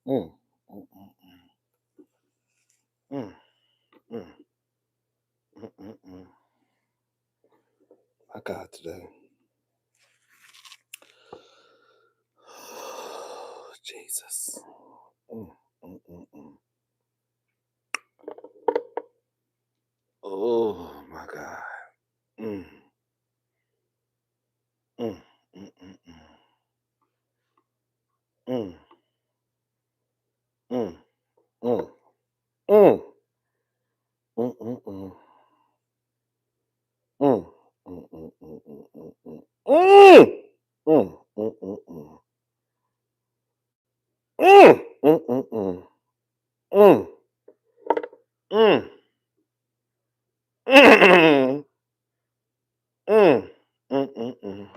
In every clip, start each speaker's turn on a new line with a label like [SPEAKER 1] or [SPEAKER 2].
[SPEAKER 1] Mm, mm, mm, mm, mm, mm, mm. My God, today. Jesus. Mm, mm, mm, mm. Oh, my God. Mm, mm, mm, mm, mm, mm, mm, mm, mm, mm, mm, mm, mm, mm, mm, mm, mm, mm. Mm, mm, mm, mm, mm. Mm, mm, mm, mm. Mm, mm, mm, mm, mm, mm, mm.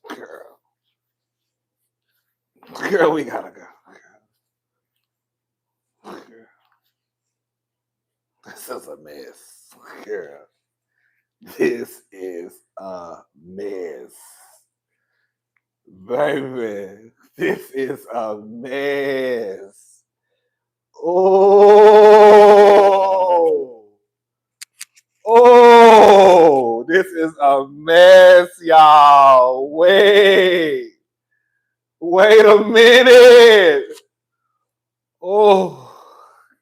[SPEAKER 1] Girl, girl, we gotta go. Girl, this is a mess. Girl, this is a mess. Baby, this is a mess. Oh, oh, this is a mess, y'all. Wait a minute. Oh,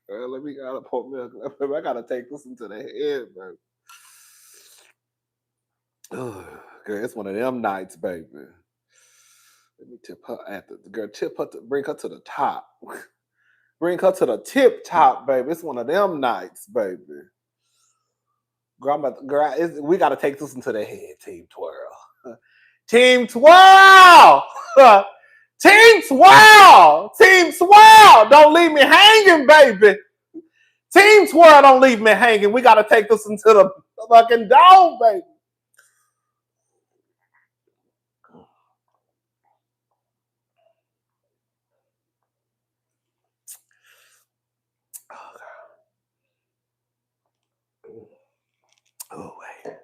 [SPEAKER 1] girl, let me gotta put milk. I gotta take this into the head, bro. Oh, girl, it's one of them nights, baby. Let me tip her at the girl. Tip her to bring her to the top. Bring her to the tip top, baby. It's one of them nights, baby. Girl, we gotta take this into the head, Team Twirl. Team Twirl! Team Twirl! Team Twirl! Don't leave me hanging, baby. Team Twirl, don't leave me hanging. We gotta take this into the fucking dome, baby. Oh wait.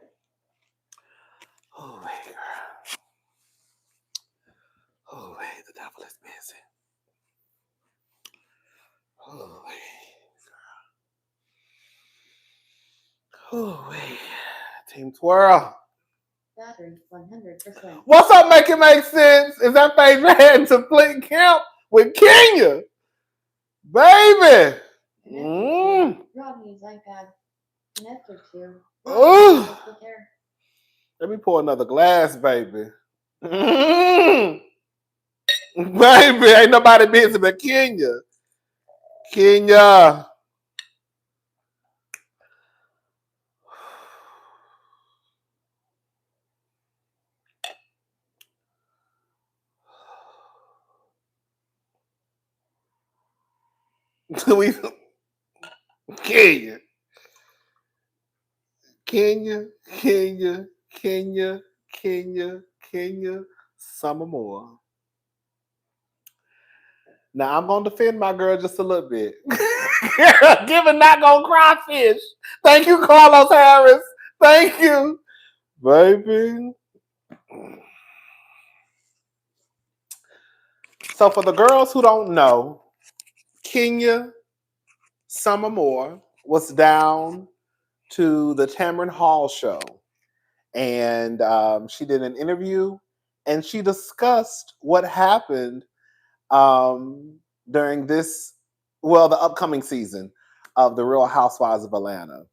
[SPEAKER 1] Oh wait, girl. Oh wait, the devil is busy. Oh wait. Oh wait. Team Twirl.
[SPEAKER 2] Battery 100%.
[SPEAKER 1] What's up, Make It Make Sense? Is that favorite heading to Flint Camp with Kenya? Baby.
[SPEAKER 2] Rodney's iPad connected to
[SPEAKER 1] Oh.
[SPEAKER 2] there.
[SPEAKER 1] Let me pour another glass, baby. Baby, ain't nobody busy but Kenya. Kenya. we Kenya. Kenya, Kenya, Kenya, Kenya, Kenya, some more. Now I'm gonna defend my girl just a little bit. Given not gonna cry fish. Thank you, Carlos Harris. Thank you, baby. So for the girls who don't know, Kenya Summer Moore was down to the Tamron Hall show, and she did an interview, and she discussed what happened during the upcoming season of The Real Housewives of Atlanta.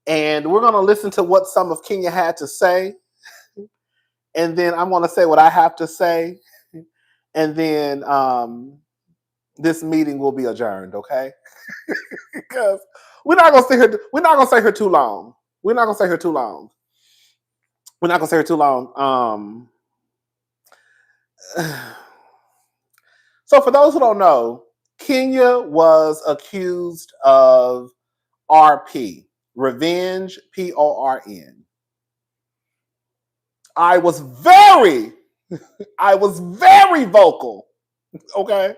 [SPEAKER 1] And we're going to listen to what some of Kenya had to say. And then I'm going to say what I have to say. And then this meeting will be adjourned, okay? Because we're not going to stay here. We're not going to stay here too long. We're not going to stay here too long. We're not going to stay here too long. So for those who don't know, Kenya was accused of RP, revenge, PORN. I was very vocal. Okay.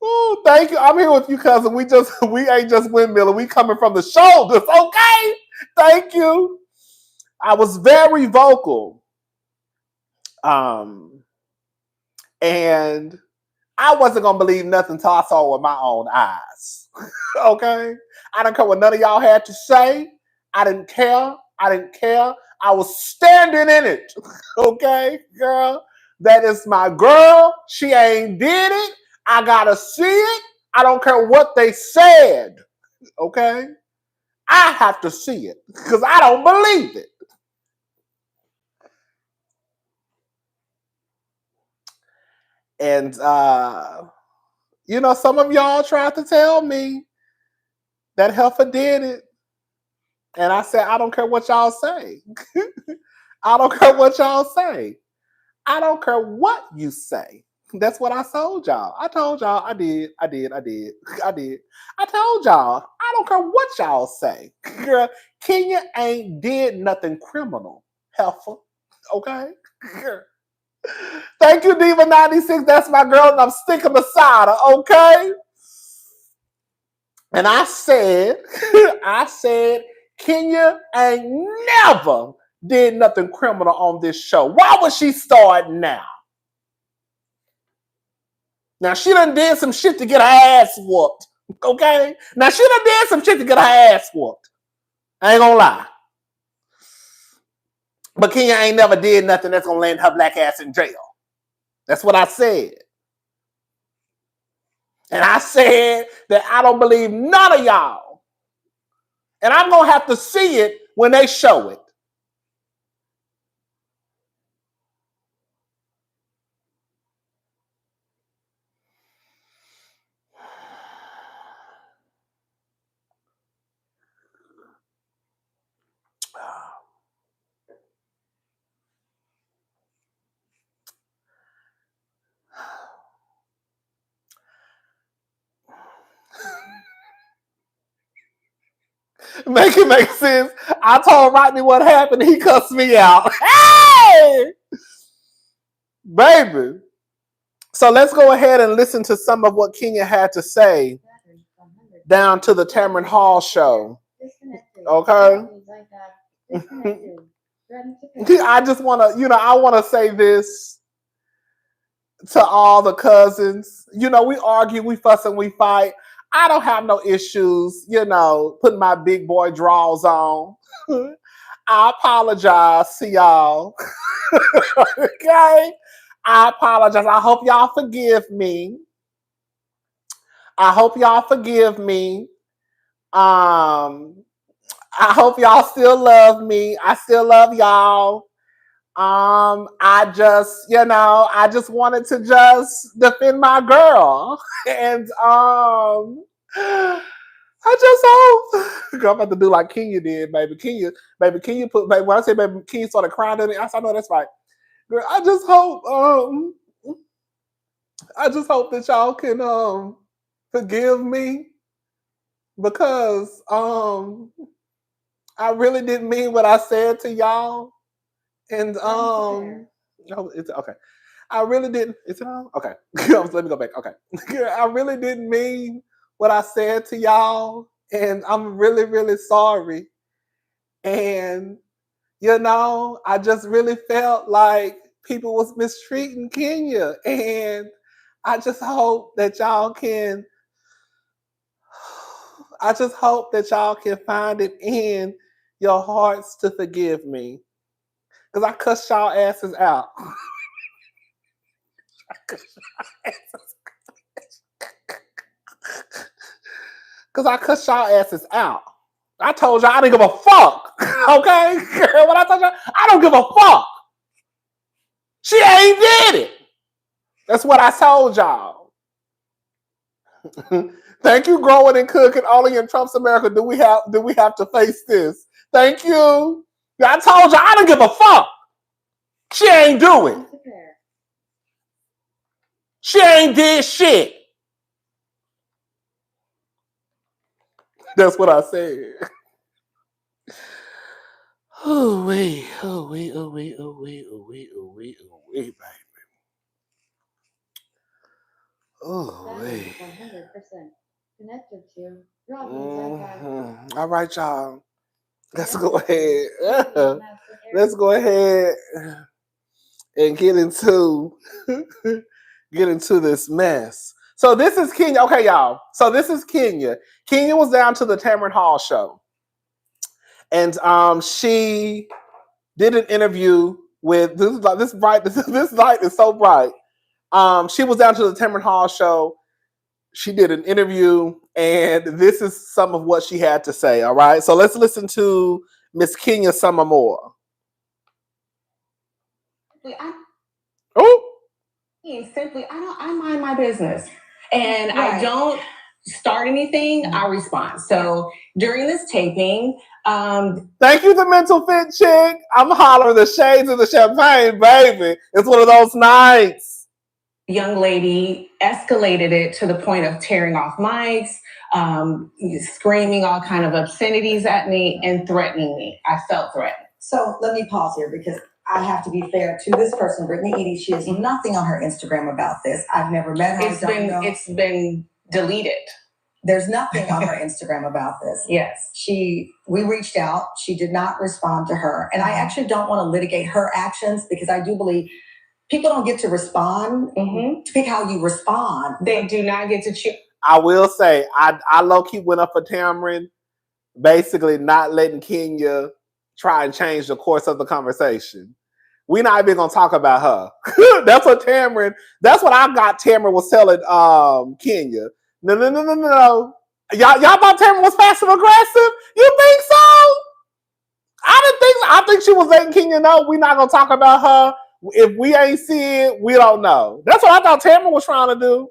[SPEAKER 1] Oh, thank you. I'm here with you, cousin. We ain't just windmilling. We coming from the shoulders. Okay. Thank you. I was very vocal. And I wasn't gonna believe nothing until I saw it with my own eyes. Okay? I didn't care what none of y'all had to say. I didn't care. I was standing in it. Okay, girl? That is my girl. She ain't did it. I gotta see it. I don't care what they said. Okay? I have to see it because I don't believe it. And some of y'all tried to tell me that heifer did it. And I said, I don't care what y'all say. I don't care what y'all say. I don't care what you say. That's what I told y'all. I told y'all I did. I told y'all, I don't care what y'all say. Girl, Kenya ain't did nothing criminal, heifer. Okay? Thank you, Diva96. That's my girl, and I'm sticking beside her, okay? And I said, Kenya ain't never did nothing criminal on this show. Why would she start now? Now, she done did some shit to get her ass whooped, okay? Now, she done did some shit to get her ass whooped. I ain't gonna lie. But Kenya ain't never did nothing that's gonna land her black ass in jail. That's what I said. And I said that I don't believe none of y'all. And I'm gonna have to see it when they show it. Make it make sense. I told Rodney what happened. He cussed me out. Hey! Baby. So let's go ahead and listen to some of what Kenya had to say down to the Tamron Hall show. Okay? I just want to, I want to say this to all the cousins. We argue, we fuss, and we fight. I don't have no issues, putting my big boy drawers on. I apologize to y'all. Okay? I apologize. I hope y'all forgive me. I hope y'all still love me. I still love y'all. I just wanted to just defend my girl. And I just hope. Girl, I'm about to do like Kenya did, baby. Kenya when I say baby Kenya started crying, I said, no, that's right. Girl, I just hope that y'all can forgive me because I really didn't mean what I said to y'all. And no, it's okay. I really didn't. Is it on? Okay. Let me go back. Okay. I really didn't mean what I said to y'all. And I'm really, really sorry. And, I just really felt like people was mistreating Kenya. And I just hope that y'all can find it in your hearts to forgive me. Because I cussed y'all asses out. Because I cussed y'all asses out. I told y'all I didn't give a fuck. Okay? When I told y'all, I don't give a fuck. She ain't did it. That's what I told y'all. Thank you, Growing and Cooking. Only in Trump's America do we have to face this. Thank you. I told y'all I don't give a fuck. She ain't do it. She ain't did shit. That's what I said. Oh wait, baby. Oh
[SPEAKER 2] Battery
[SPEAKER 1] wait.
[SPEAKER 2] 100% connected to Rodney's iPad.
[SPEAKER 1] All right, y'all. Let's go
[SPEAKER 2] Connected to
[SPEAKER 1] ahead.
[SPEAKER 2] TV master
[SPEAKER 1] Let's go ahead and get into this mess. So this is Kenya. Okay, y'all. So this is Kenya. Kenya was down to the Tamron Hall show, and she did an interview with this bright. This light is so bright. She was down to the Tamron Hall show. She did an interview, and this is some of what she had to say. All right, so let's listen to Miss Kenya Summer Moore.
[SPEAKER 3] Simply, I mind my business, and I don't start anything. I respond. So during this taping,
[SPEAKER 1] thank you, the mental fit chick. I'm hollering the shades of the champagne, baby. It's one of those nights.
[SPEAKER 3] Young lady escalated it to the point of tearing off mics, screaming all kind of obscenities at me, and threatening me. I felt threatened.
[SPEAKER 4] So let me pause here because I have to be fair to this person, Brittany Edie. She has nothing on her Instagram about this. I've never met her.
[SPEAKER 3] It's been deleted.
[SPEAKER 4] There's nothing on her Instagram about this.
[SPEAKER 3] Yes.
[SPEAKER 4] We reached out. She did not respond to her. And I actually don't want to litigate her actions because I do believe people don't get to respond to pick how you respond.
[SPEAKER 3] They do not get to choose.
[SPEAKER 1] I will say, I low-key went up for Tamron, basically not letting Kenya try and change the course of the conversation. We're not even gonna talk about her. That's what I got. Tamron was telling Kenya. No. Y'all thought Tamron was passive aggressive? You think so? I didn't think so. I think she was letting Kenya know we're not gonna talk about her. If we ain't see it, we don't know. That's what I thought Tamron was trying to do.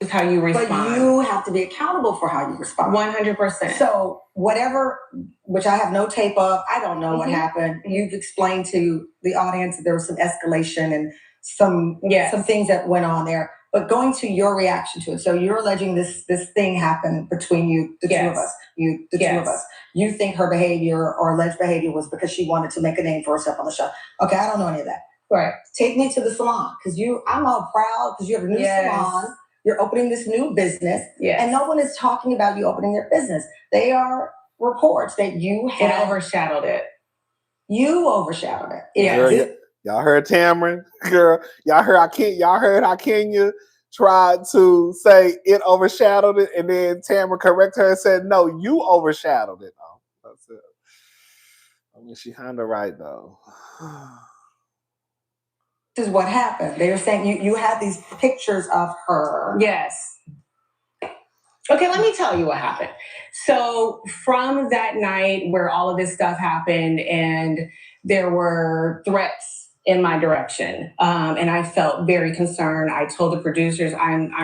[SPEAKER 3] Is how you respond.
[SPEAKER 4] But you have to be accountable for how you respond.
[SPEAKER 3] 100%.
[SPEAKER 4] So whatever, which I have no tape of, I don't know what happened. You've explained to the audience that there was some escalation and some things that went on there. But going to your reaction to it, so you're alleging this thing happened between you, the two of us, two of us. You think her behavior or alleged behavior was because she wanted to make a name for herself on the show. Okay, I don't know any of that.
[SPEAKER 3] Right.
[SPEAKER 4] Take me to the salon because I'm all proud because you have a new salon. You're opening this new business, and no one is talking about you opening their business. They are reports that you had.
[SPEAKER 3] It overshadowed it.
[SPEAKER 4] You overshadowed it.
[SPEAKER 1] Yeah. Y'all heard Tamron, girl. Y'all heard how Kenya tried to say it overshadowed it, and then Tamron corrected her and said, "No, you overshadowed it." Oh, that's it. I mean, she kind of right though.
[SPEAKER 4] This is what happened. They were saying you had these pictures of her.
[SPEAKER 3] Yes. Okay, let me tell you what happened. So from that night where all of this stuff happened and there were threats in my direction, and I felt very concerned. I told the producers, I'm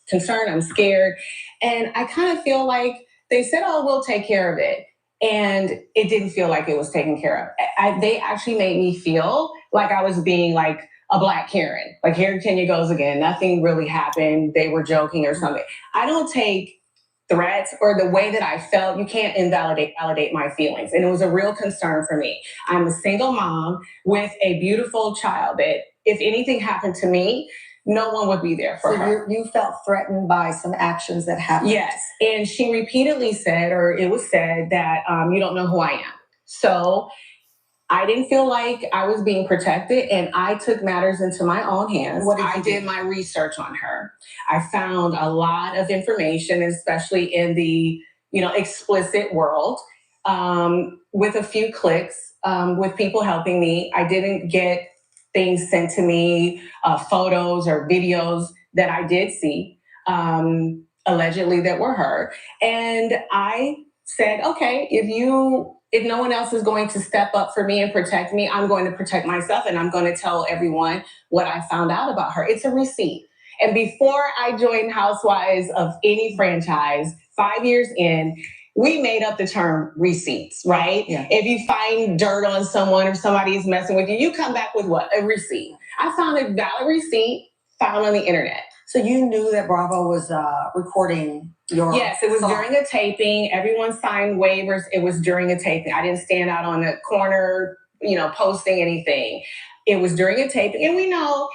[SPEAKER 3] concerned, I'm scared. And I kind of feel like they said, oh, we'll take care of it. And it didn't feel like it was taken care of. They actually made me feel like I was being like a Black Karen. Like, here Kenya goes again. Nothing really happened. They were joking or something. I don't take threats or the way that I felt. You can't validate my feelings. And it was a real concern for me. I'm a single mom with a beautiful child that if anything happened to me, no one would be there for her.
[SPEAKER 4] You felt threatened by some actions that happened.
[SPEAKER 3] Yes. And she repeatedly said, or it was said that you don't know who I am. So I didn't feel like I was being protected, and I took matters into my own hands. I did my research on her. I found a lot of information, especially in the explicit world, with a few clicks, with people helping me. I didn't get things sent to me, photos or videos that I did see, allegedly that were her. And I said, okay, if no one else is going to step up for me and protect me, I'm going to protect myself, and I'm going to tell everyone what I found out about her. It's a receipt. And before I joined Housewives of any franchise, 5 years in, we made up the term receipts, right?
[SPEAKER 4] Yeah.
[SPEAKER 3] If you find dirt on someone or somebody is messing with you, you come back with what? A receipt. I found a valid receipt found on the internet.
[SPEAKER 4] So you knew that Bravo was recording your
[SPEAKER 3] Yes, it was
[SPEAKER 4] song.
[SPEAKER 3] during a taping. Everyone signed waivers. It was during a taping. I didn't stand out on the corner, posting anything. It was during a taping. And we know,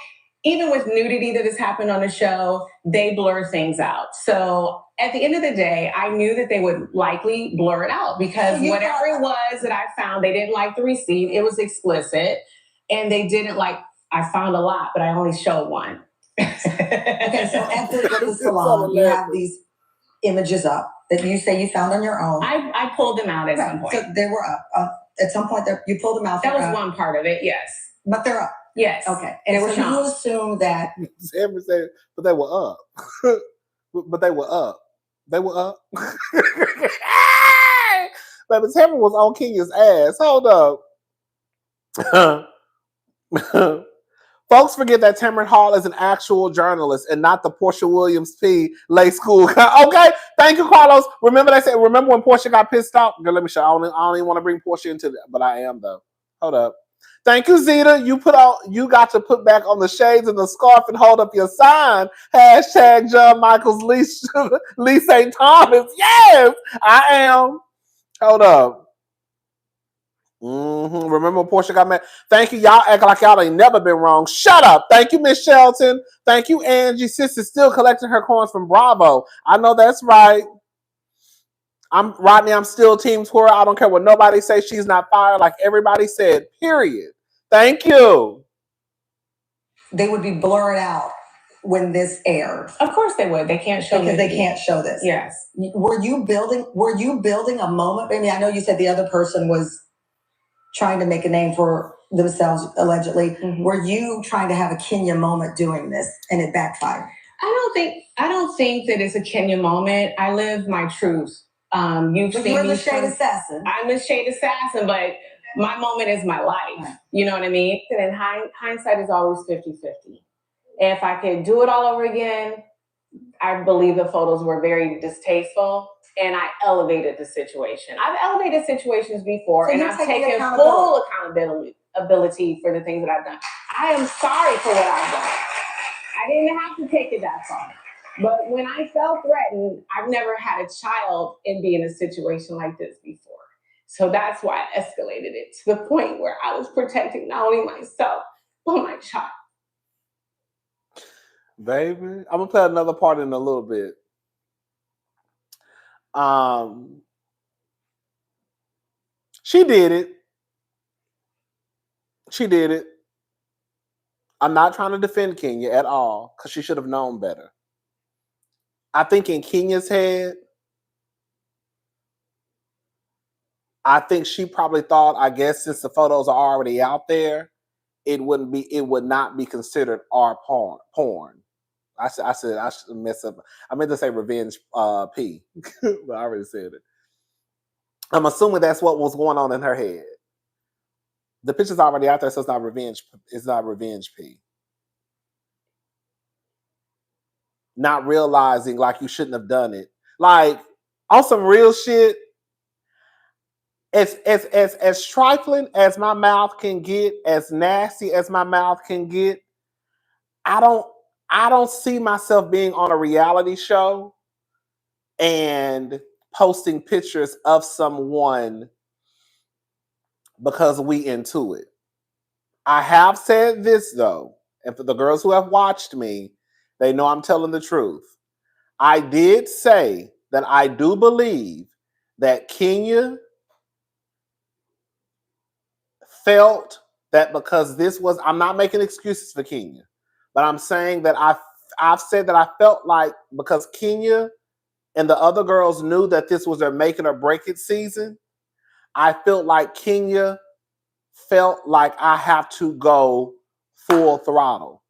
[SPEAKER 3] even with nudity that has happened on the show, they blur things out. So at the end of the day, I knew that they would likely blur it out because whatever it was that I found, they didn't like the receipt. It was explicit. And they didn't like, I found a lot, but I only showed one.
[SPEAKER 4] Okay, so at the salon, you have these images up that you say you found on your own.
[SPEAKER 3] I pulled them out at some point.
[SPEAKER 4] So they were up. At some point, you pulled them out.
[SPEAKER 3] That was one part of it, yes.
[SPEAKER 4] But they're up.
[SPEAKER 3] Yes.
[SPEAKER 4] Okay. And so you assume that.
[SPEAKER 1] But they were up. But they were up. They were up. Baby, Tamron was on Kenya's ass. Hold up. Folks forget that Tamron Hall is an actual journalist and not the Portia Williams P. Lay School. Okay, thank you, Carlos. Remember when Portia got pissed off? Girl, let me show. I don't even want to bring Portia into that, but I am though. Hold up. Thank you, Zeta. You got to put back on the shades and the scarf and hold up your sign. Hashtag John Michaels Lee St. Thomas. Yes, I am. Hold up. Remember when Portia got mad? Thank you. Y'all act like y'all ain't never been wrong. Shut up. Thank you, Miss Shelton. Thank you, Angie. Sis is still collecting her coins from Bravo. I know that's right. Rodney, I'm still Team Twitter. I don't care what nobody says. She's not fired like everybody said. Period. Thank you.
[SPEAKER 4] They would be blurred out when this aired.
[SPEAKER 3] Of course they would. They can't show
[SPEAKER 4] because they can't show this.
[SPEAKER 3] Yes.
[SPEAKER 4] Were you building a moment? I mean, I know you said the other person was trying to make a name for themselves, allegedly. Mm-hmm. Were you trying to have a Kenya moment doing this and it backfired?
[SPEAKER 3] I don't think that it's a Kenya moment. I live my truth. You're
[SPEAKER 4] the shade assassin.
[SPEAKER 3] I'm the shade assassin, but my moment is my life. Right. You know what I mean? And hindsight is always 50-50. If I could do it all over again, I believe the photos were very distasteful and I elevated the situation. I've elevated situations before, and I've taken full accountability for the things that I've done. I am sorry for what I've done. I didn't have to take it that far. But when I felt threatened, I've never had a child and be in a situation like this before. So that's why I escalated it to the point where I was protecting not only myself, but my child.
[SPEAKER 1] Baby, I'm going to play another part in a little bit. She did it. She did it. I'm not trying to defend Kenya at all because she should have known better. I think in Kenya's head, I think she probably thought, I guess since the photos are already out there, it would not be considered our porn. I said I should mess up. I meant to say revenge P, but I already said it. I'm assuming that's what was going on in her head. The picture's already out there, so it's not revenge. It's not revenge P. Not realizing like you shouldn't have done it. Like on some real shit. As trifling as my mouth can get, as nasty as my mouth can get, I don't see myself being on a reality show and posting pictures of someone because we into it. I have said this though, and for the girls who have watched me, they know I'm telling the truth. I did say that I do believe that Kenya felt that because this was, I'm not making excuses for Kenya, but I'm saying that I've said that I felt like because Kenya and the other girls knew that this was their make it or break it season, I felt like Kenya felt like I have to go full throttle.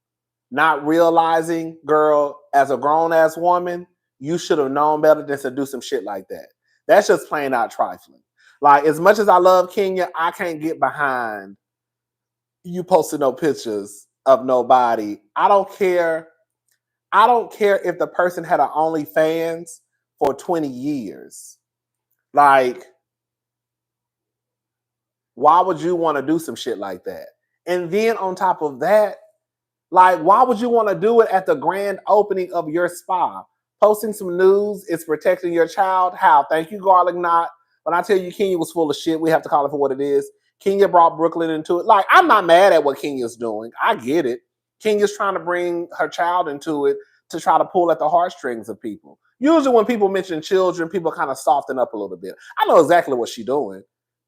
[SPEAKER 1] Not realizing, girl, as a grown-ass woman, you should have known better than to do some shit like that. That's just plain out trifling. Like, as much as I love Kenya, I can't get behind you posting no pictures of nobody. I don't care if the person had an OnlyFans for 20 years. Like, why would you want to do some shit like that? And then on top of that, Like, why would you want to do it at the grand opening of your spa? Posting some news is protecting your child. How? Thank you, Garlic Knot. When I tell you Kenya was full of shit, we have to call it for what it is. Kenya brought Brooklyn into it. Like, I'm not mad at what Kenya's doing. I get it. Kenya's trying to bring her child into it to try to pull at the heartstrings of people. Usually when people mention children, people kind of soften up a little bit. I know exactly what she's doing.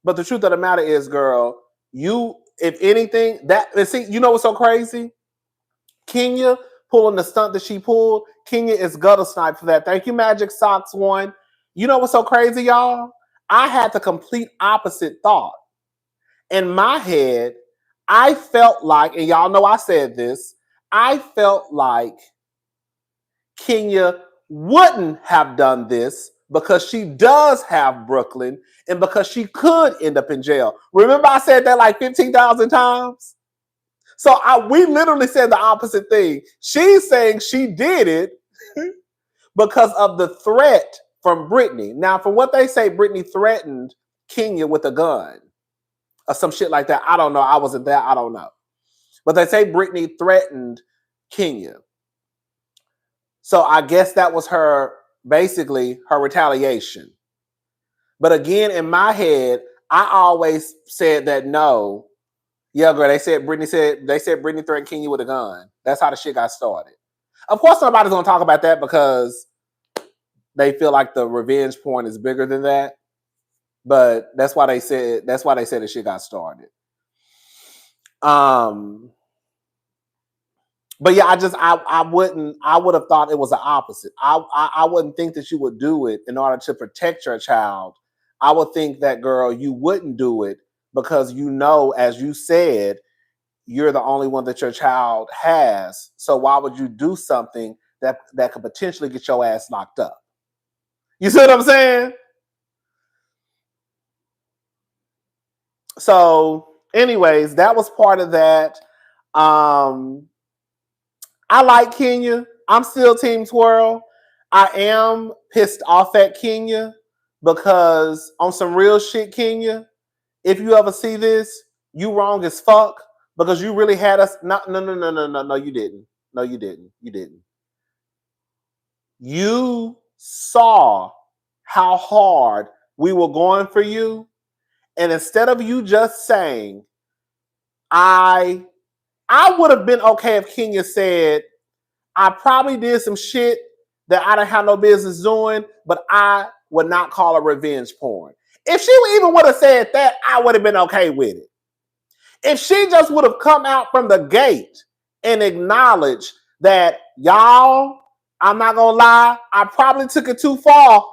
[SPEAKER 1] But the truth of the matter is, girl, you, if anything, see, you know what's so crazy? Kenya pulling the stunt that she pulled. Kenya is gutter snipe for that. Thank you, Magic Socks One. You know what's so crazy, y'all? I had the complete opposite thought. In my head, I felt like, and y'all know I said this, I felt like Kenya wouldn't have done this because she does have Brooklyn and because she could end up in jail. Remember I said that like 15,000 times? So we literally said the opposite thing. She's saying she did it because of the threat from Britney. Now, from what they say, Britney threatened Kenya with a gun or some shit like that. I don't know. I wasn't there. I don't know. But they say Britney threatened Kenya. So I guess that was basically her retaliation. But again, in my head, I always said that no. Yeah, girl, they said Britney threatened Kenya with a gun. That's how the shit got started. Of course, nobody's gonna talk about that because they feel like the revenge porn is bigger than that. But that's why they said the shit got started. But yeah, I would have thought it was the opposite. I wouldn't think that you would do it in order to protect your child. I would think that, girl, you wouldn't do it because you know, as you said, you're the only one that your child has. So why would you do something that could potentially get your ass locked up? You see what I'm saying? So, anyways, that was part of that. I like Kenya. I'm still Team Twirl. I am pissed off at Kenya because on some real shit, Kenya, if you ever see this, you wrong as fuck because you really had us. No, you didn't. No, you didn't. You didn't. You saw how hard we were going for you. And instead of you just saying, I would have been okay if Kenya said, I probably did some shit that I didn't have no business doing, but I would not call it revenge porn. If she even would have said that, I would have been okay with it. If she just would have come out from the gate and acknowledged that, y'all, I'm not gonna lie, I probably took it too far.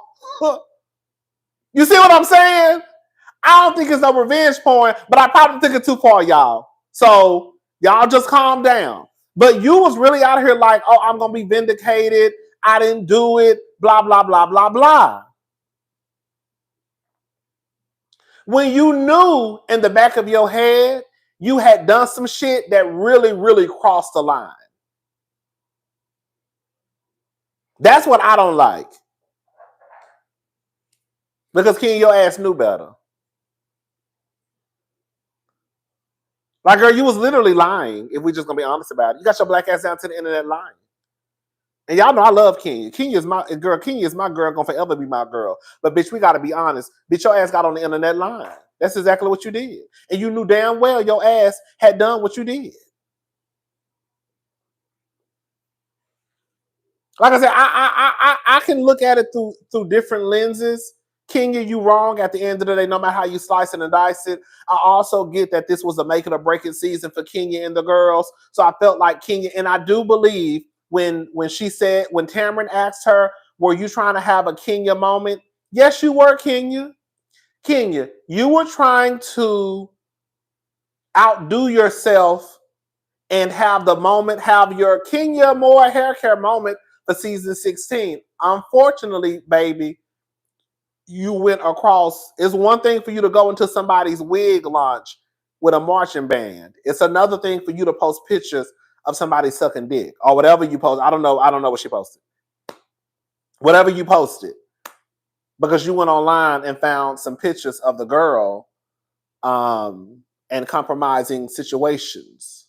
[SPEAKER 1] You see what I'm saying? I don't think it's no revenge porn, but I probably took it too far, y'all. So y'all just calm down. But you was really out here like, oh, I'm going to be vindicated. I didn't do it. Blah, blah, blah, blah, blah. When you knew in the back of your head, you had done some shit that really, really crossed the line. That's what I don't like. Because Ken, your ass knew better. Like, girl, you was literally lying, if we just going to be honest about it. You got your black ass down to the internet lying. And y'all know I love Kenya. Kenya is my girl. Kenya is my girl, gonna forever be my girl. But bitch, we gotta be honest. Bitch, your ass got on the internet line. That's exactly what you did. And you knew damn well your ass had done what you did. Like I said, I can look at it through different lenses. Kenya, you wrong at the end of the day, no matter how you slice it and dice it. I also get that this was a make it or break it season for Kenya and the girls. So I felt like Kenya, and I do believe when Tamron asked her, were you trying to have a Kenya moment? Yes, you were, Kenya. Kenya, you were trying to outdo yourself and have your Kenya Moore hair care moment for season 16. Unfortunately, baby, you went across. It's one thing for you to go into somebody's wig launch with a marching band. It's another thing for you to post pictures of somebody sucking dick or whatever you post. I don't know what she posted. Whatever you posted. Because you went online and found some pictures of the girl and compromising situations.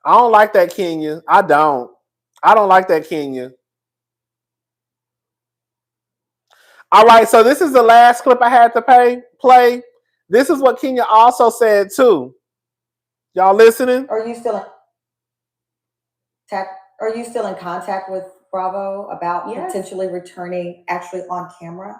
[SPEAKER 1] I don't like that, Kenya. I don't like that, Kenya. All right, so this is the last clip I had to play. This is what Kenya also said too. Y'all listening?
[SPEAKER 4] Are you still in contact with Bravo about potentially returning actually on camera?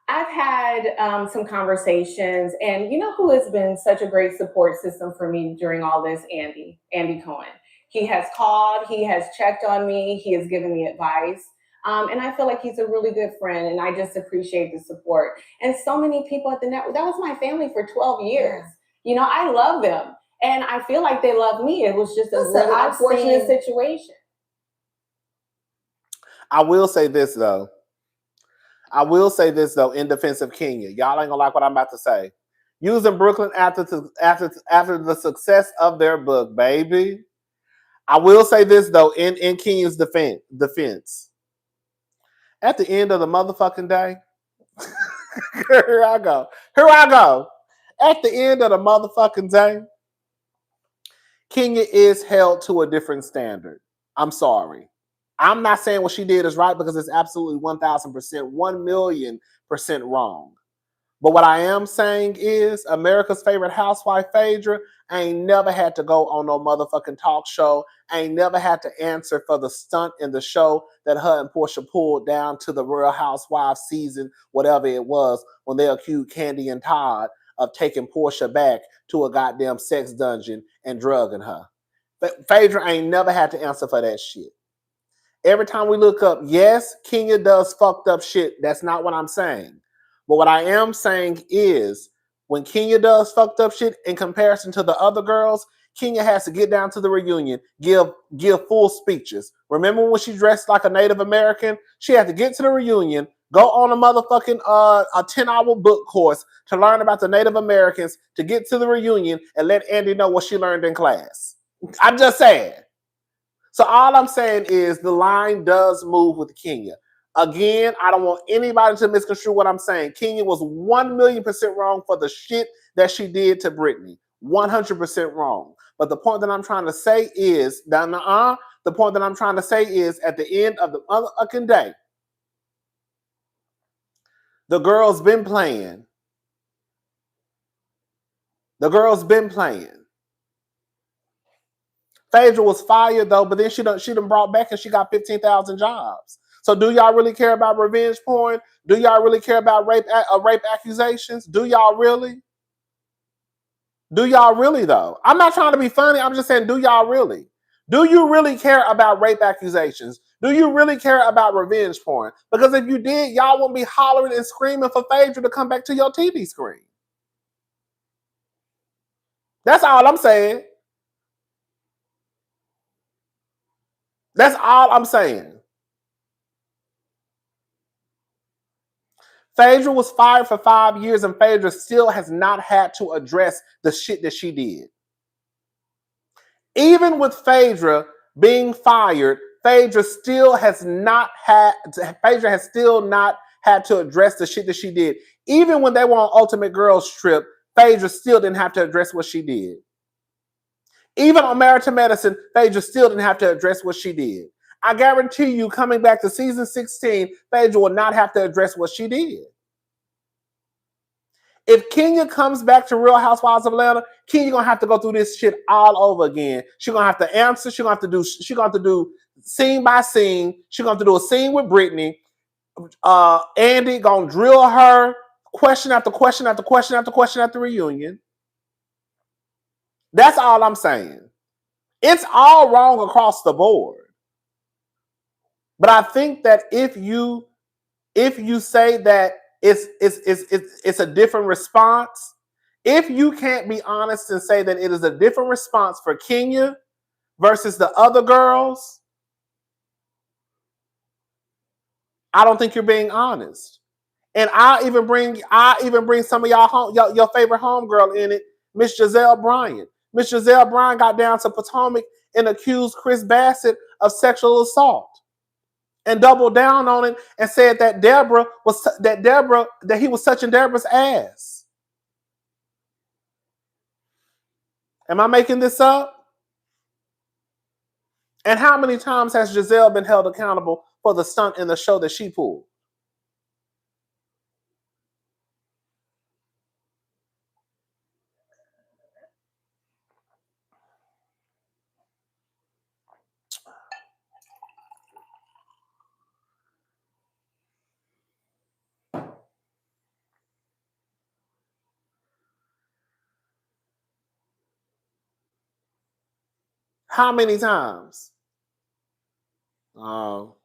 [SPEAKER 3] I've had some conversations, and you know who has been such a great support system for me during all this? Andy Cohen. He has called, he has checked on me, he has given me advice. And I feel like he's a really good friend, and I just appreciate the support. And so many people at the network, that was my family for 12 years. You know, I love them, and I feel like they love me. It was just a really unfortunate situation.
[SPEAKER 1] I will say this though, in defense of Kenya. Y'all ain't gonna like what I'm about to say. Using Brooklyn after the success of their book, baby. I will say this though, in Kenya's defense. At the end of the motherfucking day, here I go. At the end of the motherfucking day, Kenya is held to a different standard. I'm sorry. I'm not saying what she did is right because it's absolutely 1,000%, 1,000,000% wrong. But what I am saying is America's favorite housewife, Phaedra, ain't never had to go on no motherfucking talk show, ain't never had to answer for the stunt in the show that her and Portia pulled down to the Real Housewives season, whatever it was, when they accused Candy and Todd of taking Portia back to a goddamn sex dungeon and drugging her. Phaedra ain't never had to answer for that shit. Every time we look up, yes, Kenya does fucked up shit. That's not what I'm saying. But what I am saying is when Kenya does fucked up shit in comparison to the other girls, Kenya has to get down to the reunion, give full speeches. Remember when she dressed like a Native American? She had to get to the reunion, go on a motherfucking a 10-hour book course to learn about the Native Americans, to get to the reunion and let Andy know what she learned in class. I'm just saying. So all I'm saying is the line does move with Kenya. Again, I don't want anybody to misconstrue what I'm saying. Kenya was 1,000,000% wrong for the shit that she did to Britney. 100% wrong. But the point that I'm trying to say is, at the end of the motherfucking day, the girl's been playing. Phaedra was fired though, but then she done brought back and she got 15,000 jobs. So do y'all really care about revenge porn? Do y'all really care about rape accusations? Do y'all really? Do y'all really though? I'm not trying to be funny. I'm just saying, do y'all really? Do you really care about rape accusations? Do you really care about revenge porn? Because if you did, y'all wouldn't be hollering and screaming for Phaedra to come back to your TV screen. That's all I'm saying. That's all I'm saying. Phaedra was fired for 5 years and Phaedra still has not had to address the shit that she did. Even with Phaedra being fired, Phaedra has still not had to address the shit that she did. Even when they were on Ultimate Girls Trip, Phaedra still didn't have to address what she did. Even on Married to Medicine, Phaedra still didn't have to address what she did. I guarantee you, coming back to season 16, Phaedra will not have to address what she did. If Kenya comes back to Real Housewives of Atlanta, Kenya gonna have to go through this shit all over again. She's gonna have to answer. She's gonna have to do scene by scene. She's gonna have to do a scene with Britney. Andy gonna drill her question after question after question after question at the reunion. That's all I'm saying. It's all wrong across the board. But I think that if you say that it's a different response, if you can't be honest and say that it is a different response for Kenya versus the other girls, I don't think you're being honest. And I even bring some of your favorite homegirl in it, Miss Giselle Bryant. Miss Giselle Bryant got down to Potomac and accused Chris Bassett of sexual assault and doubled down on it and said that he was touching Deborah's ass. Am I making this up? And how many times has Giselle been held accountable for the stunt in the show that she pulled? How many times? Oh.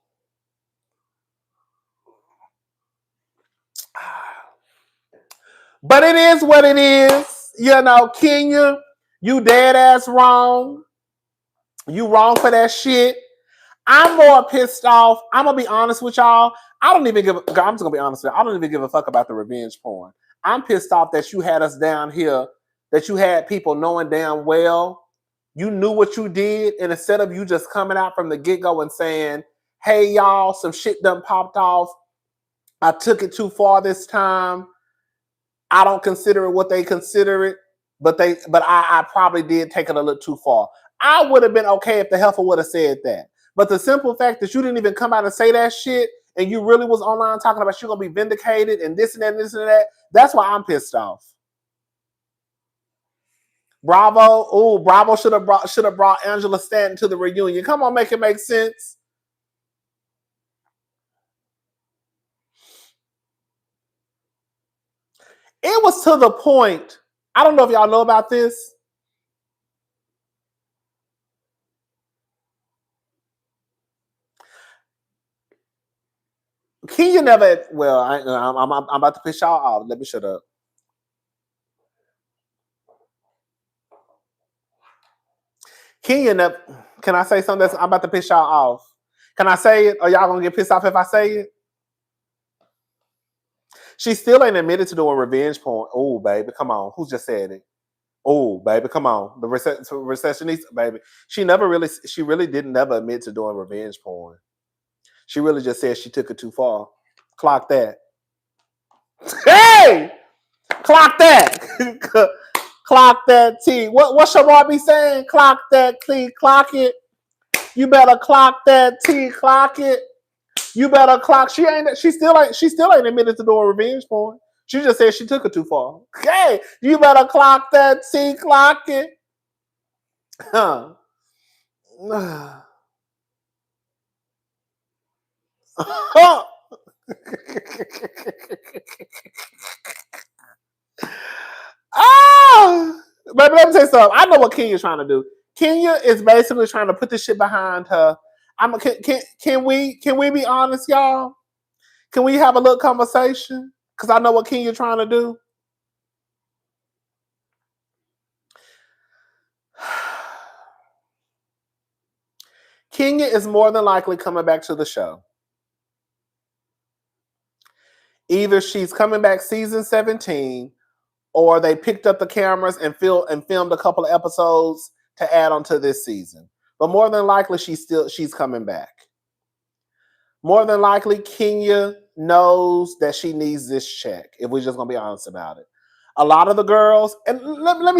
[SPEAKER 1] But it is what it is. You know, Kenya, you dead ass wrong. You wrong for that shit. I'm more pissed off. I'm gonna be honest with y'all. I don't even give. I'm just gonna be honest with you. I don't even give a fuck about the revenge porn. I'm pissed off that you had us down here. That you had people knowing damn well you knew what you did, and instead of you just coming out from the get go and saying, "Hey y'all, some shit done popped off. I took it too far this time. I don't consider it what they consider it, but I probably did take it a little too far." I would have been okay if the heifer would have said that. But the simple fact that you didn't even come out and say that shit, and you really was online talking about you're gonna be vindicated and this and that and this and that, that's why I'm pissed off. Bravo, Bravo should have brought Angela Stanton to the reunion. Come on, make it make sense. It was to the point. I don't know if y'all know about this. Kenya never. Well, I'm about to piss y'all off. Let me shut up. Kenya never. Can I say something I'm about to piss y'all off? Can I say it? Or y'all gonna get pissed off if I say it? She still ain't admitted to doing revenge porn. Oh, baby, come on. Who just said it? Oh, baby, come on. The recessionista, baby. She really didn't never admit to doing revenge porn. She really just said she took it too far. Clock that. Hey! Clock that. Clock that T. What's your boy be saying? Clock that T. Clock it. You better clock that T. Clock it. You better clock. She still ain't admitted to doing revenge porn. She just said she took it too far. Hey, you better clock that T. Clock it. Huh. Oh, but let me tell you something. I know what Kenya's trying to do. Kenya is basically trying to put this shit behind her. Can we be honest, y'all? Can we have a little conversation? Because I know what Kenya's trying to do. Kenya is more than likely coming back to the show. Either she's coming back season 17, or they picked up the cameras and filmed a couple of episodes to add on to this season. But more than likely, she's coming back. More than likely, Kenya knows that she needs this check, if we're just going to be honest about it. A lot of the girls, and let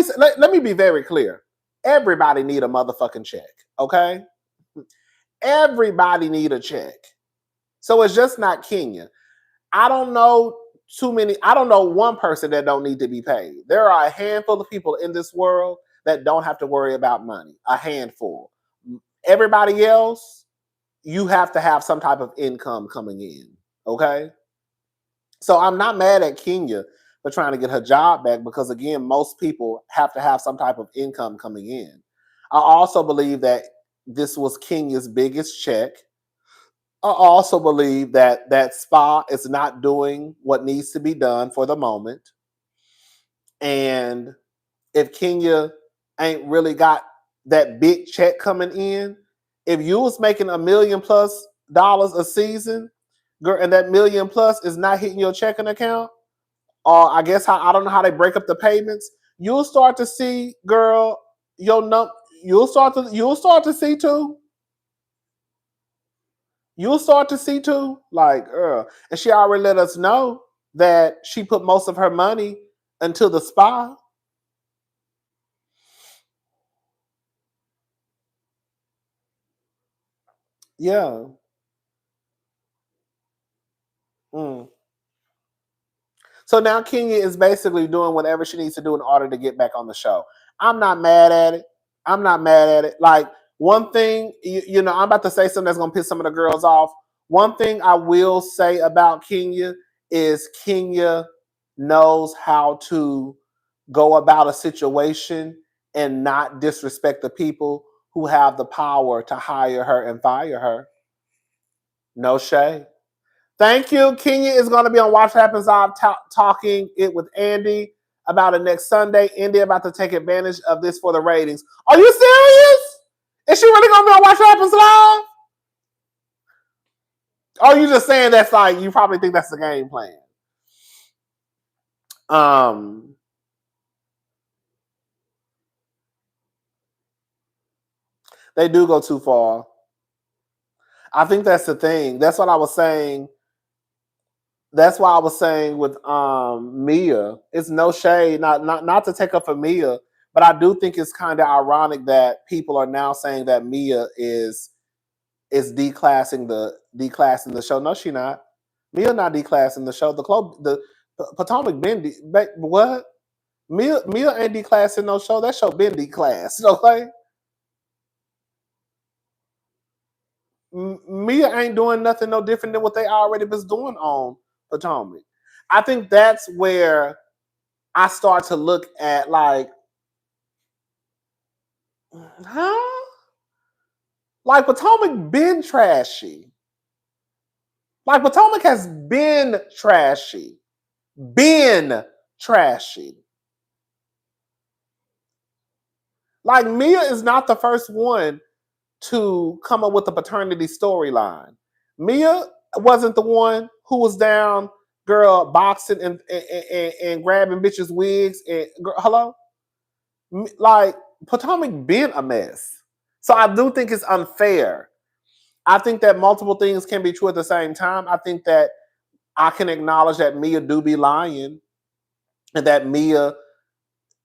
[SPEAKER 1] me be very clear. Everybody need a motherfucking check, okay? Everybody need a check. So it's just not Kenya. I don't know one person that don't need to be paid. There are a handful of people in this world that don't have to worry about money. A handful. Everybody else, you have to have some type of income coming in. Okay? So I'm not mad at Kenya for trying to get her job back because, again, most people have to have some type of income coming in. I also believe that this was Kenya's biggest check. I also believe that spa is not doing what needs to be done for the moment. And if Kenya ain't really got that big check coming in, if you was making $1 million+ a season, girl, and that $1 million+ is not hitting your checking account, or I don't know how they break up the payments, you'll start to see, girl, you'll start to see too. You'll start to see too, like, and she already let us know that she put most of her money into the spa. Yeah. Mm. So now Kenya is basically doing whatever she needs to do in order to get back on the show. I'm not mad at it. I'm not mad at it. Like, one thing, I'm about to say something that's going to piss some of the girls off. One thing I will say about Kenya is Kenya knows how to go about a situation and not disrespect the people who have the power to hire her and fire her. No shade. Thank you. Kenya is going to be on Watch What Happens Live talking it with Andy about it next Sunday. Andy about to take advantage of this for the ratings. Are you serious? Is she really going to be on Watch What Happens Live? Or are you just saying that's like, you probably think that's the game plan? They do go too far. I think that's the thing. That's what I was saying. That's why I was saying with Mia, it's no shade, not to take up for Mia, but I do think it's kind of ironic that people are now saying that Mia is declassing the show. No, she not. Mia not declassing the show. The Potomac been what? Mia ain't declassing no show. That show been declassed. Okay. Mia ain't doing nothing no different than what they already was doing on Potomac. I think that's where I start to look at like, huh? Like Potomac been trashy. Like Potomac has been trashy. Been trashy. Like Mia is not the first one to come up with the paternity storyline. Mia wasn't the one who was down, girl, boxing and grabbing bitches' wigs. And girl, hello? Like, Potomac been a mess. So I do think it's unfair. I think that multiple things can be true at the same time. I think that I can acknowledge that Mia do be lying and that Mia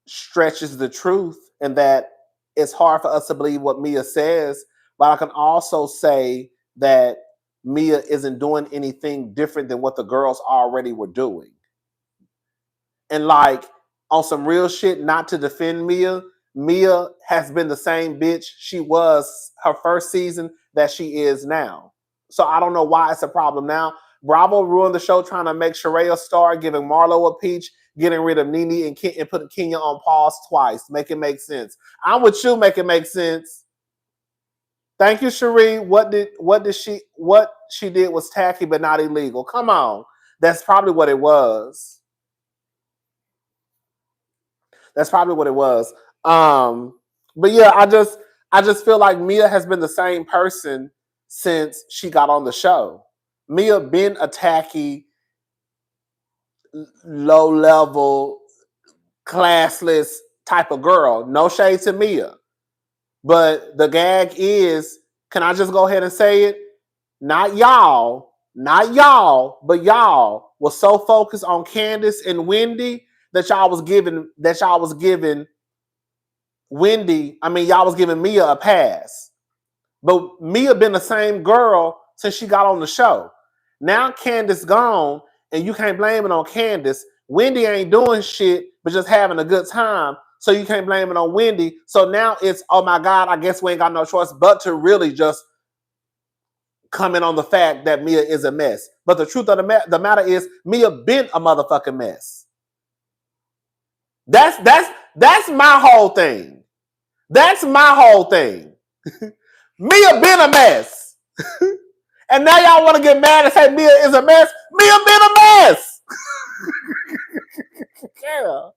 [SPEAKER 1] stretches the truth and that it's hard for us to believe what Mia says. But I can also say that Mia isn't doing anything different than what the girls already were doing. And like, on some real shit, not to defend Mia, Mia has been the same bitch she was her first season that she is now. So I don't know why it's a problem now. Bravo ruined the show trying to make Sheree a star, giving Marlo a peach, getting rid of Nene and putting Kenya on pause twice. Make it make sense. I'm with you, make it make sense. Thank you, Sheree. What she did was tacky but not illegal. Come on. That's probably what it was. That's probably what it was. But yeah, I just feel like Mia has been the same person since she got on the show. Mia been a tacky, low level, classless type of girl. No shade to Mia. But the gag is, can I just go ahead and say it? Not y'all, but y'all was so focused on Candace and Wendy that y'all was giving y'all was giving Mia a pass. But Mia been the same girl since she got on the show. Now Candace gone, and you can't blame it on Candace. Wendy ain't doing shit, but just having a good time. So you can't blame it on Wendy. So now it's, oh my God, I guess we ain't got no choice but to really just comment on the fact that Mia is a mess. But the truth of the matter is, Mia been a motherfucking mess. That's my whole thing. That's my whole thing. Mia been a mess. And now y'all want to get mad and say Mia is a mess. Mia been a mess. Yeah.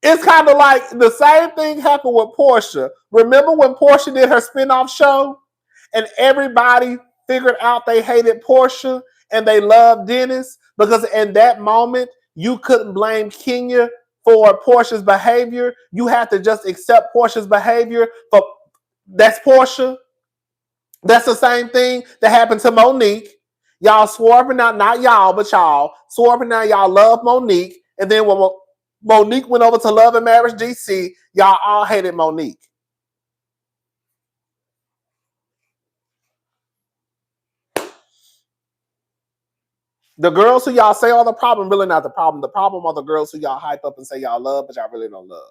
[SPEAKER 1] It's kind of like the same thing happened with Portia. Remember when Portia did her spinoff show and everybody figured out they hated Portia and they loved Dennis? Because in that moment, you couldn't blame Kenya for Portia's behavior. You had to just accept Portia's behavior. That's Portia. That's the same thing that happened to Monique. Y'all swore up and down, not y'all, but y'all swore up and down y'all love Monique. And then when Monique went over to Love and Marriage DC, y'all all hated Monique. The girls who y'all say are the problem, really not the problem. The problem are the girls who y'all hype up and say y'all love, but y'all really don't love.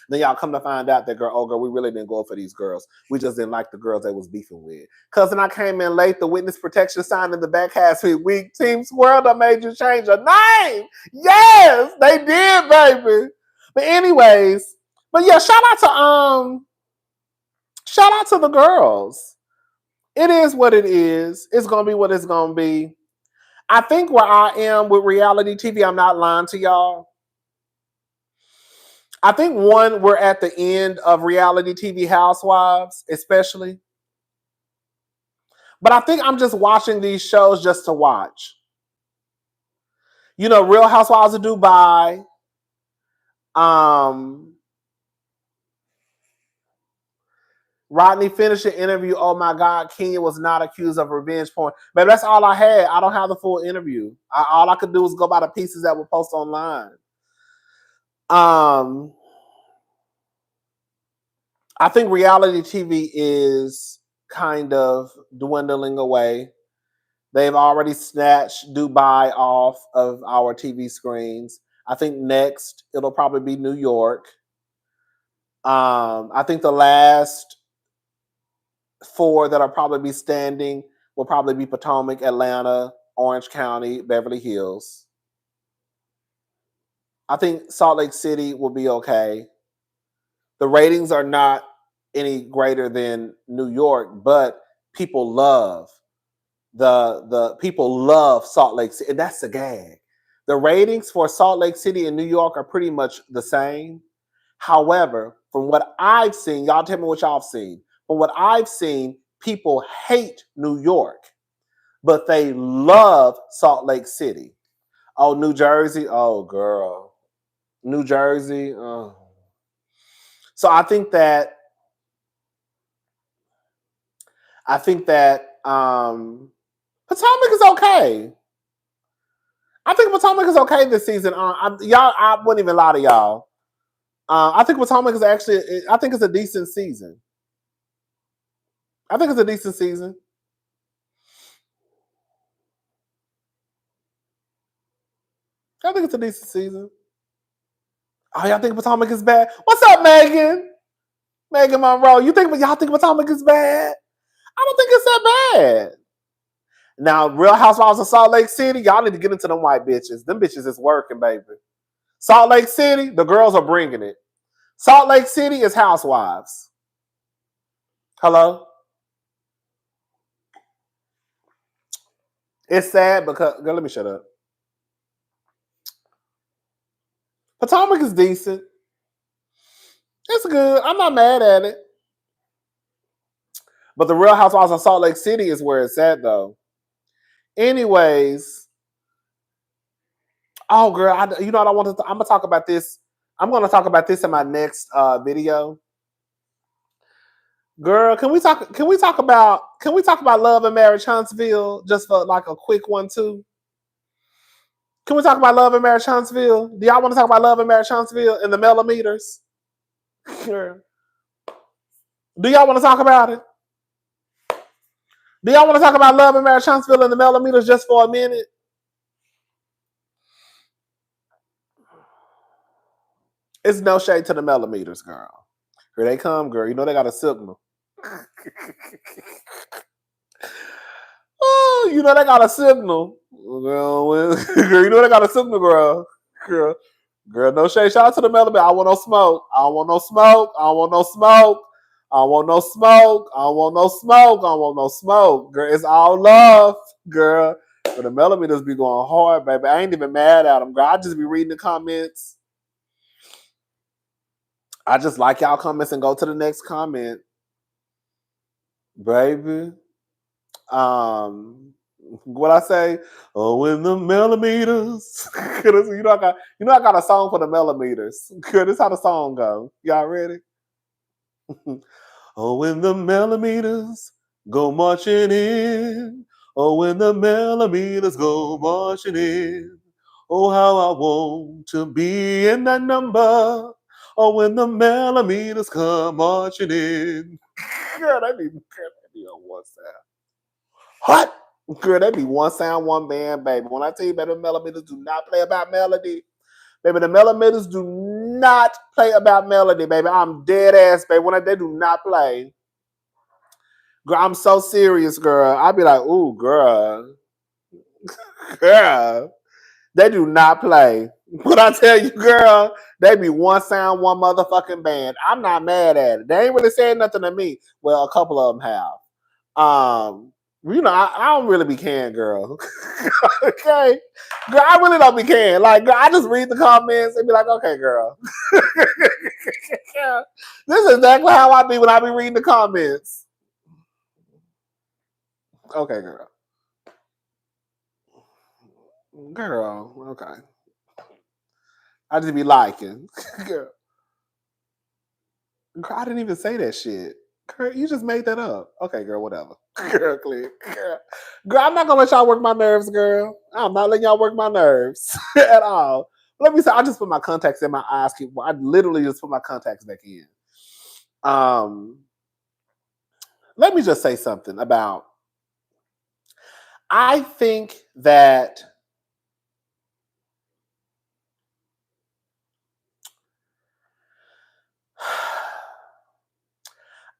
[SPEAKER 1] Then y'all come to find out that girl, oh girl, we really didn't go for these girls. We just didn't like the girls they was beefing with. Cousin, I came in late. The witness protection sign in the back has me weak. Team Squirrel done made you change your name. Yes, they did, baby. But anyways, but yeah, shout out to the girls. It is what it is. It's gonna be what it's gonna be. I think where I am with reality TV, I'm not lying to y'all. I think one, we're at the end of reality TV Housewives, especially. But I think I'm just watching these shows just to watch. You know, Real Housewives of Dubai. Rodney finished the interview. Oh my God, Kenya was not accused of revenge porn. But that's all I had. I don't have the full interview. All I could do was go by the pieces that were posted online. I think reality TV is kind of dwindling away. They've already snatched Dubai off of our TV screens. I think next it'll probably be New York. I think the last 4 that'll probably be standing will probably be Potomac, Atlanta, Orange County, Beverly Hills. I think Salt Lake City will be okay. The ratings are not any greater than New York, but people love the people love Salt Lake City, and that's the gag. The ratings for Salt Lake City and New York are pretty much the same. However, from what I've seen, y'all tell me what y'all have seen. From what I've seen, people hate New York, but they love Salt Lake City. Oh, New Jersey, oh girl, New Jersey. Oh. So I think that Potomac is okay. I think Potomac is okay this season. I wouldn't even lie to y'all. I think Potomac is actually. I think it's a decent season. I think it's a decent season. I think it's a decent season. Oh, y'all think Potomac is bad? What's up, Megan? Megan Monroe. Y'all think Potomac is bad? I don't think it's that bad. Now, Real Housewives of Salt Lake City, y'all need to get into them white bitches. Them bitches is working, baby. Salt Lake City, the girls are bringing it. Salt Lake City is Housewives. Hello? It's sad because, girl, let me shut up. Potomac is decent. It's good. I'm not mad at it. But the Real Housewives of Salt Lake City is where it's at, though. Anyways, oh, girl, I'm going to talk about this. I'm going to talk about this in my next video. Girl, can we talk about Love and Marriage Huntsville just for like a quick one too? Can we talk about Love and Marriage Huntsville? Do y'all want to talk about Love and Marriage Huntsville and the millimeters? Sure. Do y'all want to talk about it? Do y'all want to talk about Love and Marriage Huntsville and the millimeters just for a minute? It's no shade to the millimeters, girl. Here they come, girl. You know they got a signal. Oh, you know they got a signal. Girl, you know they got a signal, girl. Girl, no shade. Shout out to the millimeter. I want no smoke. I don't want no smoke. I don't want no smoke. I don't want no smoke. I don't want no smoke. I don't want no smoke. Girl, it's all love, girl. But the millimeters be going hard, baby. I ain't even mad at them, girl. I just be reading the comments. I just like y'all comments and go to the next comment. Baby. What I say? Oh, in the millimeters. you know I got a song for the millimeters. This is how the song go. Y'all ready? Oh, when the millimeters go marching in. Oh, when the millimeters go marching in. Oh, how I want to be in that number. Oh, when the millimeters come marching in. Girl, that be on WhatsApp. What? Girl, they be one sound, one band, baby. When I tell you, baby, the Millimeters do not play about melody. Baby, the Millimeters do not play about melody, baby. I'm dead ass, baby. They do not play. Girl, I'm so serious, girl. I be like, ooh, girl. Girl. They do not play. But I tell you, girl, they be one sound, one motherfucking band. I'm not mad at it. They ain't really saying nothing to me. Well, a couple of them have. I don't really be caring, girl. Okay? Girl, I really don't be caring. Like, girl, I just read the comments and be like, okay, girl. This is exactly how I be when I be reading the comments. Okay, girl. Girl, okay. I just be liking. Girl, I didn't even say that shit. Girl, you just made that up. Okay, girl, whatever. Girl, clear. Girl, I'm not gonna let y'all work my nerves, girl. I'm not letting y'all work my nerves at all. Let me say, I just put my contacts in my eyes. I literally just put my contacts back in. Let me just say something about. I think that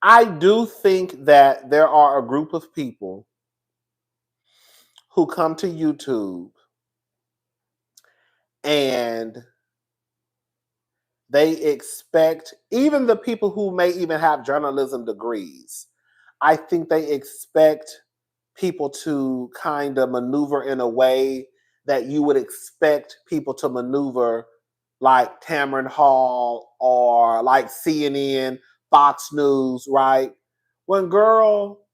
[SPEAKER 1] I do think that there are a group of people who come to YouTube and they expect, even the people who may even have journalism degrees, I think they expect people to kind of maneuver in a way that you would expect people to maneuver, like Tamron Hall or like CNN, Fox News, right? When, girl,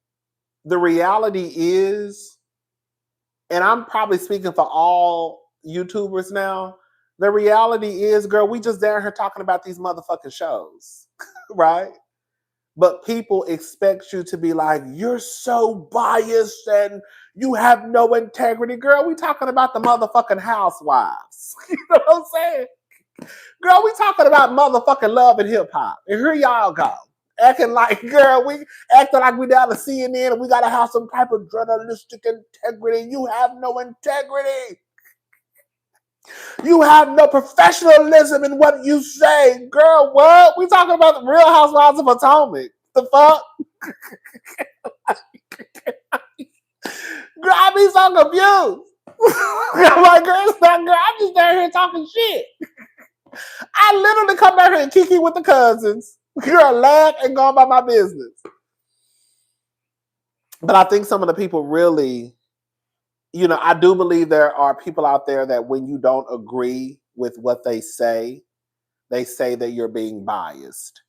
[SPEAKER 1] the reality is, and I'm probably speaking for all YouTubers now, the reality is, girl, we just down here talking about these motherfucking shows, right? But people expect you to be like, you're so biased and you have no integrity. Girl, we talking about the motherfucking Housewives. You know what I'm saying? Girl, we talking about motherfucking love and hip hop. And here y'all go. Acting like, girl, we acting like we down to CNN and we gotta have some type of journalistic integrity. You have no integrity. You have no professionalism in what you say. Girl, what? We talking about the Real Housewives of Potomac. The fuck? Girl, I be so confused. I'm like, girl, it's not girl. I'm just down here talking shit. I literally come down here and kiki with the cousins. Girl, laugh and go about my business. But I think some of the people really, I do believe there are people out there that when you don't agree with what they say that you're being biased.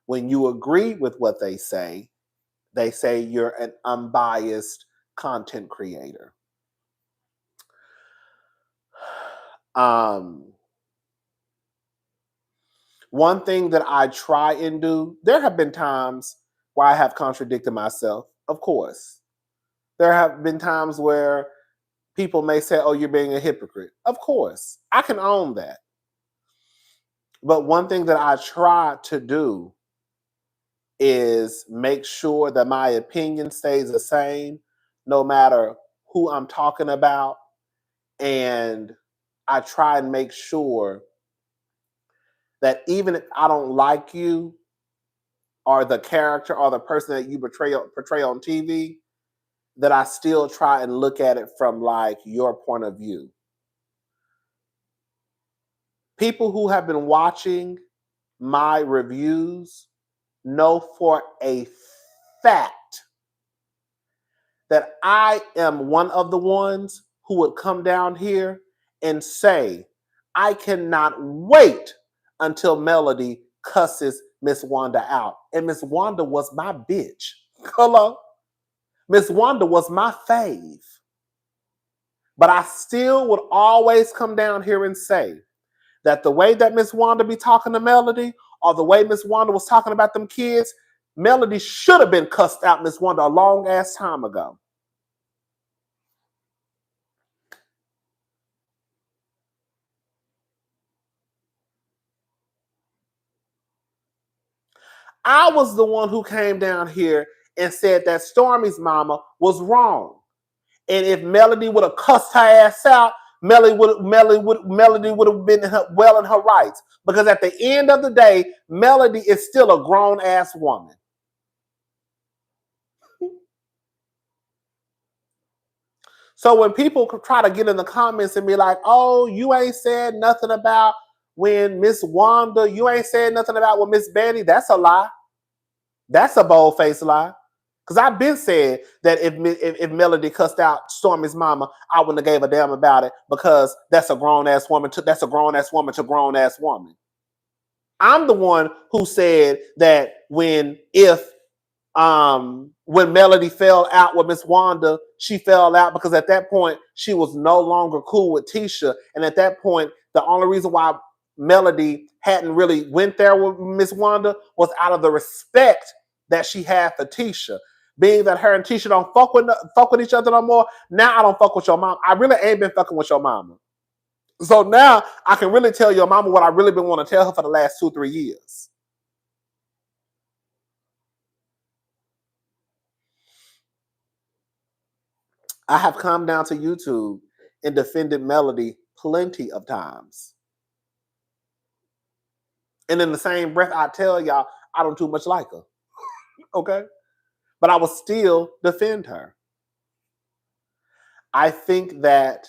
[SPEAKER 1] When you agree with what they say you're an unbiased content creator. One thing that I try and do, there have been times where I have contradicted myself, of course. There have been times where people may say, oh, you're being a hypocrite. Of course, I can own that. But one thing that I try to do is make sure that my opinion stays the same no matter who I'm talking about. And I try and make sure that even if I don't like you or the character or the person that you portray on TV, that I still try and look at it from like your point of view. People who have been watching my reviews know for a fact that I am one of the ones who would come down here and say, I cannot wait until Melody cusses Miss Wanda out. And Miss Wanda was my bitch. Hello? Miss Wanda was my fave. But I still would always come down here and say that the way that Miss Wanda be talking to Melody or the way Miss Wanda was talking about them kids, Melody should have been cussed out Miss Wanda a long ass time ago. I was the one who came down here and said that Stormy's mama was wrong. And if Melody would have cussed her ass out, Melody would have been well in her rights. Because at the end of the day, Melody is still a grown ass woman. So when people try to get in the comments and be like, oh, you ain't said nothing about when Miss Wanda, you ain't said nothing about with Miss Betty, that's a lie. That's a bold-faced lie. Because I've been said that if Melody cussed out Stormy's mama, I wouldn't have gave a damn about it because that's a grown-ass woman to grown-ass woman. I'm the one who said that when Melody fell out with Miss Wanda, she fell out because at that point she was no longer cool with Tisha. And at that point, the only reason why Melody hadn't really went there with Miss Wanda was out of the respect that she had for Tisha. Being that her and Tisha don't fuck with each other no more, now I don't fuck with your mom. I really ain't been fucking with your mama. So now I can really tell your mama what I really been wanting to tell her for the last 2-3 years. I have come down to YouTube and defended Melody plenty of times. And in the same breath, I tell y'all, I don't too much like her. Okay? But I will still defend her. I think that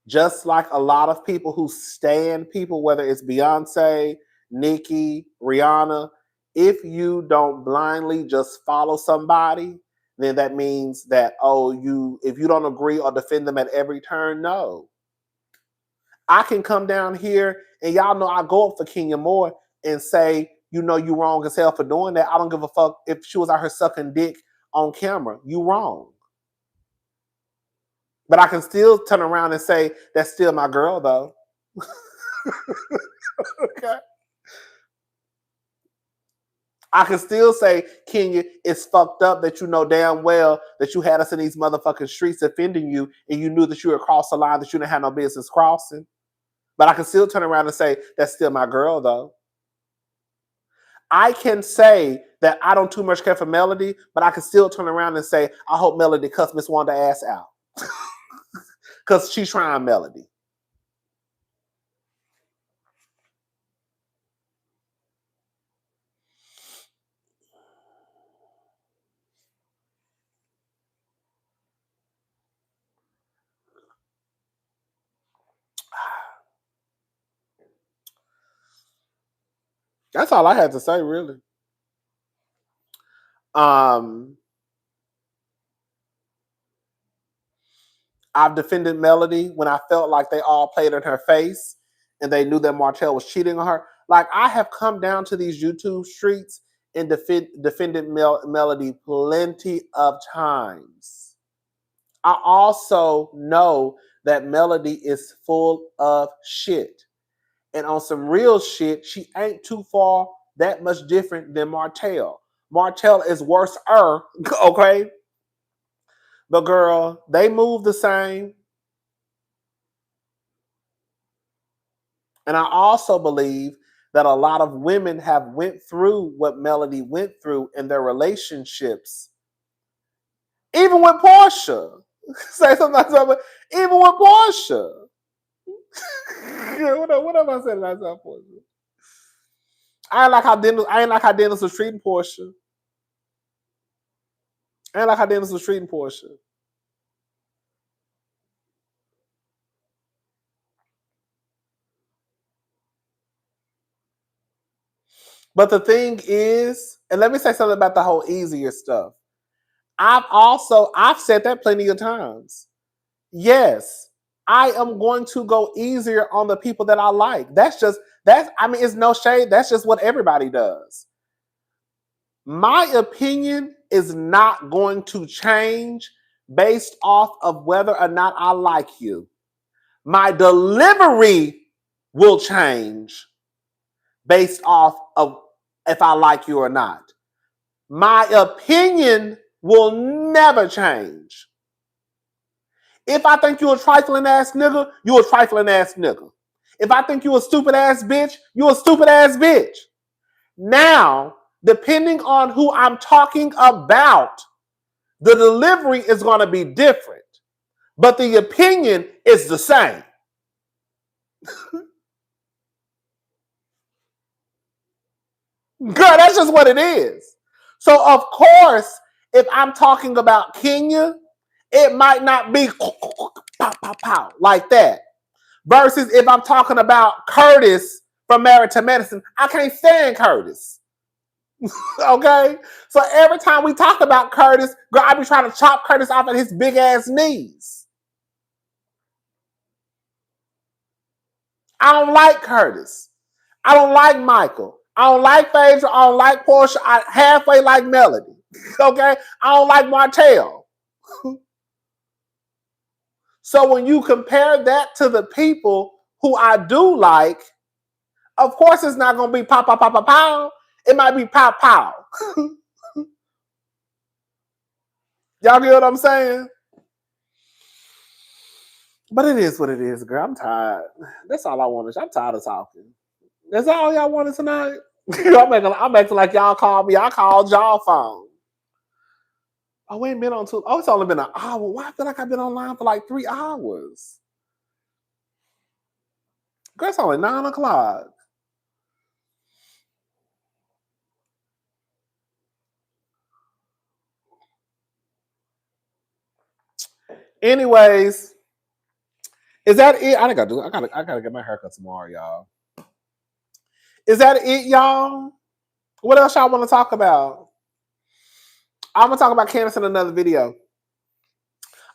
[SPEAKER 1] just like a lot of people who stan people, whether it's Beyonce, Nicki, Rihanna, if you don't blindly just follow somebody, then that means that, if you don't agree or defend them at every turn, no. I can come down here and y'all know I go up for Kenya Moore and say, you know, you wrong as hell for doing that. I don't give a fuck if she was out here sucking dick on camera. You wrong. But I can still turn around and say, that's still my girl, though. Okay. I can still say, Kenya, it's fucked up that you know damn well that you had us in these motherfucking streets defending you and you knew that you were across the line that you didn't have no business crossing. But I can still turn around and say, that's still my girl, though. I can say that I don't too much care for Melody, but I can still turn around and say, I hope Melody cuss Miss Wanda ass out. Because she's trying Melody. That's all I had to say, really. I've defended Melody when I felt like they all played in her face and they knew that Martell was cheating on her. Like, I have come down to these YouTube streets and defended Melody plenty of times. I also know that Melody is full of shit. And on some real shit, she ain't too far that much different than Martell. Martell is worse, okay? But girl, they move the same. And I also believe that a lot of women have went through what Melody went through in their relationships. Even with Portia. Say something like even with Portia. What am I saying about Portia? I ain't like how Dennis was treating Portia. But the thing is, and let me say something about the whole easier stuff. I've said that plenty of times. Yes, I am going to go easier on the people that I like. It's no shade. That's just what everybody does. My opinion is not going to change based off of whether or not I like you. My delivery will change based off of if I like you or not. My opinion will never change. If I think you're a trifling ass nigga, you're a trifling ass nigga. If I think you're a stupid ass bitch, you're a stupid ass bitch. Now, depending on who I'm talking about, The delivery is going to be different, but the opinion is the same. Girl, that's just what it is. So, of course, if I'm talking about Kenya, it might not be pow, pow, pow, like that. Versus if I'm talking about Curtis from Married to Medicine, I can't stand Curtis. Okay? So every time we talk about Curtis, girl, I be trying to chop Curtis off at his big ass knees. I don't like Curtis. I don't like Michael. I don't like Phaedra. I don't like Portia. I halfway like Melody. Okay? I don't like Martell. So when you compare that to the people who I do like, of course it's not going to be pow, pow, pow, pow, pow. It might be pow, pow. Y'all get what I'm saying? But it is what it is, girl. I'm tired. That's all I wanted. I'm tired of talking. That's all y'all wanted tonight? I'm acting like y'all called me. I called y'all phone. Oh, we ain't been on two. Oh, it's only been an hour. Why I feel like I've been online for like 3 hours? Girl, it's only 9 o'clock. Anyways, is that it? I gotta get my haircut tomorrow, y'all. Is that it, y'all? What else y'all want to talk about? I'm gonna talk about Candace in another video.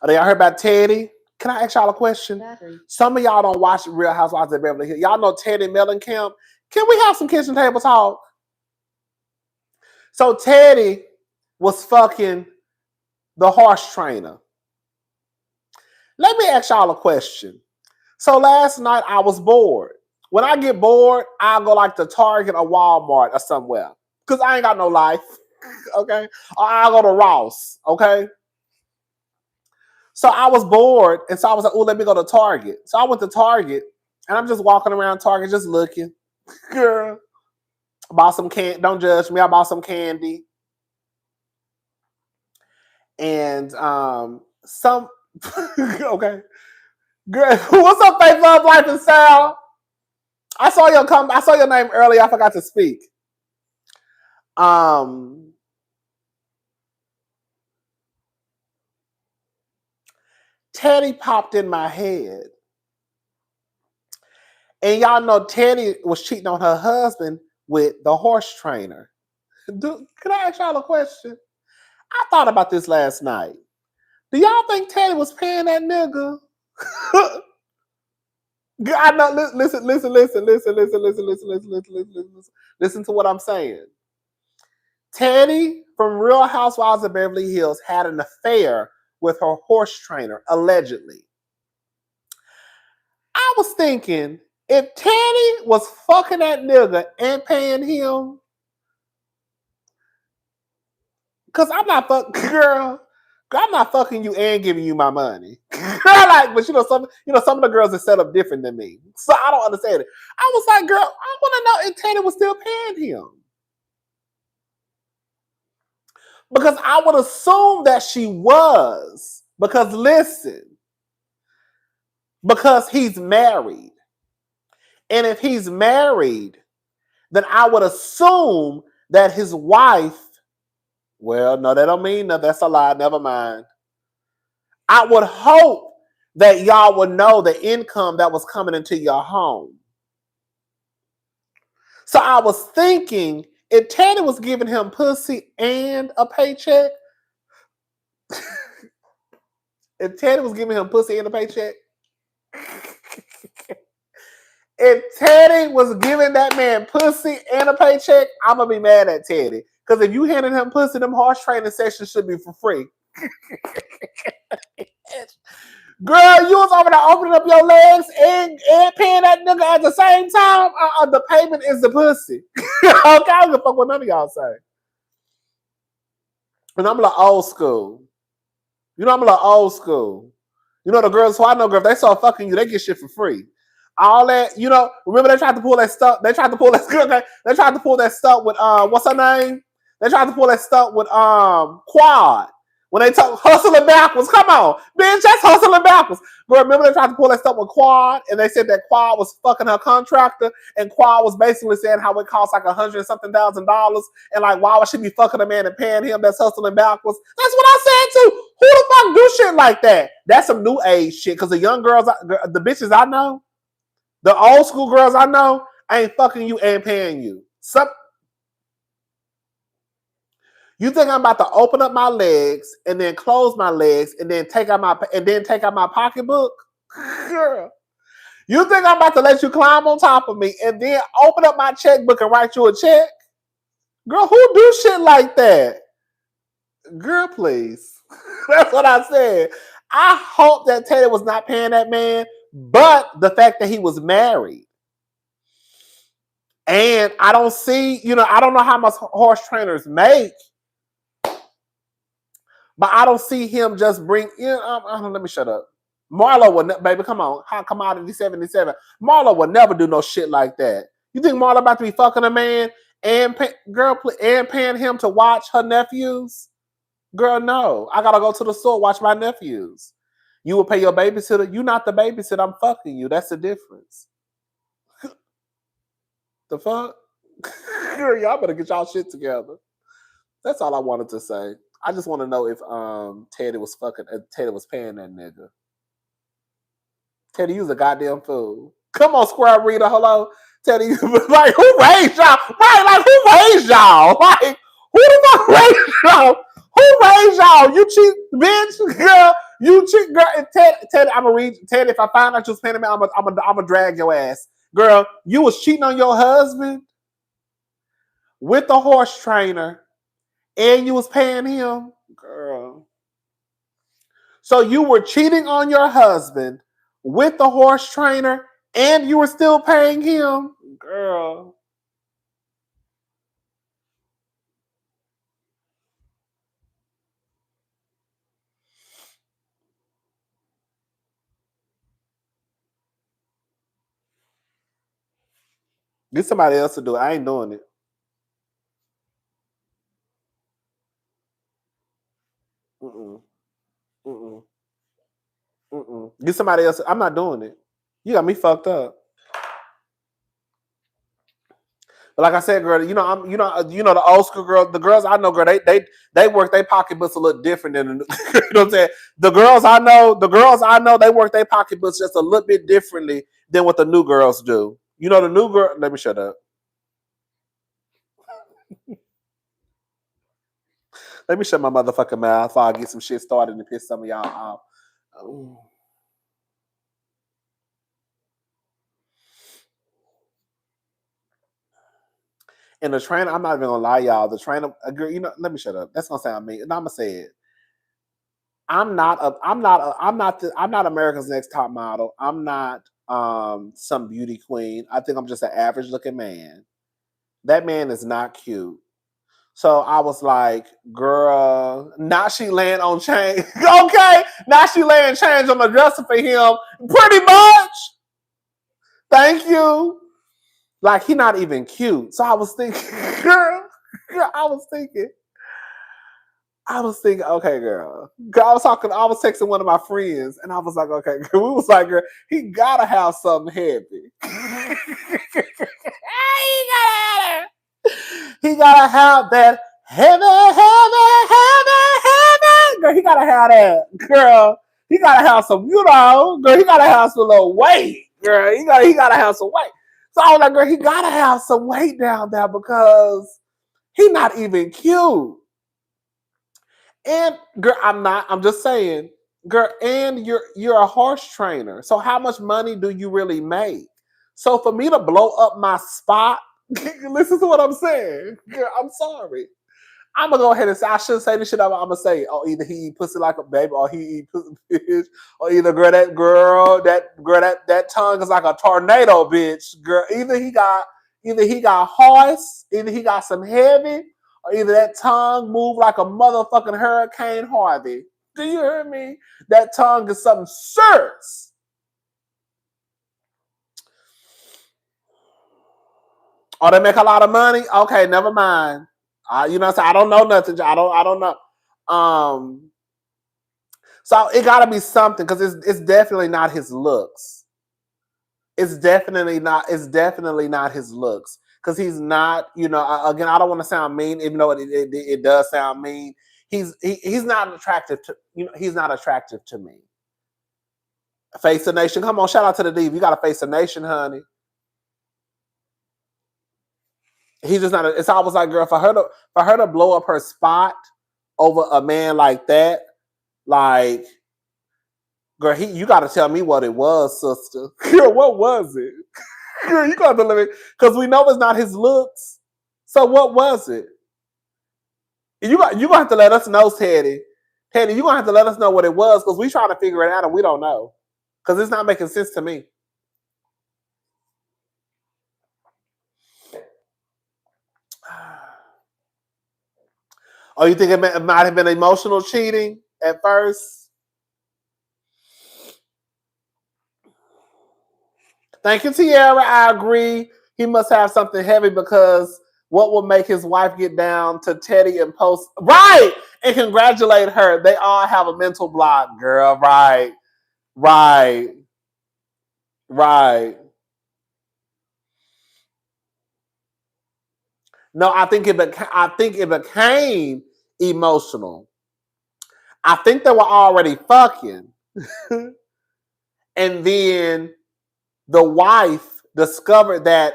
[SPEAKER 1] Oh, y'all heard about Teddy? Can I ask y'all a question? Some of y'all don't watch Real Housewives of Beverly Hills. Y'all know Teddy Mellencamp. Can we have some kitchen table talk? So Teddy was fucking the horse trainer. Let me ask y'all a question. So last night I was bored. When I get bored, I'll go like to Target or Walmart or somewhere. Because I ain't got no life. Okay? Or I'll go to Ross. Okay? So I was bored. And so I was like, oh, let me go to Target. So I went to Target. And I'm just walking around Target just looking. Girl. I bought some candy. Don't judge me. I bought some candy. And some... okay. Girl, what's up, Faith, Love, Life, and Sound? I saw your name earlier. I forgot to speak. Teddy popped in my head. And y'all know Teddy was cheating on her husband with the horse trainer. Can I ask y'all a question? I thought about this last night. Do y'all think Teddy was paying that nigga? I know. Listen to what I'm saying. Teddy from Real Housewives of Beverly Hills had an affair with her horse trainer, allegedly. I was thinking, if Teddy was fucking that nigga and paying him, because I'm not girl, I'm not fucking you and giving you my money. But some of the girls are set up different than me. So I don't understand it. I was like, girl, I want to know if Teddy was still paying him. Because I would assume that she was. Because listen, because he's married. And if he's married, then I would assume that his wife, well, no, that don't mean no, that's a lie. Never mind. I would hope that y'all would know the income that was coming into your home. So I was thinking, if Teddy was giving him pussy and a paycheck, if Teddy was giving him pussy and a paycheck, if Teddy was giving that man pussy and a paycheck, I'm going to be mad at Teddy. Because if you handed him pussy, them horse training sessions should be for free. Girl, you was over there opening up your legs and paying that nigga at the same time. The payment is the pussy. Okay, I don't give a fuck what none of y'all say. And I'm like old school. I'm like old school. The girls who I know, girl, if they saw fucking you, they get shit for free. All that, remember they tried to pull that stuff. They tried to pull that stuff with what's her name? They tried to pull that stuff with Quad. When they talk hustling backwards, come on, bitch, that's hustling backwards. Girl, remember they tried to pull that stuff with Quad, and they said that Quad was fucking her contractor, and Quad was basically saying how it cost like $100,000, and like why would she be fucking a man and paying him? That's hustling backwards. That's what I said too. Who the fuck do shit like that? That's some new age shit. Because the young girls, the bitches I know, the old school girls I know, I ain't fucking you and paying you. You think I'm about to open up my legs and then close my legs and then take out my pocketbook? Girl. You think I'm about to let you climb on top of me and then open up my checkbook and write you a check? Girl, who do shit like that? Girl, please. That's what I said. I hope that Teddy was not paying that man, but the fact that he was married. And I don't see, I don't know how much horse trainers make. But I don't see him just bring in. Let me shut up. Marlo would, baby, come on. Commodity 77. Marlo would never do no shit like that. You think Marlo about to be fucking a man and paying him to watch her nephews? Girl, no. I gotta go to the store watch my nephews. You will pay your babysitter. You not the babysitter. I'm fucking you. That's the difference. The fuck? Girl, y'all better get y'all shit together. That's all I wanted to say. I just want to know if Teddy was paying that nigga. Teddy, you was a goddamn fool. Come on, Square Reader, hello. Teddy, like, who raised y'all? Right, like, who raised y'all? Like, who the fuck raised y'all? Who raised y'all? You cheat, bitch, girl. You cheat, girl. And Teddy, I'm gonna read. Teddy, if I find out you was paying him, I'm gonna drag your ass, girl. You was cheating on your husband with the horse trainer. And you was paying him? Girl. So you were cheating on your husband with the horse trainer and you were still paying him? Girl. Get somebody else to do it. I ain't doing it. Mm-mm. Mm-mm. Mm-mm. Get somebody else. I'm not doing it. You got me fucked up. But like I said, girl, the old school girl, the girls I know, girl, they work their pocketbooks a little different than you know what I'm saying. The girls I know, they work their pocketbooks just a little bit differently than what the new girls do. You know, the new girl. Let me shut up. Let me shut my motherfucking mouth before I get some shit started and piss some of y'all off. Oh. And the trainer, I'm not even gonna lie, y'all. The trainer, girl, let me shut up. That's gonna sound mean. And I'm gonna say it. I'm not America's Next Top Model. I'm not some beauty queen. I think I'm just an average looking man. That man is not cute. So I was like, girl, now she laying on change. Okay, now she laying change on the dresser for him. Pretty much. Thank you. Like, he not even cute. So I was thinking, girl, I was thinking, okay, girl. I was texting one of my friends, and I was like, okay, girl. We was like, girl, he gotta have something heavy. He gotta have that heavy. Girl, he gotta have that, girl. He gotta have some, girl, he gotta have some little weight, girl. He gotta have some weight. So I was like, girl, he gotta have some weight down there because he not even cute. And girl, I'm just saying, girl, and you're a horse trainer. So how much money do you really make? So for me to blow up my spot, listen to what I'm saying. Girl, I'm sorry. I'm gonna go ahead and say I shouldn't say this shit. I'm gonna say, oh, either he eat pussy like a baby, or he eat pussy bitch, or either that tongue is like a tornado, bitch. Girl, either he got horse, either he got some heavy, or either that tongue move like a motherfucking Hurricane Harvey. Do you hear me? That tongue is something serious. Oh, they make a lot of money? Okay, never mind. You know what I'm saying? I don't know nothing. I don't know. So it got to be something because it's definitely not his looks. It's definitely not his looks because he's not. Again, I don't want to sound mean, even though it does sound mean. He's not attractive to he's not attractive to me. Face the nation, come on! Shout out to the Diva. You got to face the nation, honey. He's just not. It's almost like, girl, for her to blow up her spot over a man like that, like, girl, you got to tell me what it was, sister. Girl, what was it? Girl, you got to let me, because we know it's not his looks. So what was it? You gonna have to let us know, Teddy. Teddy, you gonna have to let us know what it was because we trying to figure it out and we don't know because it's not making sense to me. Oh, you think it might have been emotional cheating at first? Thank you, Tiara. I agree. He must have something heavy because what will make his wife get down to Teddy and post right and congratulate her? They all have a mental block, girl. Right. No, I think it became emotional. I think they were already fucking, and then the wife discovered that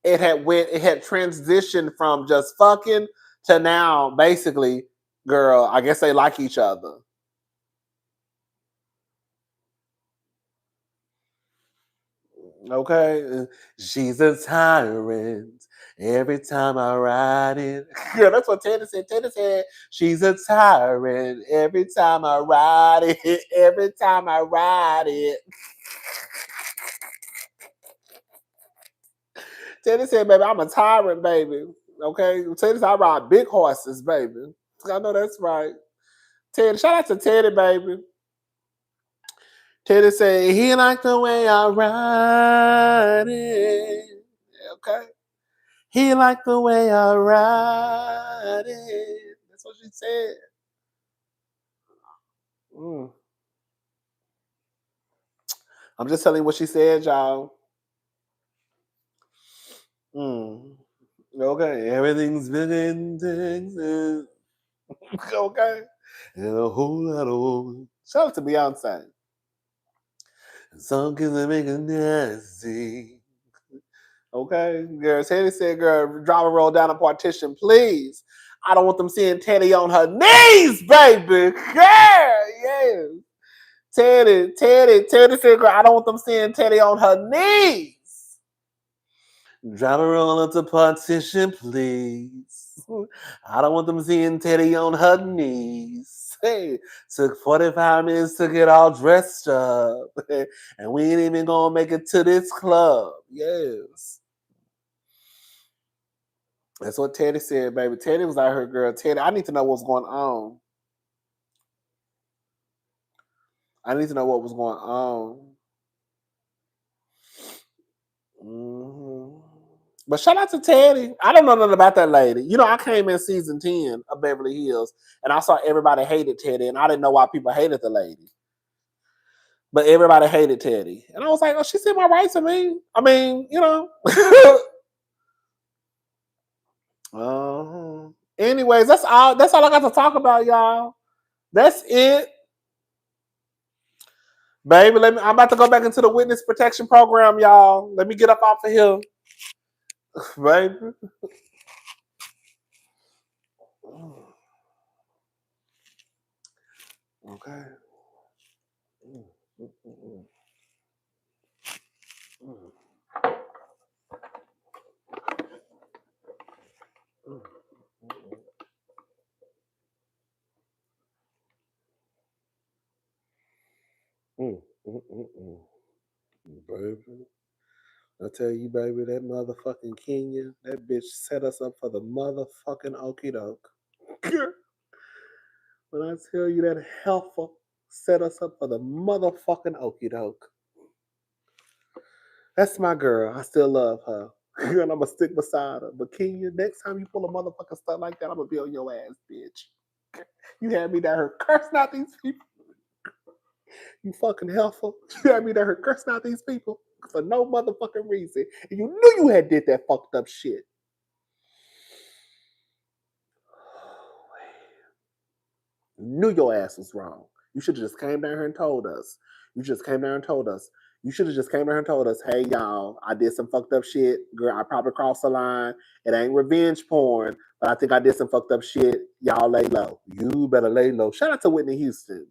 [SPEAKER 1] it had transitioned from just fucking to now basically, girl, I guess they like each other. Okay, she's a tyrant every time I ride it. Girl, that's what Teddy said. Teddy said she's a tyrant every time I ride it. Every time I ride it. Teddy said, baby, I'm a tyrant, baby. Okay? Teddy said, I ride big horses, baby. I know that's right. Teddy, shout out to Teddy, baby. Teddy said, he like the way I ride it. Okay? He like the way I ride it. That's what she said. Mm. I'm just telling you what she said, y'all. Mm. Okay, everything's been in okay. And a whole lot of shout out to Beyonce. Some kids are making nasty. Okay, girl. Teddy said, girl, drive a roll down a partition, please. I don't want them seeing Teddy on her knees, baby. Girl, yes. Teddy said, girl, I don't want them seeing Teddy on her knees. Drive a roll up the partition, please. I don't want them seeing Teddy on her knees. Hey, took 45 minutes to get all dressed up. And we ain't even gonna make it to this club. Yes. That's what Teddy said, baby. Teddy was out here, girl. Teddy, I need to know what's going on. I need to know what was going on. Mm-hmm. But shout out to Teddy. I don't know nothing about that lady. You know, I came in season 10 of Beverly Hills and I saw everybody hated Teddy and I didn't know why people hated the lady. But everybody hated Teddy. And I was like, oh, she said my rights to me. I mean, you know. Anyways, that's all I got to talk about, y'all. That's it. Baby, I'm about to go back into the witness protection program, y'all. Let me get up off of here. Baby. Okay. Baby. I tell you, baby, that motherfucking Kenya, that bitch set us up for the motherfucking okie doke. When I tell you that heifer set us up for the motherfucking okie doke. That's my girl. I still love her. And I'm going to stick beside her. But Kenya, next time you pull a motherfucking stuff like that, I'm going to be on your ass, bitch. You had me down here cursing out these people. You fucking helpful. You had me there cursing out these people for no motherfucking reason. And you knew you had did that fucked up shit. You knew your ass was wrong. You should have just came down here and told us. You just came down and told us. You should have just came down here and told us, hey, y'all, I did some fucked up shit. Girl, I probably crossed the line. It ain't revenge porn, but I think I did some fucked up shit. Y'all lay low. You better lay low. Shout out to Whitney Houston.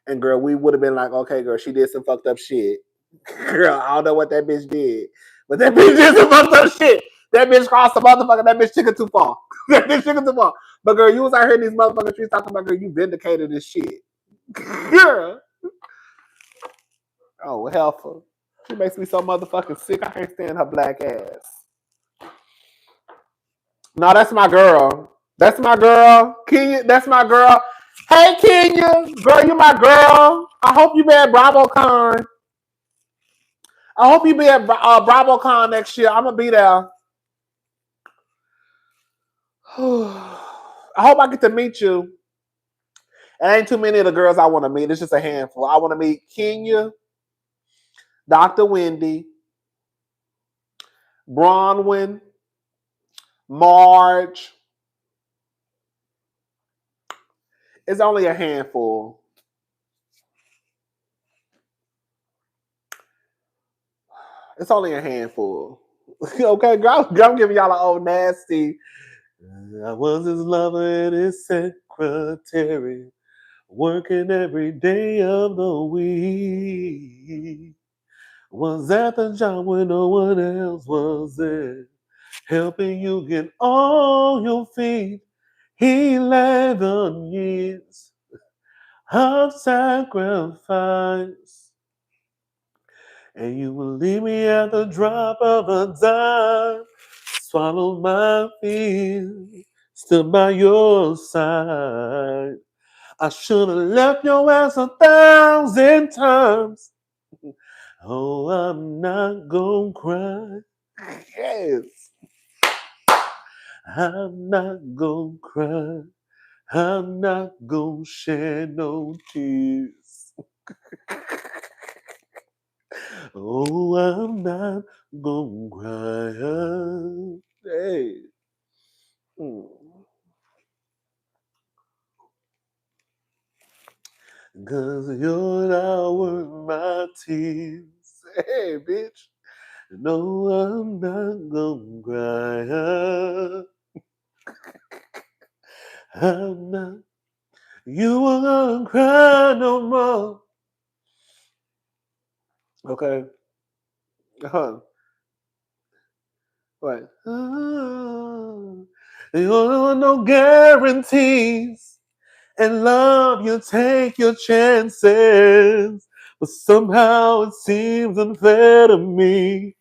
[SPEAKER 1] And girl, we would have been like, okay, girl, she did some fucked up shit. Girl, I don't know what that bitch did. But that bitch did some fucked up shit. That bitch crossed the motherfucker. That bitch took it too far. That bitch took it too far. But girl, you was out here in these motherfucking streets talking about, girl, you vindicated this shit. Girl. Oh, helpful. She makes me so motherfucking sick. I can't stand her black ass. No, that's my girl. That's my girl. Kenya, that's my girl. Hey, Kenya. Girl, you my girl. I hope you be at BravoCon. I hope you be at BravoCon next year. I'm going to be there. I hope I get to meet you. It ain't too many of the girls I want to meet. It's just a handful. I want to meet Kenya, Dr. Wendy, Bronwyn, Marge. It's only a handful. It's only a handful. Okay, girl, I'm giving y'all an old nasty. I was his lover and his secretary, working every day of the week. Was at the job when no one else was there, helping you get on your feet. 11 years of sacrifice, and you will leave me at the drop of a dime. Swallow my fears, stood by your side. I should have left your ass 1,000 times. Oh, I'm not gonna cry. Yes. I'm not gonna cry. I'm not gonna shed no tears. Oh, I'm not gonna cry. Hey. Cause you're not worth my tears. Hey, bitch. No, I'm not gonna cry. I'm not. You won't gonna cry no more. Okay. What? You don't want no guarantees. And love, you take your chances. But somehow it seems unfair to me.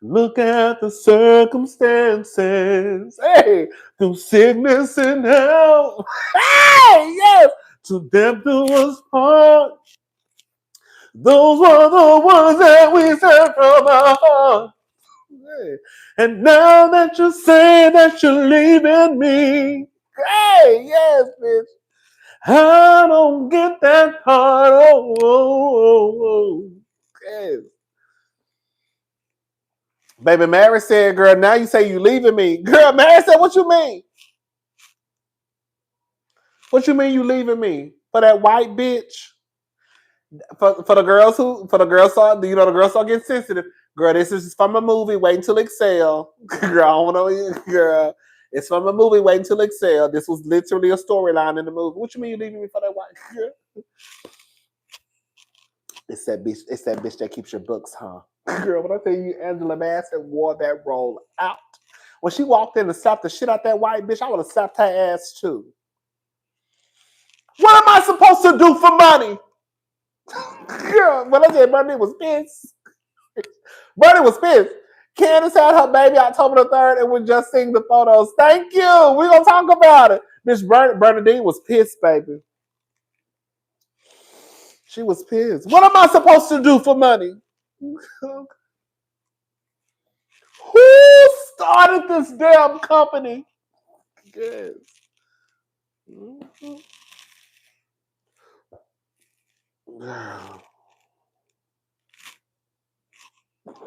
[SPEAKER 1] Look at the circumstances. Hey, through sickness and health. Hey, yes, to death do us part. Those were the ones that we said from our heart. Hey. And now that you say that you're leaving me, hey, yes, bitch. I don't get that part. Oh. Yes. Baby Mary said, girl, now you say you leaving me. Girl, Mary said, what you mean? What you mean you leaving me? For that white bitch? For the girls saw, you know, the girls start getting sensitive. Girl, this is from a movie, wait until Excel. Girl, I don't know, girl. It's from a movie, wait until Excel. This was literally a storyline in the movie. What you mean you leaving me for that white girl? It's that bitch that keeps your books, huh? Girl, when I tell you Angela Bassett wore that role out. When she walked in and slapped the shit out that white bitch, I would have slapped her ass too. What am I supposed to do for money? Girl, when I said Bernie was pissed. Bernie was pissed. Candace had her baby October the 3rd and would just seeing the photos. Thank you. We're going to talk about it. Bitch, Bernadine was pissed, baby. She was pissed. What am I supposed to do for money? Who started this damn company? Yes.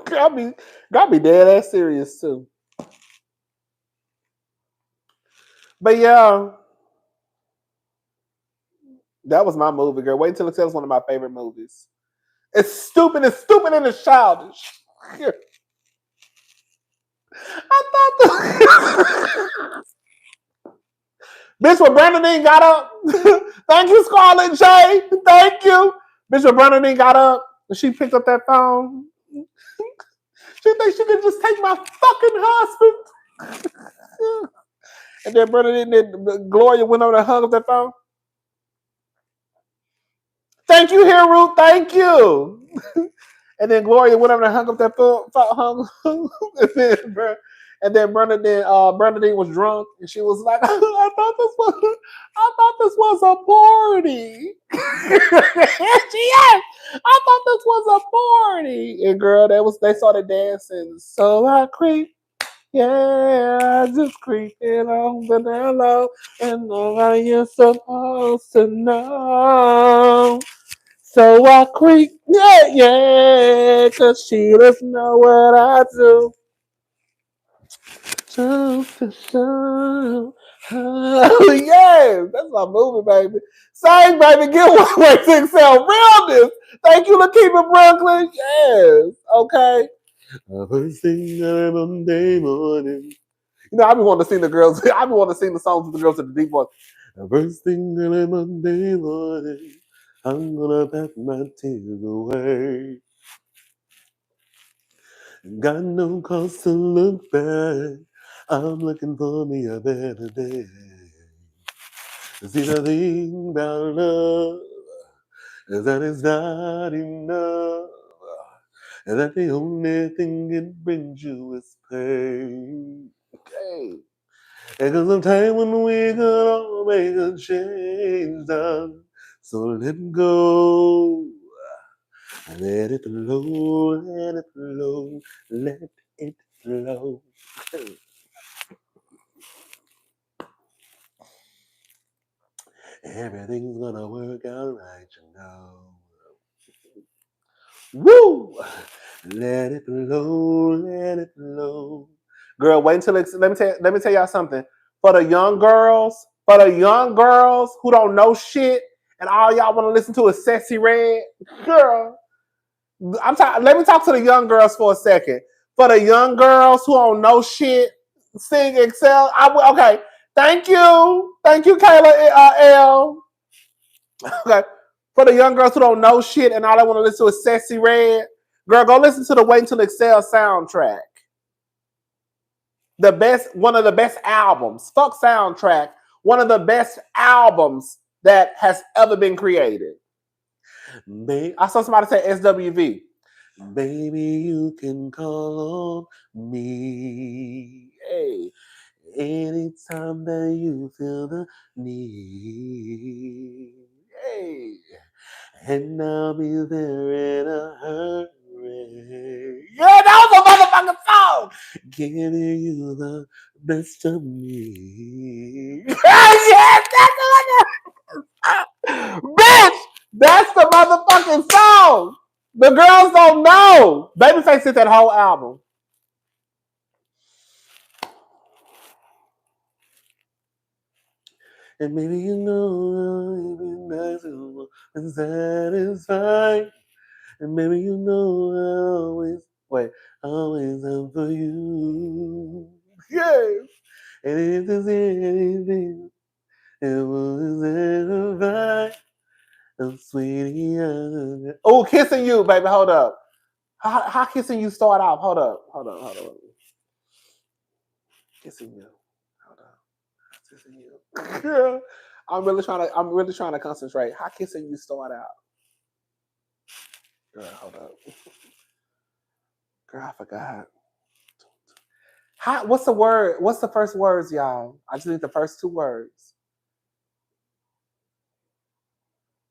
[SPEAKER 1] Gotta be dead ass serious too. But yeah, that was my movie, girl. Wait Till It Sells, one of my favorite movies. It's stupid, and it's childish. I thought the bitch when Brandon got up. Thank you, Scarlett J. Thank you. Bitch when Brandon got up and she picked up that phone. She thinks she can just take my fucking husband. And then then Gloria went over and hung up that phone. Thank you, Ruth. Thank you. And then Gloria went over and hung up that phone. And then Bernadine was drunk, and she was like, "I thought this was a party." She is. I thought this was a party. And girl, they started dancing. So I creep. Yeah, I just creeping on the hello, and nobody you're supposed to know. So I creep, yeah, cause she doesn't know what I do. Yes, that's my movie, baby. Sing, baby, get one way to excel. Realness. Thank you, Lakeema Brooklyn. Yes, okay. First thing on Monday morning. You know, I be wanting to sing the girls. I be wanting to sing the songs with the girls at the deep voice. The first thing on Monday morning, I'm gonna pack my tears away. Got no cause to look back. I'm looking for me a better day. See, the thing about love is that it's not enough. And that the only thing it brings you is pain. Okay. And cause sometimes when we could all make a change, done. So let go. Let it flow, let it flow, let it flow. Everything's gonna work out right, you know. Woo! Let it flow, let it flow. Girl, wait until it's, let me tell y'all something. For the young girls who don't know shit, and all y'all want to listen to is Sexy Red, girl. Let me talk to the young girls for a second. For the young girls who don't know shit, sing Excel. Okay. Thank you, Kayla L. Okay. For the young girls who don't know shit and all they want to listen to is Sexy Red, girl, go listen to the Wait Until Excel soundtrack. One of the best albums. Fuck soundtrack. One of the best albums that has ever been created. I saw somebody say SWV. Baby, you can call on me. Hey, anytime that you feel the need. Hey, and I'll be there in a hurry. Yeah, that was a motherfucking song. Giving you the best of me. Yes, that's the bitch. That's the motherfucking song. The girls don't know. Babyface did that whole album. And maybe you know I've been nice and satisfied. And maybe you know I always am for you. Yes. And if there's anything, it was satisfied. I'm sweetie. Oh, kissing you, baby. Hold up. How kissing you start off? Hold up. Kissing you. Hold up. Kissing you. Girl, I'm really trying to concentrate. How kissing you start out? Girl, hold up. Girl, I forgot. What's the word? What's the first words, y'all? I just need the first two words.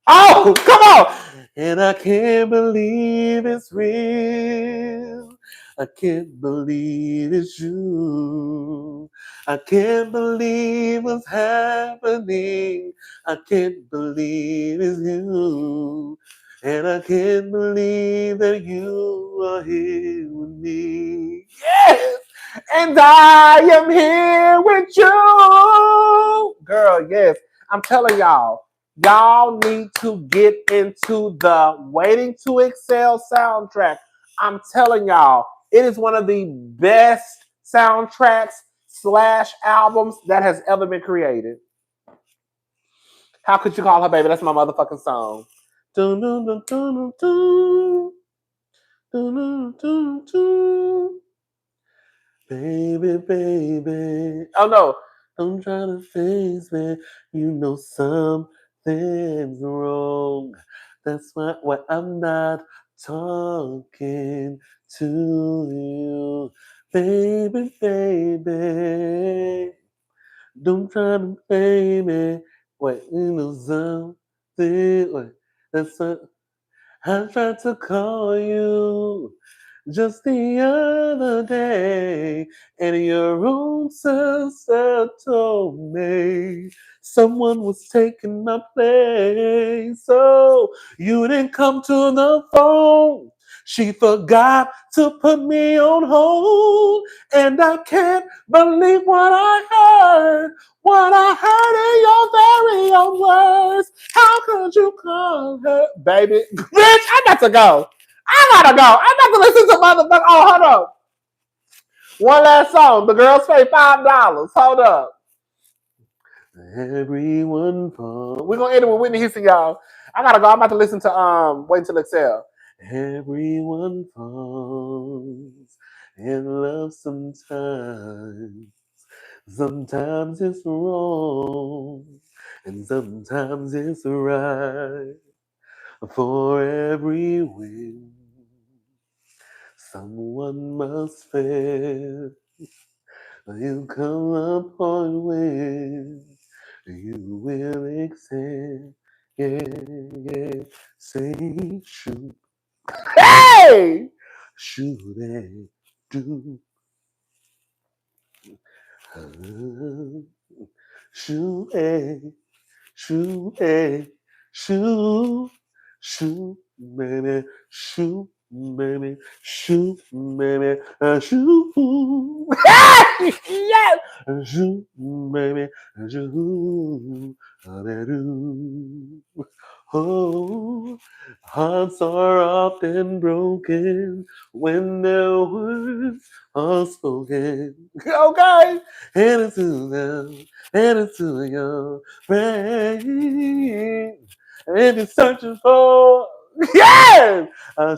[SPEAKER 1] Oh, come on! And I can't believe it's real. I can't believe it's you. I can't believe what's happening. I can't believe it's you. And I can't believe that you are here with me. Yes! And I am here with you. Girl, yes. I'm telling y'all, y'all need to get into the Waiting to Excel soundtrack. I'm telling y'all, it is one of the best soundtracks / albums that has ever been created. How could you call her baby? That's my motherfucking song. Dun, dun, dun, dun, dun, dun, dun, dun, dun. Baby, baby. Oh no. Don't try to face me. You know something's wrong. That's why I'm not talking to you. Baby, baby. Don't try to play me. Wait, you know something. Wait, that's what I tried to call you just the other day, and your own sister told me someone was taking my place. So you didn't come to the phone. She forgot to put me on hold, and I can't believe what I heard. What I heard in your very own words. How could you call her, baby? Bitch, I got to go. I gotta go. I'm about to listen to motherfucker. Oh, hold up. One last song. The girls pay $5. Hold up. Everyone falls. We're gonna end it with Whitney Houston, y'all. I gotta go. I'm about to listen to Wait Till Excel. Everyone falls in love sometimes. Sometimes it's wrong, and sometimes it's right. For every win, someone must fail. You come upon when you will excel. Yeah, yeah. Say shoot. Hey! Shoot and do. Shoot and shoot and shoot. Shoot, baby, shoot, baby, shoot, baby, shoot. Yes! Shoot, baby, shoot. Oh, hearts are often broken when their words are spoken. Okay, and it's to them, and it's to your brain. And it's searching for, yes!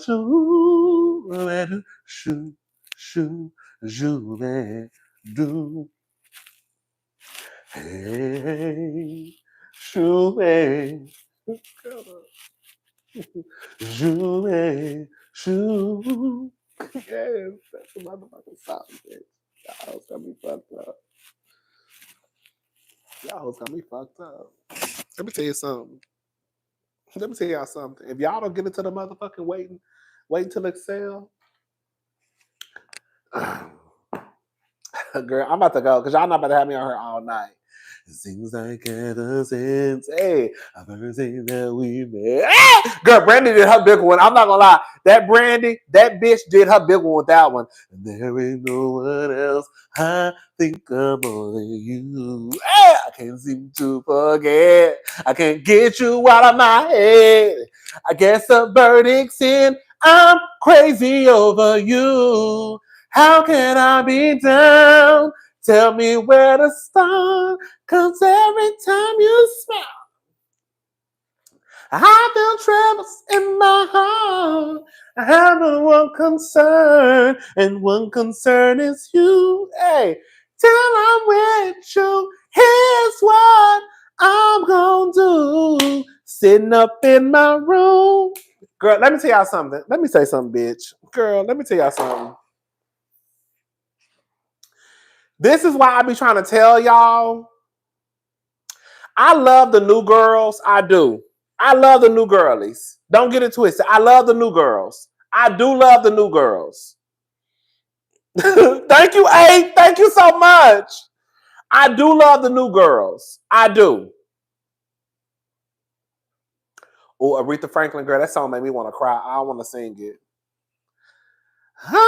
[SPEAKER 1] Shoot, shoot, shoot, shoot, do. Hey, shoot, shoot, shoot. Yes, that's the motherfucking song, bitch. Y'all got me fucked up. Y'all got me fucked up. Let me tell you something. Let me tell y'all something. If y'all don't get into the motherfucking waiting till Excel, girl, I'm about to go because y'all not about to have me on her all night. It seems like ever since, hey, I've heard saying that we met. Ah! Girl, Brandy did her big one. I'm not gonna lie. That Brandy, that bitch did her big one with that one. And there ain't no one else I think I'm more than you. Hey, I can't seem to forget. I can't get you out of my head. I guess the verdict's in. I'm crazy over you. How can I be down? Tell me where to start. Cause every time you smile, I feel tremors in my heart. I have but one concern, and one concern is you. Hey, till I'm with you, here's what I'm gonna do. Sitting up in my room. Girl, let me tell y'all something. Let me say something, bitch. Girl, let me tell y'all something. This is why I be trying to tell y'all. I love the new girls. I do. I love the new girlies. Don't get it twisted. I love the new girls. I do love the new girls. Thank you, A. Thank you so much. I do love the new girls. I do. Oh, Aretha Franklin, girl, that song made me want to cry. I want to sing it. All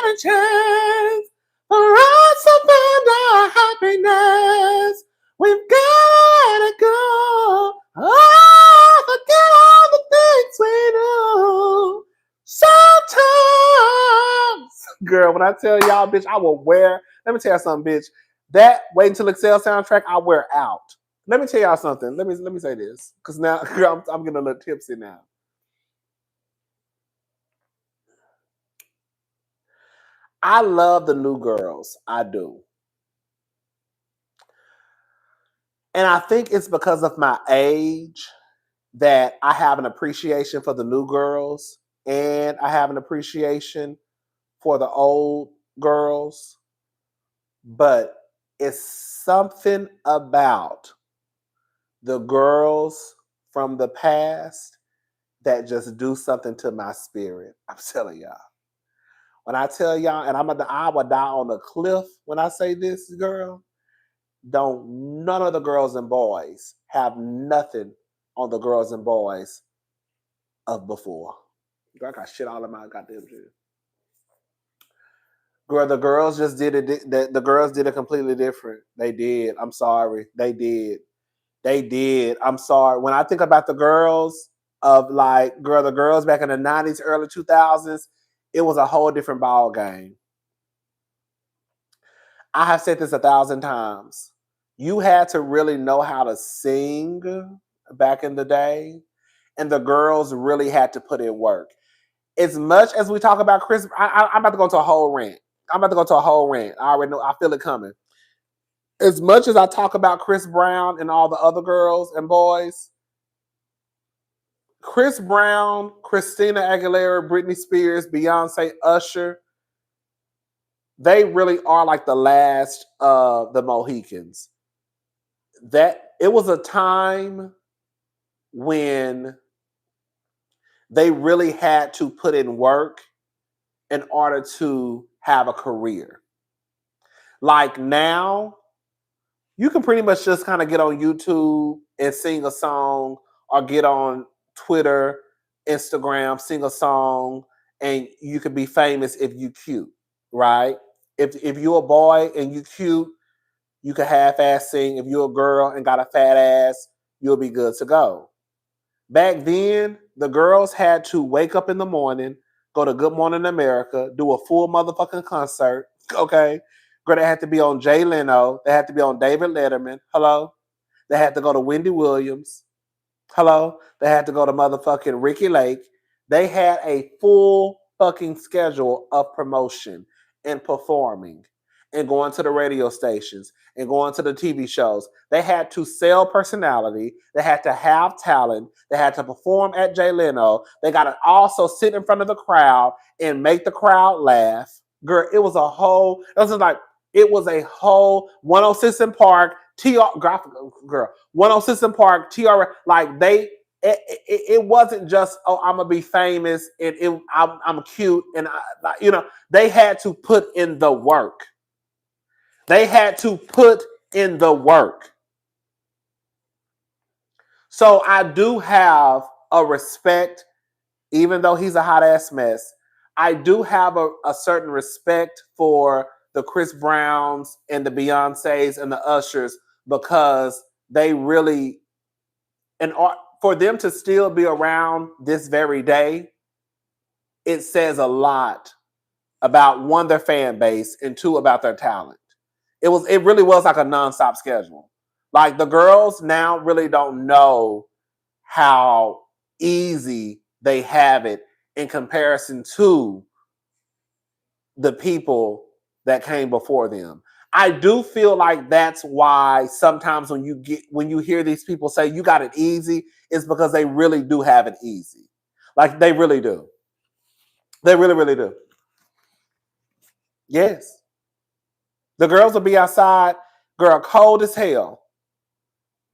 [SPEAKER 1] a chance for us to find our happiness. We've got to let it go. Oh, forget all the things we do. Sometimes, girl, when I tell y'all, bitch, I will wear. Let me tell y'all something, bitch. That Wait Until Excel soundtrack, I wear out. Let me tell y'all something. Let me say this, because now girl, I'm getting a little tipsy now. I love the new girls. I do. And I think it's because of my age that I have an appreciation for the new girls and I have an appreciation for the old girls. But it's something about the girls from the past that just do something to my spirit. I'm telling y'all. When I tell y'all, and I would die on a cliff when I say this, girl. Don't none of the girls and boys have nothing on the girls and boys of before. Girl, I got shit all in my goddamn shit. Girl, the girls just did it. The girls did it completely different. They did. I'm sorry. They did. They did. I'm sorry. When I think about the girls of like, girl, the girls back in the 90s, early 2000s, it was a whole different ball game. I have said this 1,000 times. You had to really know how to sing back in the day, and the girls really had to put in work. As much as we talk about Chris, I'm about to go into a whole rant. I'm about to go into a whole rant. I already know. I feel it coming. As much as I talk about Chris Brown and all the other girls and boys, Chris Brown, Christina Aguilera, Britney Spears, Beyonce, Usher, they really are like the last of the Mohicans. That it was a time when they really had to put in work in order to have a career. Like now, you can pretty much just kind of get on YouTube and sing a song or get on Twitter, Instagram, sing a song, and you can be famous if you cute, right? If you're a boy and you cute, you can half-ass sing. If you're a girl and got a fat ass, you'll be good to go. Back then, the girls had to wake up in the morning, go to Good Morning America, do a full motherfucking concert, okay? Girl, they had to be on Jay Leno. They had to be on David Letterman. Hello? They had to go to Wendy Williams. Hello? They had to go to motherfucking Ricky Lake. They had a full fucking schedule of promotion and performing and going to the radio stations and going to the TV shows. They had to sell personality. They had to have talent. They had to perform at Jay Leno. They got to also sit in front of the crowd and make the crowd laugh. Girl, it was a whole 106 in Park, girl, 106 in Park, TR, like it wasn't just, oh, I'm gonna be famous and I'm cute and they had to put in the work. They had to put in the work. So I do have a respect, even though he's a hot ass mess. I do have a certain respect for the Chris Browns and the Beyoncés and the Ushers because they really, and for them to still be around this very day, it says a lot about one, their fan base, and two, about their talent. It really was like a nonstop schedule. Like the girls now really don't know how easy they have it in comparison to the people that came before them. I do feel like that's why sometimes when you hear these people say you got it easy, it's because they really do have it easy. Like they really do. They really, really do. Yes. The girls will be outside, girl, cold as hell.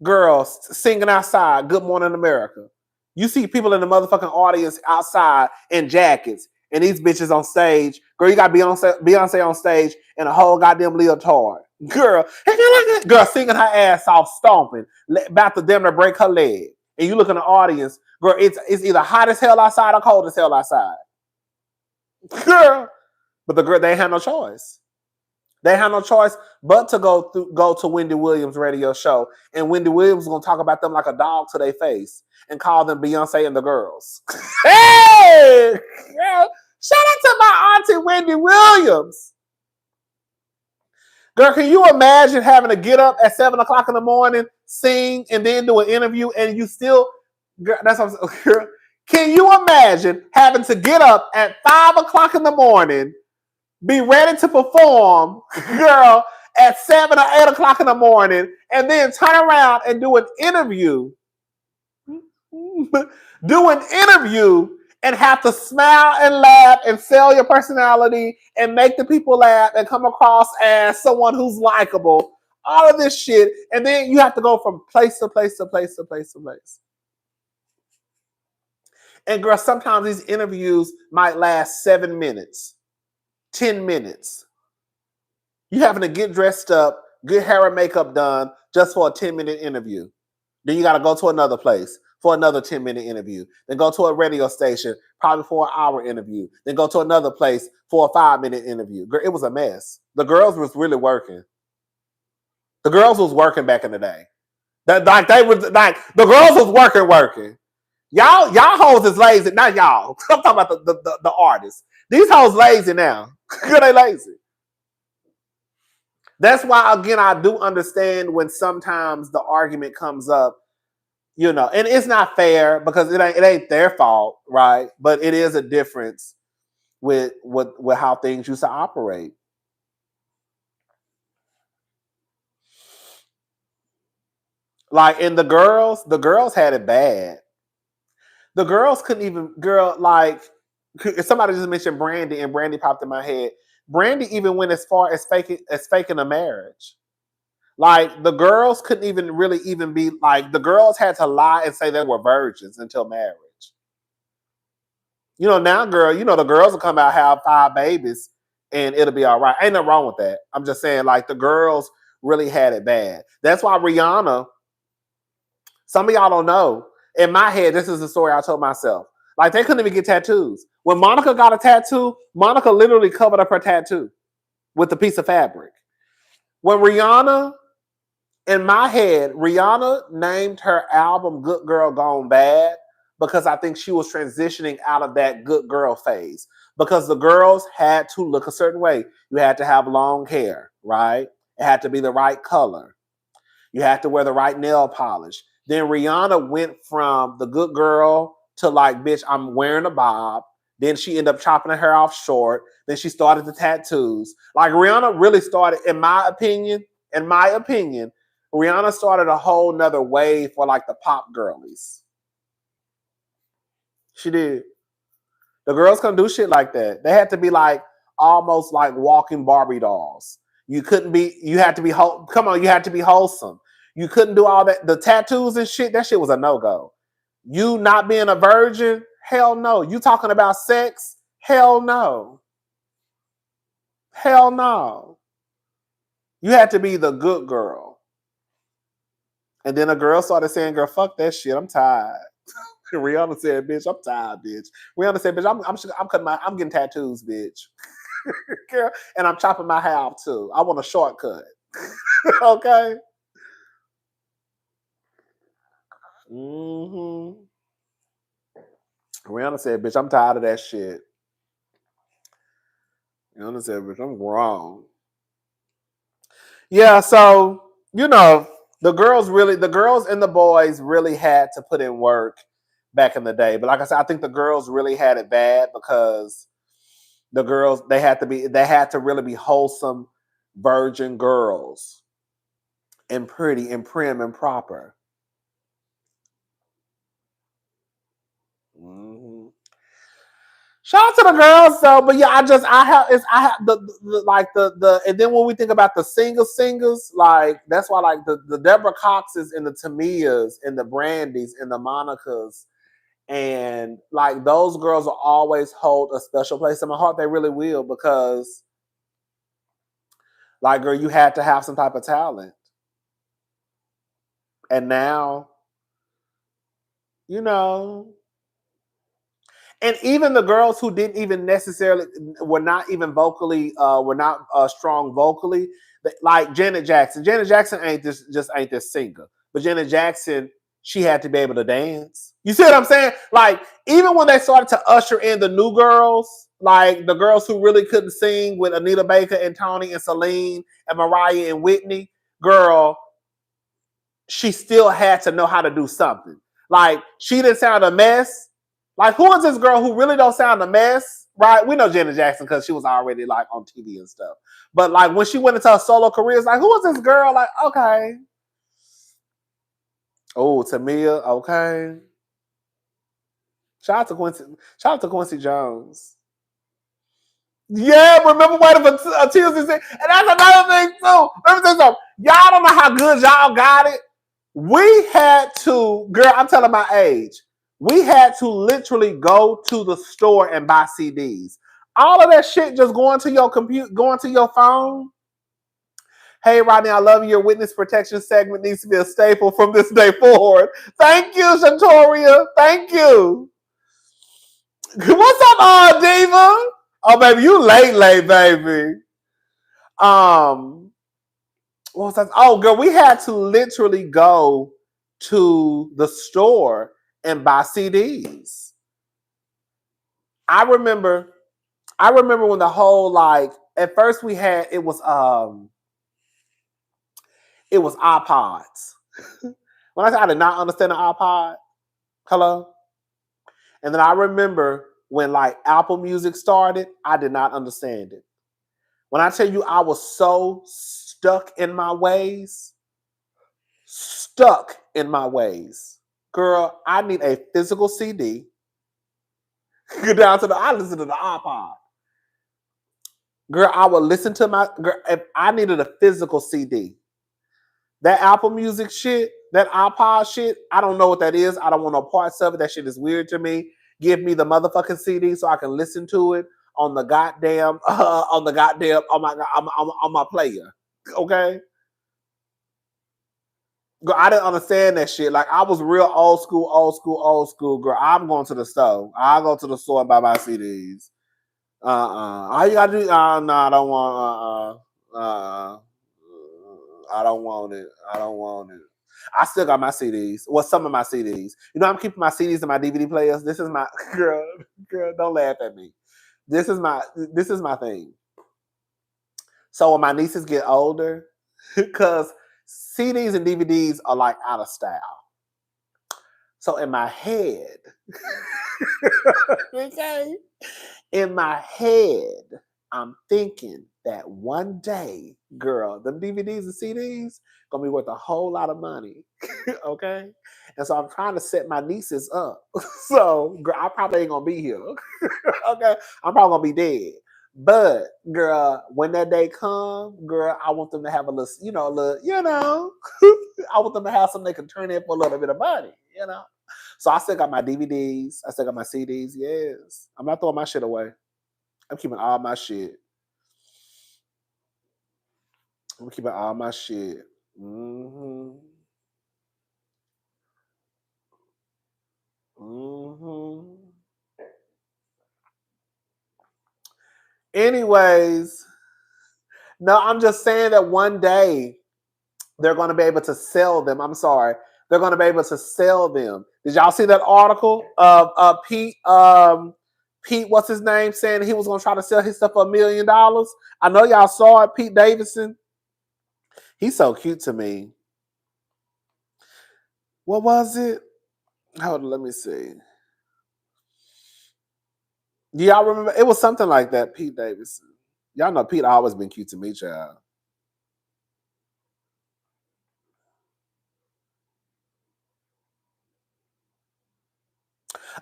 [SPEAKER 1] Girls singing outside, Good Morning America. You see people in the motherfucking audience outside in jackets, and these bitches on stage. Girl, you got Beyonce on stage in a whole goddamn leotard. Girl, singing her ass off, stomping, about to damn near break her leg. And you look in the audience, girl, it's either hot as hell outside or cold as hell outside. Girl. But the girl, they had no choice. They had no choice but to go to Wendy Williams' radio show. And Wendy Williams is going to talk about them like a dog to their face and call them Beyonce and the girls. Hey! Girl, shout out to my auntie Wendy Williams. Girl, can you imagine having to get up at 7 o'clock in the morning, sing, and then do an interview, and you still, girl, that's what I'm saying. Girl, can you imagine having to get up at 5 o'clock in the morning, be ready to perform, girl, at 7 or 8 o'clock in the morning, and then turn around and do an interview? And have to smile and laugh and sell your personality and make the people laugh and come across as someone who's likable. All of this shit. And then you have to go from place to place to place to place to place. And girl, sometimes these interviews might last 7 minutes, 10 minutes. You having to get dressed up, get hair and makeup done just for a 10-minute interview. Then you got to go to another place for another 10-minute interview. Then go to a radio station, probably for an hour interview. Then go to another place for a 5-minute interview. Girl, it was a mess. The girls was really working. The girls was working back in the day. The girls was working. Y'all hoes is lazy. Not y'all. I'm talking about the artists. These hoes lazy now. Girl, they lazy. That's why, again, I do understand when sometimes the argument comes up, you know, and it's not fair because it ain't their fault, right? But it is a difference with how things used to operate. Like, and the girls had it bad. The girls couldn't even, like, somebody just mentioned Brandy, and Brandy popped in my head. Brandy even went as far as faking a marriage. Like, the girls couldn't even really even be, like, the girls had to lie and say they were virgins until marriage. You know, now, girl, you know, the girls will come out, have 5 babies, and it'll be all right. Ain't nothing wrong with that. I'm just saying, like, the girls really had it bad. That's why Rihanna, some of y'all don't know, in my head, this is the story I told myself. Like, they couldn't even get tattoos. When Monica got a tattoo, Monica literally covered up her tattoo with a piece of fabric. When Rihanna, in my head, Rihanna named her album Good Girl Gone Bad because I think she was transitioning out of that good girl phase. Because the girls had to look a certain way. You had to have long hair, right? It had to be the right color. You had to wear the right nail polish. Then Rihanna went from the good girl to like, bitch, I'm wearing a bob. Then she ended up chopping her hair off short. Then she started the tattoos. Like, Rihanna really started, in my opinion, Rihanna started a whole nother wave for like the pop girlies. She did. The girls couldn't do shit like that. They had to be like almost like walking Barbie dolls. You couldn't be, you had to be, you had to be wholesome. You couldn't do all that. The tattoos and shit, that shit was a no-go. You not being a virgin, hell no. You talking about sex, hell no. Hell no. You had to be the good girl. And then a girl started saying, girl, fuck that shit. I'm tired. Rihanna said, bitch, I'm tired, bitch. Rihanna said, bitch, I'm getting tattoos, bitch. Girl, and I'm chopping my hair off too. I want a shortcut. Okay. Mm-hmm. Rihanna said, bitch, I'm tired of that shit. Rihanna said, bitch, I'm wrong. Yeah, so, you know, the girls and the boys really had to put in work back in the day. But like I said, I think the girls really had it bad because the girls, they had to really be wholesome virgin girls and pretty and prim and proper. Mm-hmm. Shout out to the girls though, but yeah, I have the and then when we think about the singers, like that's why like the Deborah Coxes and the Tamias and the Brandys and the Monicas and like those girls will always hold a special place in my heart. They really will, because Like, girl, you had to have some type of talent. And now, you know, and even the girls who didn't even necessarily were not even vocally were not strong vocally, like Janet Jackson. Janet Jackson ain't just ain't this singer, but Janet Jackson, she had to be able to dance. You see what I'm saying? Like, even when they started to usher in the new girls, like the girls who really couldn't sing with Anita Baker and Toni and Celine and Mariah and Whitney, girl, she still had to know how to do something. Like, she didn't sound a mess. Like, who is this girl who really don't sound a mess? Right? We know Janet Jackson because she was already like on TV and stuff. But like when she went into her solo career, it's like, who is this girl? Like, okay. Oh, Tamia, okay. Shout out to Quincy. Shout out to Quincy Jones. Yeah, remember waiting for Tuesday? And that's another thing too. Let me tell you something. Y'all don't know how good y'all got it. We had to, girl, I'm telling my age. We had to literally go to the store and buy CDs. All of that shit just going to your computer, going to your phone. Hey, Rodney, I love you. Your witness protection segment needs to be a staple from this day forward. Thank you, Shantoria. Thank you. What's up, Diva? Oh, baby, you late, baby. What was that? Oh, girl, we had to literally go to the store and buy CDs. I remember when the whole, like, at first we had it was iPods. When I said I did not understand the iPod, hello? And then I remember when like Apple Music started, I did not understand it. When I tell you I was so stuck in my ways, girl, I need a physical CD. Go down to I listen to the iPod. Girl, I would listen to if I needed a physical CD. That Apple Music shit, that iPod shit, I don't know what that is. I don't want no parts of it. That shit is weird to me. Give me the motherfucking CD so I can listen to it on the goddamn on my player. Okay? Girl, I didn't understand that shit. Like, I was real old school, girl. I'm going to the store. I'll go to the store and buy my CDs. All you gotta do, no, I don't want, I don't want it. I still got my CDs. Well, some of my CDs. You know, I'm keeping my CDs and my DVD players. This is my girl. Don't laugh at me. This is my thing. So when my nieces get older, because CDs and DVDs are like out of style. So in my head, okay, in my head, I'm thinking that one day, girl, them DVDs and CDs gonna be worth a whole lot of money, okay? And so I'm trying to set my nieces up. So, girl, I probably ain't gonna be here, okay? I'm probably gonna be dead. But, girl, when that day come, girl, I want them to have a little, I want them to have something they can turn in for a little bit of money, So I still got my DVDs. I still got my CDs. Yes. I'm not throwing my shit away. I'm keeping all my shit. Mm-hmm. Mm-hmm. Anyways, no, I'm just saying that one day they're going to be able to sell them. I'm sorry. They're going to be able to sell them. Did y'all see that article of Pete, what's his name, saying he was going to try to sell his stuff for $1 million? I know y'all saw it, Pete Davidson. He's so cute to me. What was it? Hold on, let me see. Do y'all remember? It was something like that, Pete Davidson. Y'all know Pete always been cute to me, child.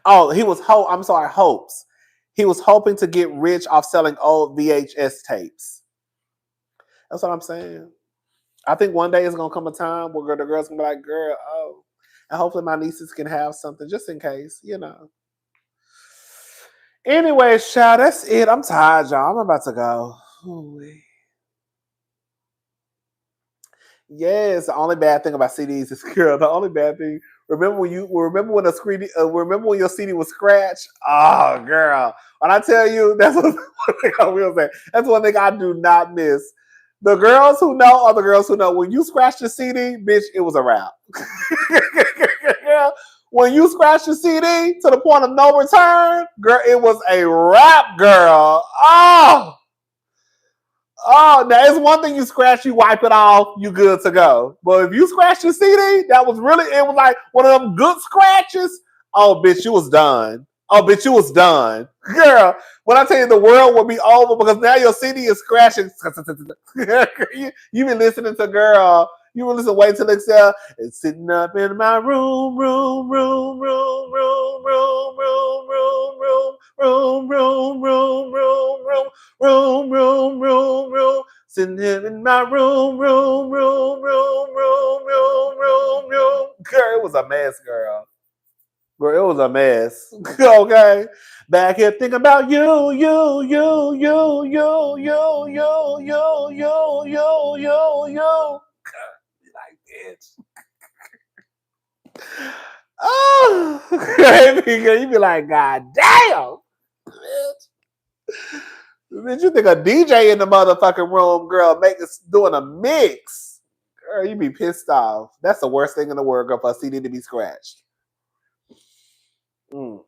[SPEAKER 1] Oh, hopes. He was hoping to get rich off selling old VHS tapes. That's what I'm saying. I think one day it's gonna come a time where the girl's gonna be like, girl, oh. And hopefully my nieces can have something just in case, Anyway, child, that's it. I'm tired, y'all. I'm about to go. Ooh-wee. Yes, the only bad thing about CDs is, girl, the only bad thing. Remember when a screen remember when your CD was scratched? Oh, girl. When I tell you, that's one thing I will say. That's one thing I do not miss. The girls who know are the girls who know. When you scratched the CD, bitch, it was a wrap. When you scratched the CD to the point of no return, girl, it was a wrap, girl. Oh, now it's one thing you scratch, you wipe it off, you good to go. But if you scratch your CD, that was really, it was like one of them good scratches. Oh, bitch, you was done. Oh, bitch, you was done. Girl, when I tell you the world will be over because now your CD is scratching. You been listening to girl. You been listening, wait till next year. It's sitting up in my room, room, room, room, room, room, room, room, room, room, room, room, room, room. Room, room, room, room. Sitting here in my room, room, room, room, room, room, room, room. Girl, it was a mess, girl. Girl, it was a mess. Okay. Back here thinking about you, you, you, you, you, you, you, you, you, you, you, you. Like, bitch. Oh, you be like, God damn. Bitch. Did you think a DJ in the motherfucking room, girl, doing a mix? Girl, you be pissed off. That's the worst thing in the world, girl, for a CD to be scratched. Okay.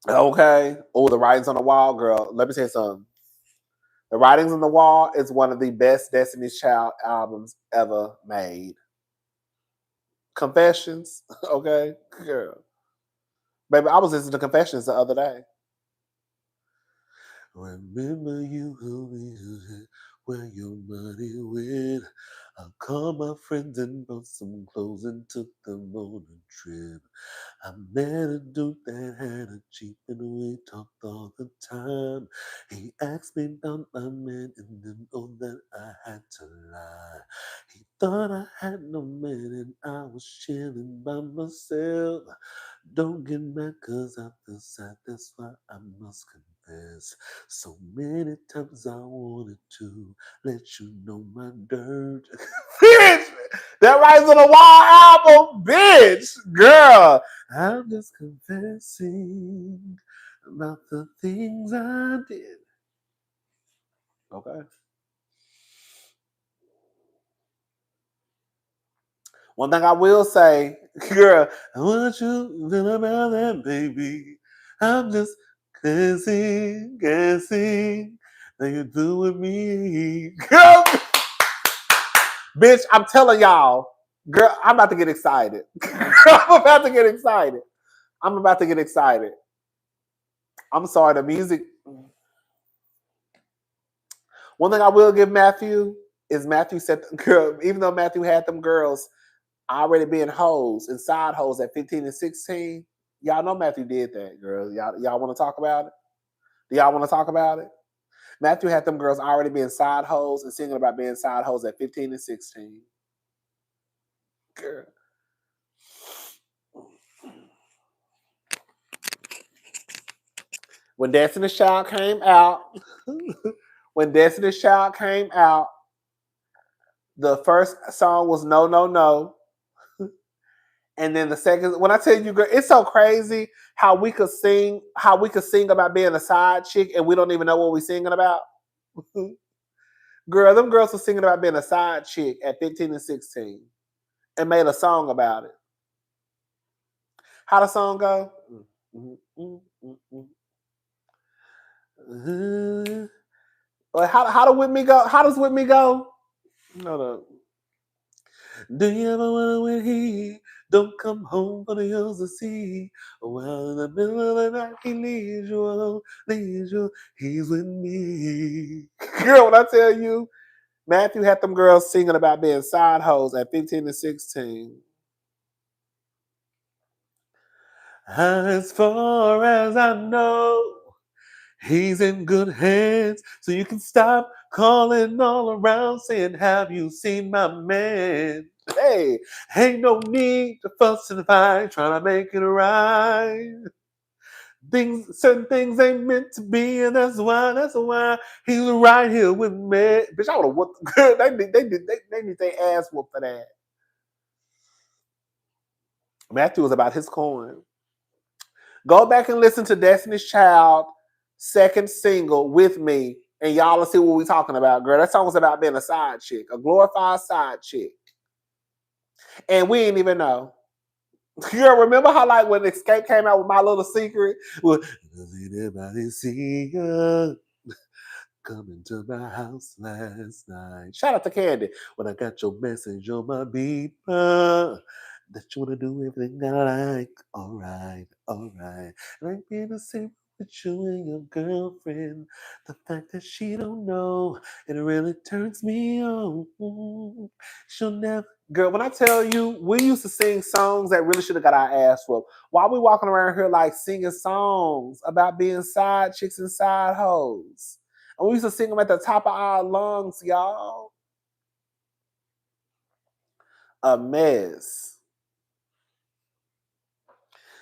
[SPEAKER 1] Oh, the writings on the wall, girl. Let me tell you something. The Writings on the Wall is one of the best Destiny's Child albums ever made. Confessions, okay, girl. Baby, I was listening to Confessions the other day. Remember you where your money went. I called my friends and bought some clothes and took them on a trip. I met a dude that had a Jeep and we talked all the time. He asked me about my man and didn't know that I had to lie. He thought I had no man and I was chilling by myself. Don't get mad cause I feel sad, that's why I must confess. So many times I wanted to let you know my dirt. Bitch! That Rise on the Wall album, bitch! Girl! I'm just confessing about the things I did. Okay. One thing I will say, girl, I want you to feel about that, baby. I'm just guessing that you do with me. Girl, bitch, I'm telling y'all, girl, I'm about to get excited. I'm about to get excited. I'm about to get excited. I'm sorry, the music. One thing I will give Matthew is Matthew said, girl, even though Matthew had them girls already being hoes and side hoes at 15 and 16, y'all know Matthew did that, girl. Y'all want to talk about it? Do y'all want to talk about it? Matthew had them girls already being side hoes and singing about being side hoes at 15 and 16. Girl. When Destiny's Child came out, the first song was No, No, No. And then the second, when I tell you, girl, it's so crazy how we could sing about being a side chick and we don't even know what we're singing about. Girl, them girls were singing about being a side chick at 15 and 16 and made a song about it. How the song go? How do With Me go? How does With Me go? No. Do you ever wonder when he don't come home for the hills to see? Well, in the middle of the night, he leaves you alone, he's with me. Girl, when I tell you, Matthew had them girls singing about being side hoes at 15 and 16. As far as I know, he's in good hands, so you can stop calling all around saying, have you seen my man? Hey, ain't no need to fuss and fight, trying to make it right. Certain things ain't meant to be, and that's why he's right here with me. Bitch, I would have whooped. They need their ass whooped for that. Matthew was about his coin. Go back and listen to Destiny's Child second single with me, and y'all will see what we talking about, girl. That song was about being a side chick, a glorified side chick, and we didn't even know. Girl, remember how like when Escape came out with My Little Secret? Well, does anybody see you coming to my house last night? Shout out to Candy. When I got your message on my beeper, that you wanna do everything I like. All right. Like being the same with you and your girlfriend. The fact that she don't know, it really turns me on. She'll never. Girl, when I tell you, we used to sing songs that really should have got our ass whooped. Why we walking around here like singing songs about being side chicks and side hoes? And we used to sing them at the top of our lungs, y'all. A mess.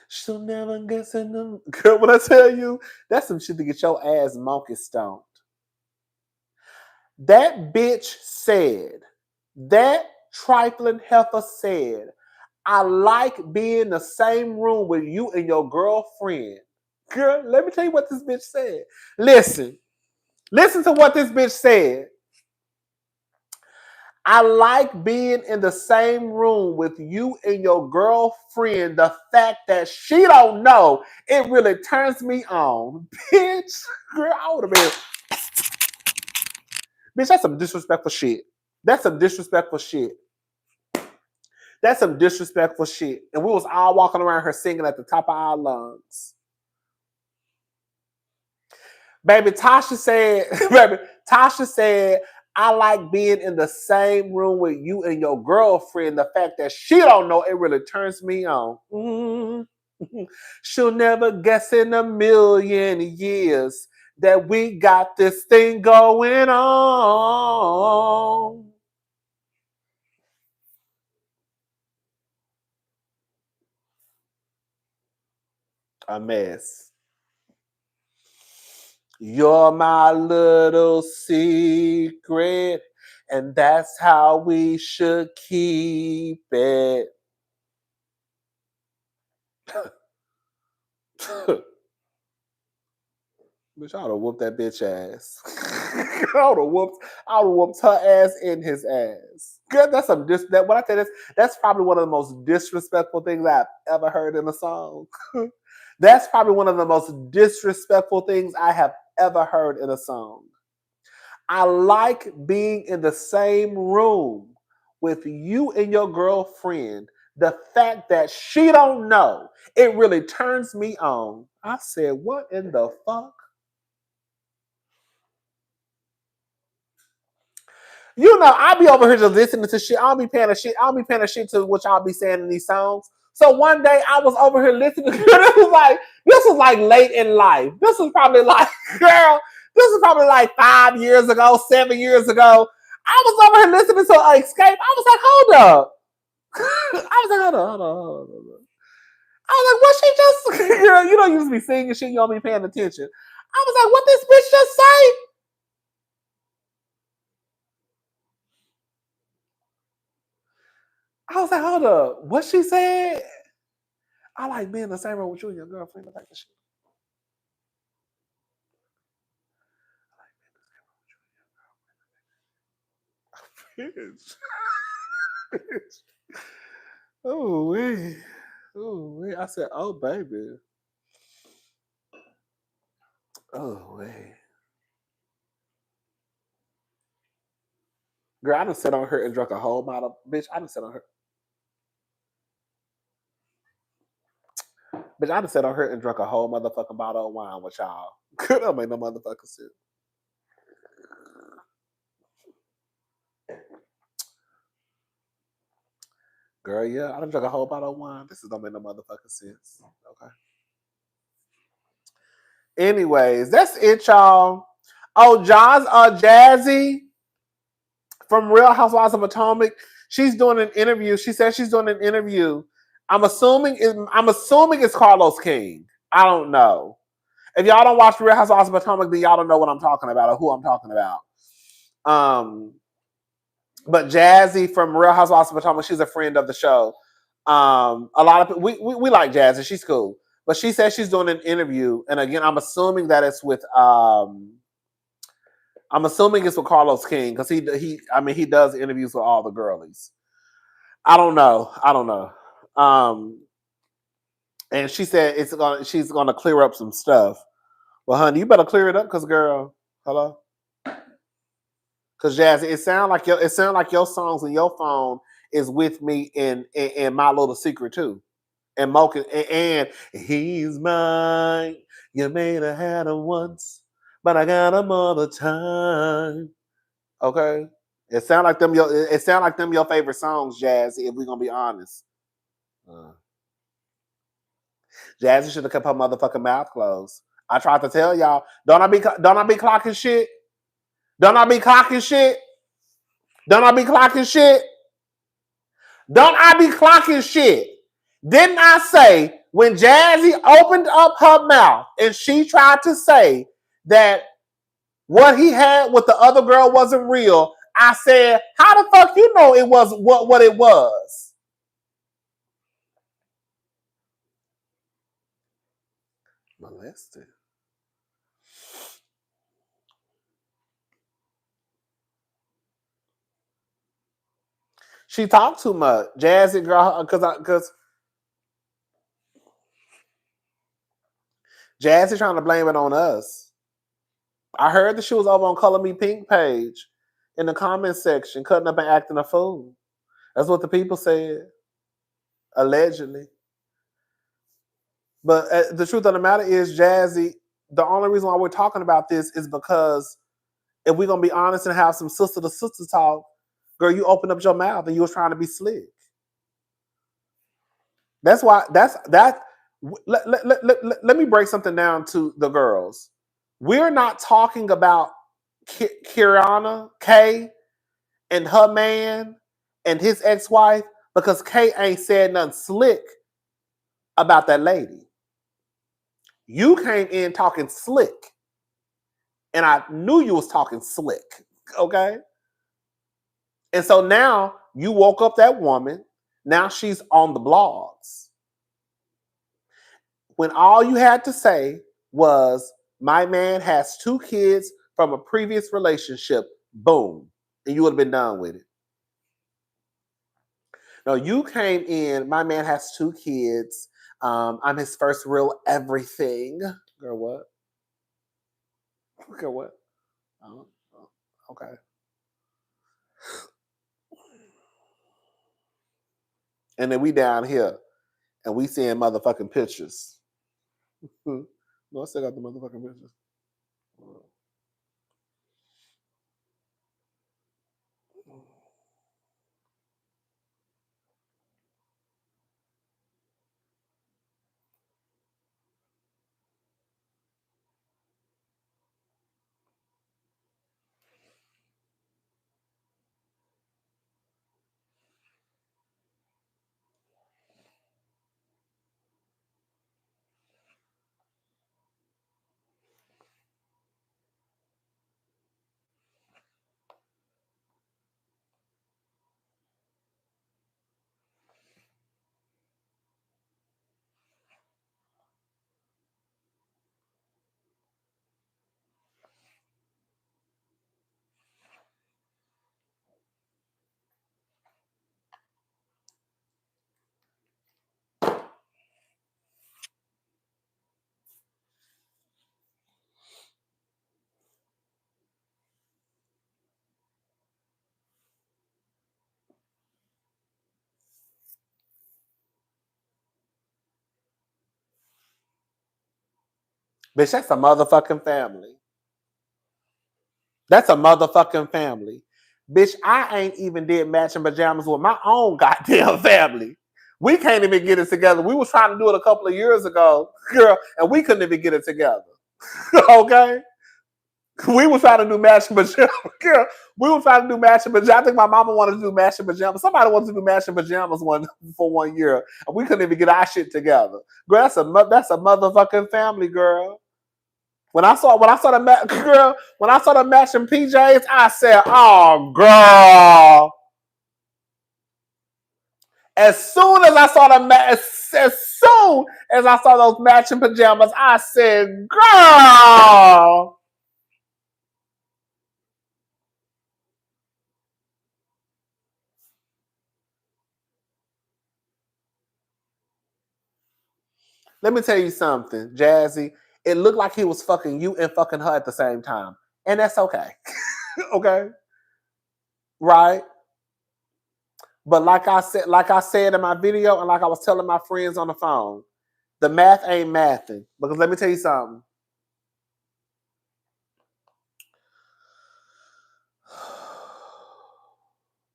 [SPEAKER 1] She'll never guess in them. Girl, when I tell you, that's some shit to get your ass monkey stoned. That bitch said, that trifling heifer said, I like being in the same room with you and your girlfriend. Girl, let me tell you what this bitch said. Listen to what this bitch said. I like being in the same room with you and your girlfriend. The fact that she don't know, it really turns me on. Bitch, girl, I would have been. Bitch, that's some disrespectful shit. That's some disrespectful shit. And we was all walking around her singing at the top of our lungs. Baby, Tasha said, I like being in the same room with you and your girlfriend. The fact that she don't know, it really turns me on. Mm-hmm. She'll never guess in a million years that we got this thing going on. A mess. You're my little secret, and that's how we should keep it. Bitch, I would have whooped that bitch ass. I would have whooped her ass in his ass. Good, that's some when I say this, that's probably one of the most disrespectful things I've ever heard in a song. That's probably one of the most disrespectful things I have ever heard in a song. I like being in the same room with you and your girlfriend. The fact that she don't know, it really turns me on. I said, what in the fuck? You know, I be over here just listening to shit. I don't be paying a shit to what y'all be saying in these songs. So one day I was over here listening. This was like late in life. This was probably like, girl, this was probably like 5 years ago, 7 years ago. I was over here listening to Escape. I was like, hold up. Hold on. I was like, what she just, girl, you don't usually be singing shit, you don't be paying attention. I was like, what this bitch just say? I was like, hold up. What she said? I like being in the same room with you and your girlfriend. Like this shit. Bitch. Oh, wait. I said, oh, baby. Oh, wait. Girl, I done sat on her and drunk a whole bottle. Bitch, I done sat on her. Bitch, I done sat on her and drunk a whole motherfucking bottle of wine with y'all. Could have made no motherfucking sense. Girl, yeah, I done drunk a whole bottle of wine. This is don't make no motherfucking sense. Okay. Anyways, that's it, y'all. Oh, Jazzy from Real Housewives of Potomac. She's doing an interview. She says she's doing an interview. I'm assuming it's Carlos King. I don't know. If y'all don't watch Real Housewives of Potomac, then y'all don't know what I'm talking about or who I'm talking about. But Jazzy from Real Housewives of Potomac, she's a friend of the show. A lot of people, we like Jazzy, she's cool. But she says she's doing an interview, and again, I'm assuming that it's with Carlos King because he does interviews with all the girlies. I don't know. And she said she's gonna clear up some stuff. Well, honey, you better clear it up, cause girl, hello. Cause Jazzy, it sounds like your songs on your phone is with me in My Little Secret too. And Mocha and he's mine. You may have had him once, but I got him all the time. Okay. It sound like them your favorite songs, Jazzy, if we're gonna be honest. Jazzy should have kept her motherfucking mouth closed. I tried to tell y'all, don't I be clocking shit? Don't I be clocking shit? Don't I be clocking shit? Don't I be clocking shit? Didn't I say when Jazzy opened up her mouth and she tried to say that what he had with the other girl wasn't real, I said, how the fuck you know it was what it was? Molested. She talked too much. Jazzy girl, because Jazzy trying to blame it on us. I heard that she was over on Color Me Pink page in the comment section, cutting up and acting a fool. That's what the people said. Allegedly. But the truth of the matter is, Jazzy, the only reason why we're talking about this is because if we're going to be honest and have some sister-to-sister talk, girl, you opened up your mouth and you were trying to be slick. That's why, let me break something down to the girls. We're not talking about Kiana, Kay, and her man and his ex-wife because Kay ain't said nothing slick about that lady. You came in talking slick. And I knew you was talking slick. Okay? And so now you woke up that woman. Now she's on the blogs. When all you had to say was, my man has 2 kids from a previous relationship. Boom. And you would have been done with it. No, you came in, my man has 2 kids. I'm his first real everything. Girl, what? Girl, what? Oh, okay. And then we down here and we seeing motherfucking pictures. No, I still got the motherfucking pictures. Bitch, that's a motherfucking family. That's a motherfucking family. Bitch, I ain't even did matching pajamas with my own goddamn family. We can't even get it together. We was trying to do it a couple of years ago, girl, and we couldn't even get it together. Okay? We were trying to do matching pajamas. Girl, we were trying to do matching pajamas. I think my mama wanted to do matching pajamas. Somebody wanted to do matching pajamas for 1 year, and we couldn't even get our shit together. Girl, that's a motherfucking family, girl. When I saw the matching PJs, I said, "Oh, girl." As soon as I saw those matching pajamas, I said, "Girl." Let me tell you something, Jazzy. It looked like he was fucking you and fucking her at the same time. And that's okay. Okay? Right? But like I said in my video, and like I was telling my friends on the phone, the math ain't mathing. Because let me tell you something.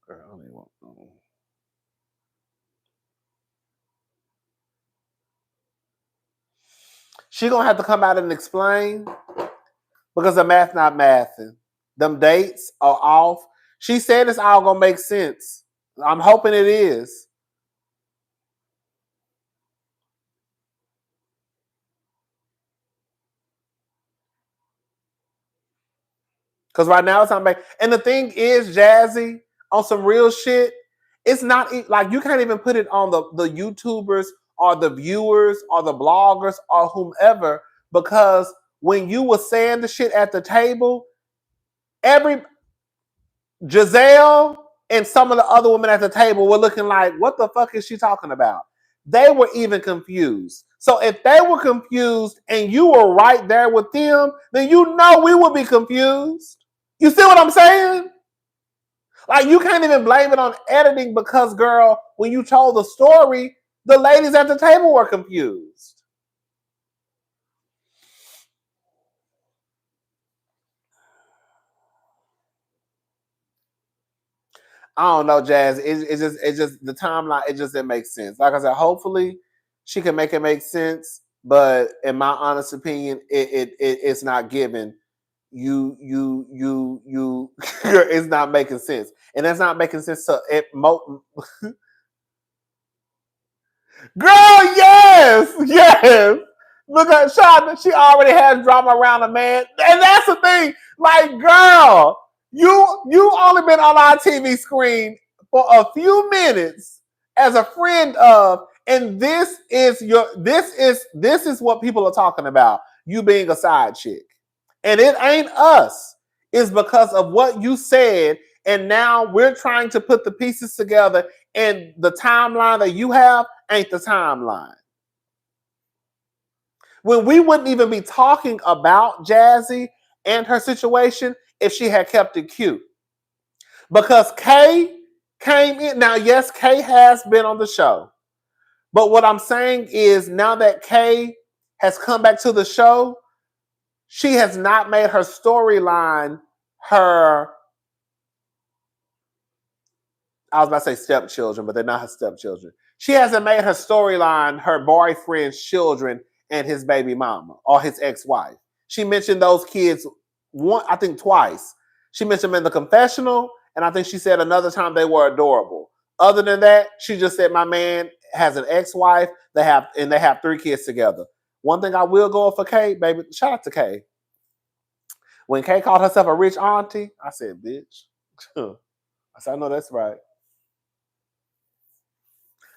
[SPEAKER 1] Girl, I don't even want to. She gonna have to come out and explain because the math not mathing. Them dates are off. She said it's all gonna make sense. I'm hoping it is. Because right now it's not making. And the thing is, Jazzy, on some real shit, it's not like you can't even put it on the YouTubers or the viewers or the bloggers or whomever, because when you were saying the shit at the table, every Giselle and some of the other women at the table were looking like, what the fuck is she talking about? They were even confused. So if they were confused and you were right there with them, then you know we would be confused. You see what I'm saying? Like, you can't even blame it on editing because, girl, when you told the story, the ladies at the table were confused. I don't know, Jazz. It's just the timeline. It just didn't make sense. Like I said, hopefully she can make it make sense. But in my honest opinion, it's not given. You it's not making sense, and that's not making sense to it. Girl, yes. Look at Sean. She already has drama around a man, and that's the thing. Like, girl, you only been on our TV screen for a few minutes as a friend of, and this is what people are talking about. You being a side chick, and it ain't us. It's because of what you said, and now we're trying to put the pieces together, and the timeline that you have ain't the timeline. When we wouldn't even be talking about Jazzy and her situation if she had kept it cute. Because Kay came in. Now, yes, Kay has been on the show. But what I'm saying is, now that Kay has come back to the show, she has not made her storyline her, I was about to say stepchildren, but they're not her stepchildren. She hasn't made her storyline her boyfriend's children and his baby mama or his ex-wife. She mentioned those kids I think twice. She mentioned them in the confessional, and I think she said another time they were adorable. Other than that, she just said my man has an ex-wife. They have 3 kids together. One thing I will go for Kay, baby. Shout out to Kay. When Kay called herself a rich auntie, I said, bitch. I said, I know that's right.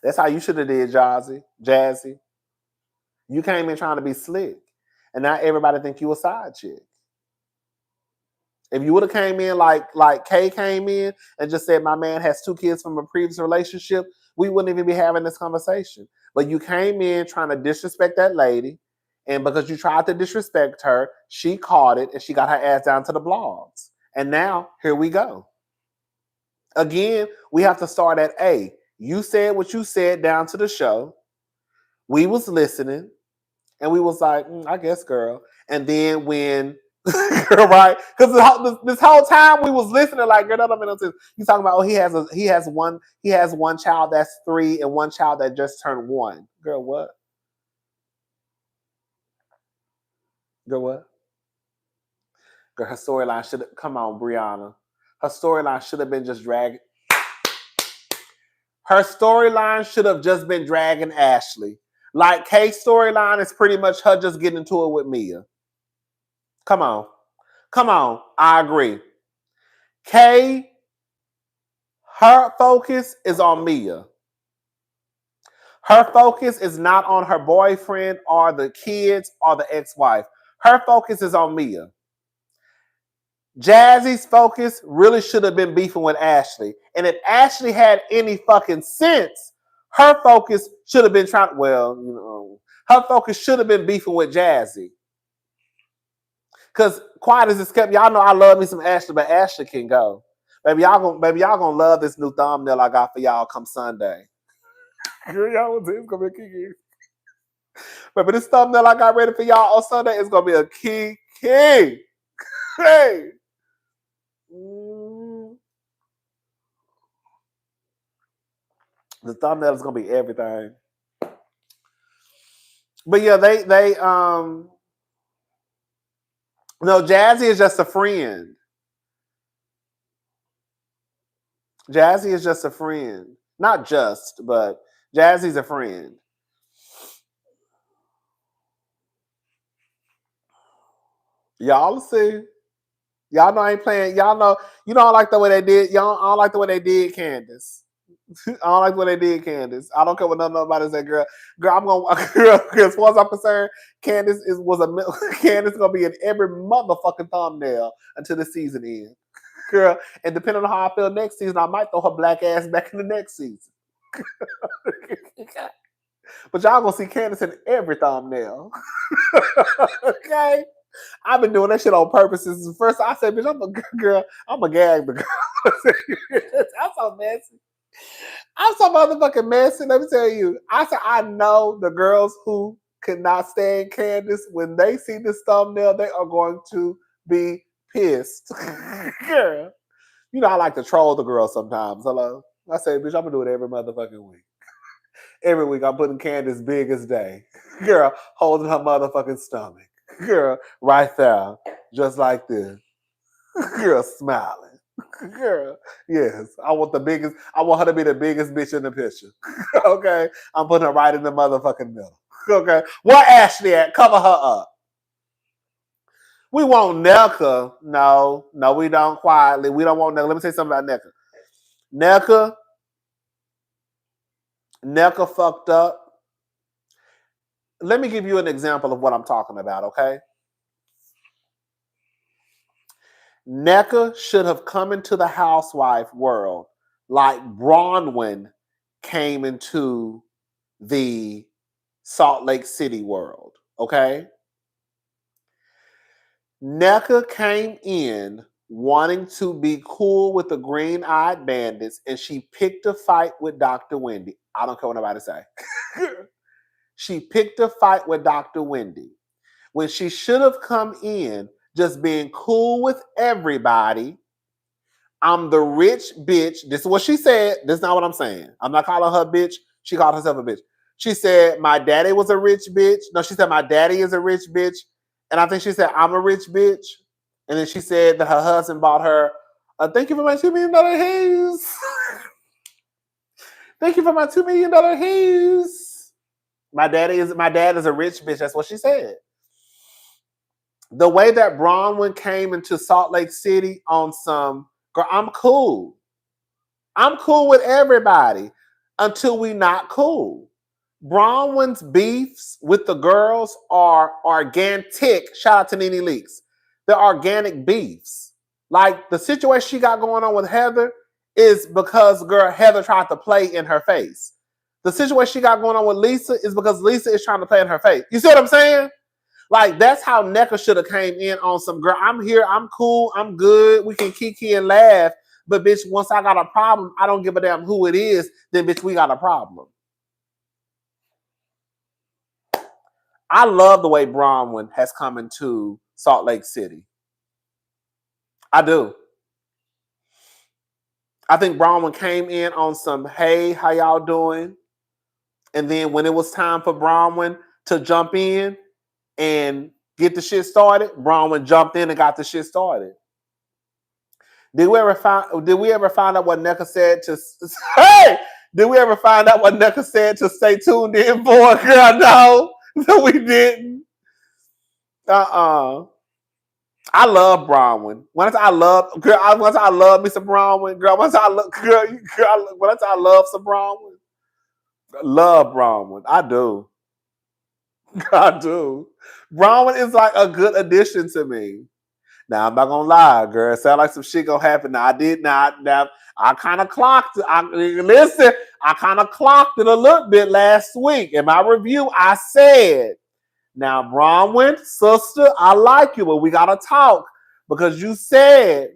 [SPEAKER 1] That's how you should have did, Jazzy. You came in trying to be slick, and now everybody think you a side chick. If you would have came in like Kay came in and just said my man has 2 kids from a previous relationship, we wouldn't even be having this conversation. But you came in trying to disrespect that lady, and because you tried to disrespect her, she caught it and she got her ass down to the blogs. And now here we go. Again, we have to start at A. You said what you said down to the show. We was listening, and we was like, I guess, girl. And then when, right? Because this whole time we was listening, like, girl, that don't make no sense. You talking about, he has one child that's 3 and one child that just turned 1. Girl, what? Girl, what? Her storyline should have, come on, Brianna. Her storyline should have been just dragging. Her storyline should have just been dragging Ashley. Like Kay's storyline is pretty much her just getting into it with Mia. Come on. Come on. I agree. Kay, her focus is on Mia. Her focus is not on her boyfriend or the kids or the ex-wife. Her focus is on Mia. Jazzy's focus really should have been beefing with Ashley. And if Ashley had any fucking sense, her focus should have been her focus should have been beefing with Jazzy. Because quiet as it's kept, y'all know I love me some Ashley, but Ashley can go. Baby, y'all gonna love this new thumbnail I got for y'all come Sunday. Girl, y'all, it's gonna be a key. But this thumbnail I got ready for y'all on Sunday is gonna be a key. Hey. The thumbnail is gonna be everything. But yeah, no, Jazzy is just a friend. Jazzy is just a friend. Not just, but Jazzy's a friend. Y'all see. Y'all know I ain't playing. Y'all know, you don't like the way they did. Y'all I don't like the way they did Candace. I don't like the way they did Candace. I don't care what nobody say, girl. Girl, I'm gonna girl, as far as I'm concerned, Candace Candace gonna be in every motherfucking thumbnail until the season ends. Girl, and depending on how I feel next season, I might throw her black ass back in the next season. But y'all gonna see Candace in every thumbnail. Okay? I've been doing that shit on purpose since the first. I said, bitch, I'm a girl. I'm a gag the girl. I'm so messy. I'm so motherfucking messy. Let me tell you. I said, I know the girls who cannot stand Candace, when they see this thumbnail, they are going to be pissed. Girl. You know, I like to troll the girl sometimes. Hello? I say, bitch, I'm going to do it every motherfucking week. Every week, I'm putting Candace biggest day. Girl, holding her motherfucking stomach. Girl, right there. Just like this. Girl, smiling. Girl, yes. I want her to be the biggest bitch in the picture. Okay? I'm putting her right in the motherfucking middle. Okay? Where Ashley at? Cover her up. We want Nelka. No, we don't quietly. We don't want Nelka. Let me say something about Nelka. Nelka fucked up. Let me give you an example of what I'm talking about, okay? Nelka should have come into the housewife world like Bronwyn came into the Salt Lake City world, okay? Nelka came in wanting to be cool with the green-eyed bandits, and she picked a fight with Dr. Wendy. I don't care what nobody say. She picked a fight with Dr. Wendy when she should have come in just being cool with everybody. I'm the rich bitch. This is what she said. This is not what I'm saying. I'm not calling her bitch. She called herself a bitch. She said, my daddy was a rich bitch. No, she said, my daddy is a rich bitch. And I think she said, I'm a rich bitch. And then she said that her husband bought her, thank you for my $2 million house. Thank you for my $2 million house. My dad is a rich bitch. That's what she said. The way that Bronwyn came into Salt Lake City on some, girl, I'm cool. I'm cool with everybody until we not cool. Bronwyn's beefs with the girls are organic. Shout out to Nene Leakes. They're organic beefs. Like the situation she got going on with Heather is because, girl, Heather tried to play in her face. The situation she got going on with Lisa is because Lisa is trying to play in her face. You see what I'm saying? Like, that's how Nneka should have came in on some, girl, I'm here, I'm cool, I'm good, we can kiki and laugh, but bitch, once I got a problem, I don't give a damn who it is, then bitch, we got a problem. I love the way Bronwyn has come into Salt Lake City. I do. I think Bronwyn came in on some, hey, how y'all doing? And then when it was time for Bronwyn to jump in and get the shit started. Bronwyn jumped in and got the shit started. Did we ever find out what Necca said to hey? Did we ever find out what Necca said to stay tuned in for? Girl, no. No, we didn't. I love Bronwyn. Once I love me some Bronwyn. Girl, once I love some Bronwyn. Love Bronwyn. I do. I do. Bronwyn is like a good addition to me. Now I'm not gonna lie, girl. It sound like some shit gonna happen. Now I did not. Now I kind of clocked it. I kind of clocked it a little bit last week in my review. I said, "Now Bronwyn, sister, I like you, but we gotta talk because you said."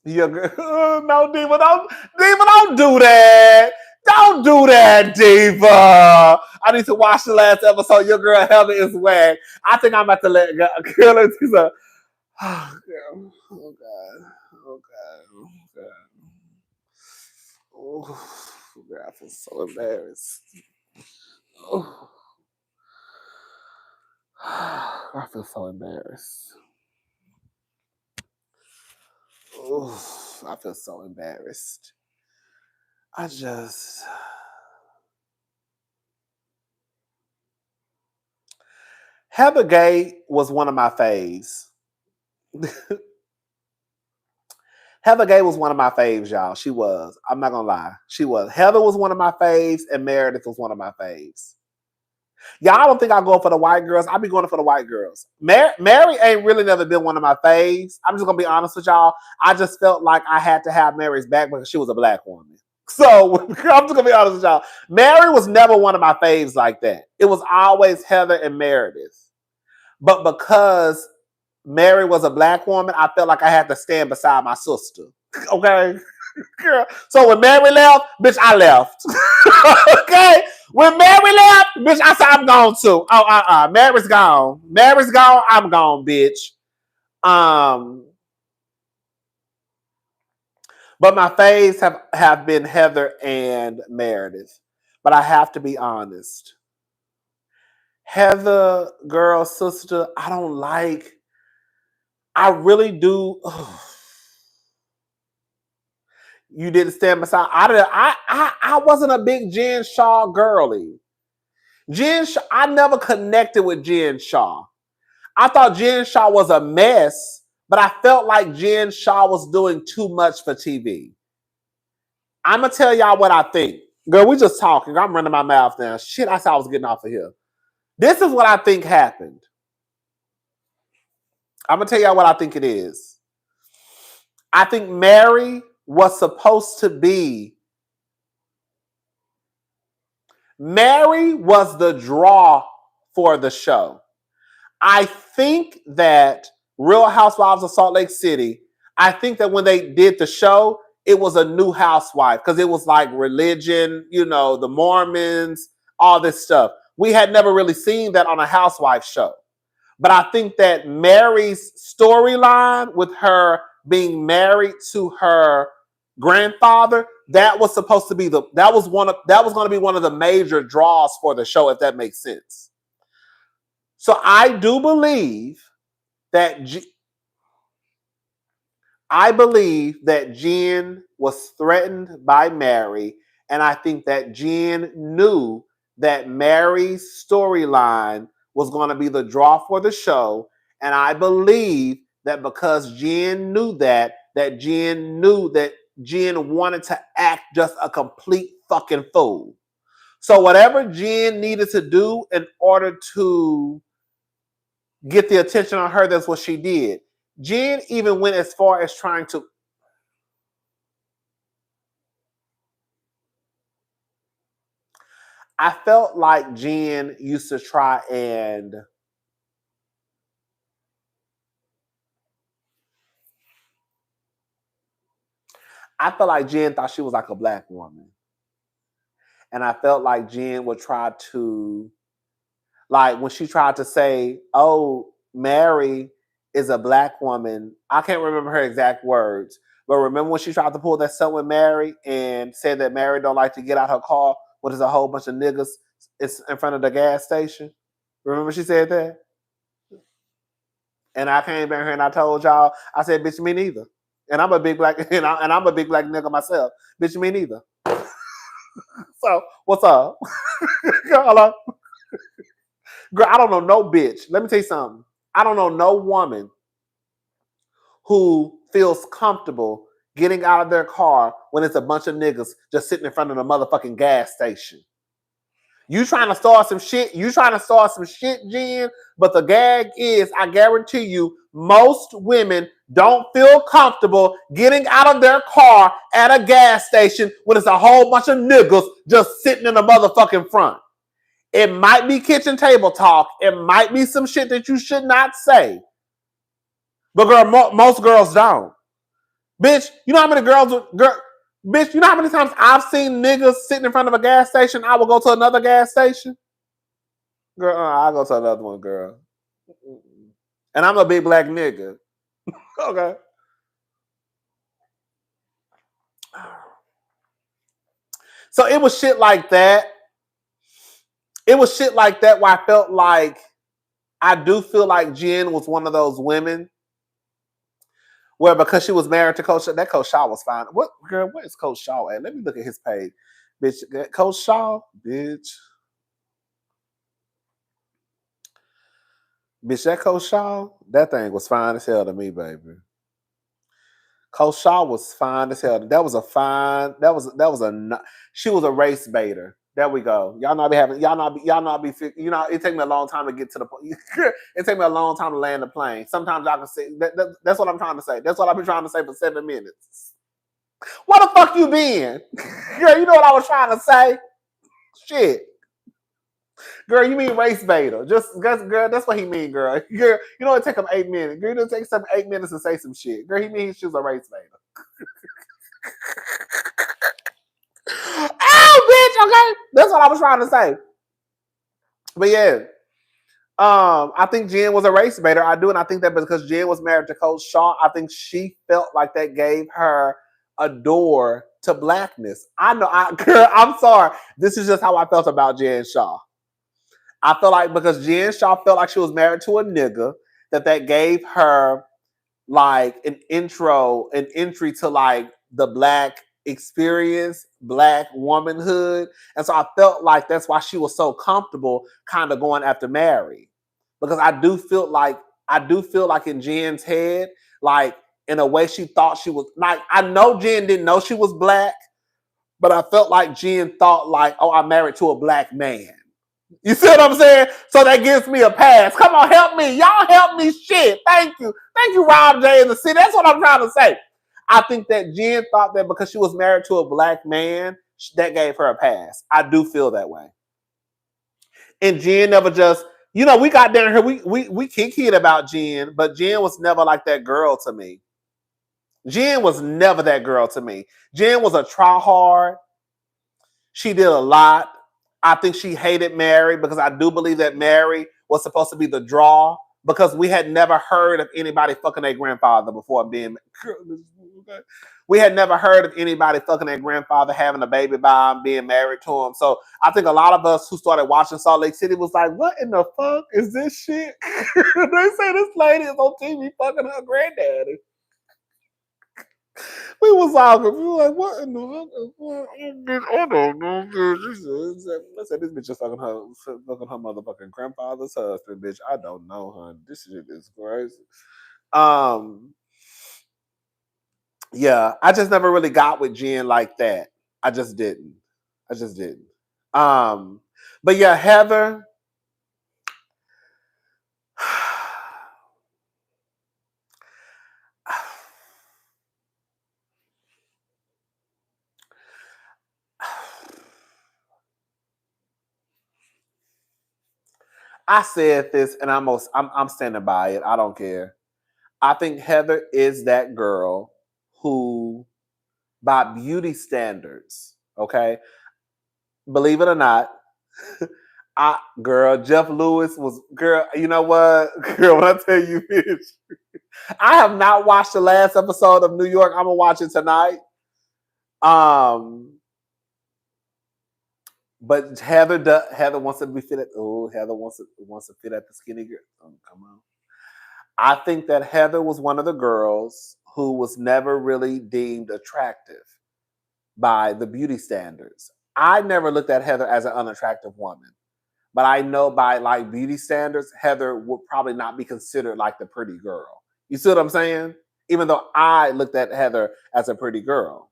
[SPEAKER 1] No, Diva, don't do that. Don't do that, Diva. I need to watch the last episode. Your girl Heather is whack. I think I'm about to let girl. Oh, girl. Oh, God. Oh, God. Oh, God. Oh, God, I feel so embarrassed. Oh. I feel so embarrassed. Oh, I feel so embarrassed. Heather Gay was one of my faves. Heather Gay was one of my faves, y'all. She was. I'm not gonna lie. She was. Heather was one of my faves, and Meredith was one of my faves. Y'all don't think I go for the white girls. I be going for the white girls. Mary ain't really never been one of my faves. I'm just gonna be honest with y'all. I just felt like I had to have Mary's back because she was a black woman. So I'm just gonna be honest with y'all. Mary was never one of my faves like that. It was always Heather and Meredith. But because Mary was a black woman, I felt like I had to stand beside my sister. Okay? Girl. So when Mary left, bitch, I left. Okay? When Mary left, bitch, I said I'm gone too. Oh, Mary's gone. Mary's gone, I'm gone, bitch. But my faves have been Heather and Meredith. But I have to be honest. Heather, girl, sister, I don't like. I really do. You didn't stand beside. I wasn't a big Jen Shaw girly. I never connected with Jen Shaw. I thought Jen Shaw was a mess, but I felt like Jen Shaw was doing too much for TV. I'm gonna tell y'all what I think. Girl, we just talking. I'm running my mouth now. Shit, I said I was getting off of here. This is what I think happened. I'm gonna tell y'all what I think it is. I think Mary was supposed to be. Mary was the draw for the show. I think that Real Housewives of Salt Lake City, I think that when they did the show, it was a new housewife because it was like religion, the Mormons, all this stuff. We had never really seen that on a housewife show. But I think that Mary's storyline with her being married to her grandfather, that was supposed to be going to be one of the major draws for the show, if that makes sense. So I do believe that Jen was threatened by Mary, and I think that Jen knew that Mary's storyline was going to be the draw for the show, and I believe that because Jen knew that Jen wanted to act just a complete fucking fool. So whatever Jen needed to do in order to get the attention on her, that's what she did. Jen even went as far as trying to. I felt like Jen used to try and. I felt like Jen thought she was like a black woman. And I felt like Jen would try to, like when she tried to say, oh, Mary is a black woman. I can't remember her exact words. But remember when she tried to pull that stunt with Mary and said that Mary don't like to get out her car when there's a whole bunch of niggas in front of the gas station? Remember she said that? And I came in here and I told y'all, I said, bitch, me neither. And I'm a big black I'm a big black nigga myself. Bitch, me neither. So what's up? Hello? Girl, I don't know no bitch. Let me tell you something. I don't know no woman who feels comfortable getting out of their car when it's a bunch of niggas just sitting in front of the motherfucking gas station. You trying to start some shit, Jen, but the gag is, I guarantee you, most women don't feel comfortable getting out of their car at a gas station when it's a whole bunch of niggas just sitting in the motherfucking front. It might be kitchen table talk. It might be some shit that you should not say. But girl, most girls don't. Bitch, you know how many bitch, you know how many times I've seen niggas sitting in front of a gas station? I will go to another gas station. Girl, I'll go to another one, girl. And I'm a big black nigga. Okay. So it was shit like that. It was shit like that where I felt like, I do feel like Jen was one of those women where because she was married to Coach Shaw, that Coach Shaw was fine. What, girl, where is Coach Shaw at? Let me look at his page. Bitch, Coach Shaw, bitch. Bitch, that Coach Shaw, that thing was fine as hell to me, baby. Coach Shaw was fine as hell. She was a race baiter. There we go. Y'all know it take me a long time to get to the point. It take me a long time to land the plane. Sometimes I can say, that's what I'm trying to say. That's what I've been trying to say for 7 minutes. Where the fuck you been? Girl, you know what I was trying to say? Shit. Girl, you mean race baiter. Girl, that's what he mean, girl. Girl, you know it take him 8 minutes. Girl, it takes him 8 minutes to say some shit. Girl, he means she was a race baiter. Oh, bitch, okay. That's what I was trying to say. But yeah. I think Jen was a race baiter. I do, and I think that because Jen was married to Coach Shaw, I think she felt like that gave her a door to blackness. Girl, I'm sorry. This is just how I felt about Jen Shaw. I feel like because Jen Shaw felt like she was married to a nigga, that gave her like an entry to like the black experience, black womanhood. And so I felt like that's why she was so comfortable kind of going after Mary. Because I do feel like in Jen's head, like in a way she thought she was like, I know Jen didn't know she was black, but I felt like Jen thought like, oh, I'm married to a black man. You see what I'm saying? So that gives me a pass. Come on, help me. Y'all help me. Shit. Thank you. Thank you, Rob J in the city. That's what I'm trying to say. I think that Jen thought that because she was married to a black man, that gave her a pass. I do feel that way. And Jen never just, we got down here, we kikied about Jen, but Jen was never like that girl to me. Jen was never that girl to me. Jen was a try hard. She did a lot. I think she hated Mary because I do believe that Mary was supposed to be the draw because we had never heard of anybody fucking their grandfather before being. We had never heard of anybody fucking their grandfather, having a baby by him, being married to him. So I think a lot of us who started watching Salt Lake City was like, what in the fuck is this shit? They say this lady is on TV fucking her granddaddy. We was all we were like, what in the I don't know. I said this bitch is fucking her motherfucking grandfather's husband, bitch. I don't know, hun. This shit is crazy. Yeah, I just never really got with Jen like that. I just didn't. But yeah, Heather. I said this, and I'm standing by it. I don't care. I think Heather is that girl who, by beauty standards, okay, believe it or not, Jeff Lewis was, girl, you know what? Girl, when I tell you, bitch, I have not watched the last episode of New York. I'm gonna watch it tonight. But Heather wants to be fit at. Oh, Heather wants to fit at the skinny girl. Come on. I think that Heather was one of the girls who was never really deemed attractive by the beauty standards. I never looked at Heather as an unattractive woman. But I know by like beauty standards, Heather would probably not be considered like the pretty girl. You see what I'm saying? Even though I looked at Heather as a pretty girl.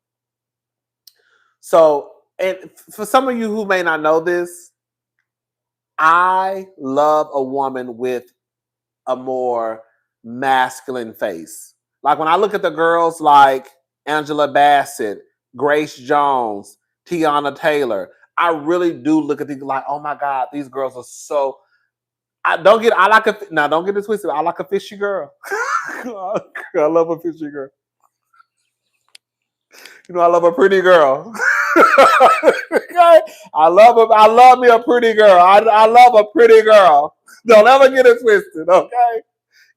[SPEAKER 1] So, and for some of you who may not know this, I love a woman with a more masculine face. Like when I look at the girls like Angela Bassett, Grace Jones, Tiana Taylor, I really do look at these like, oh my God, these girls are so. Don't get it twisted. I like a fishy girl. I love a fishy girl. You know, I love a pretty girl. Okay? I love me a pretty girl. I love a pretty girl. Don't ever get it twisted, okay?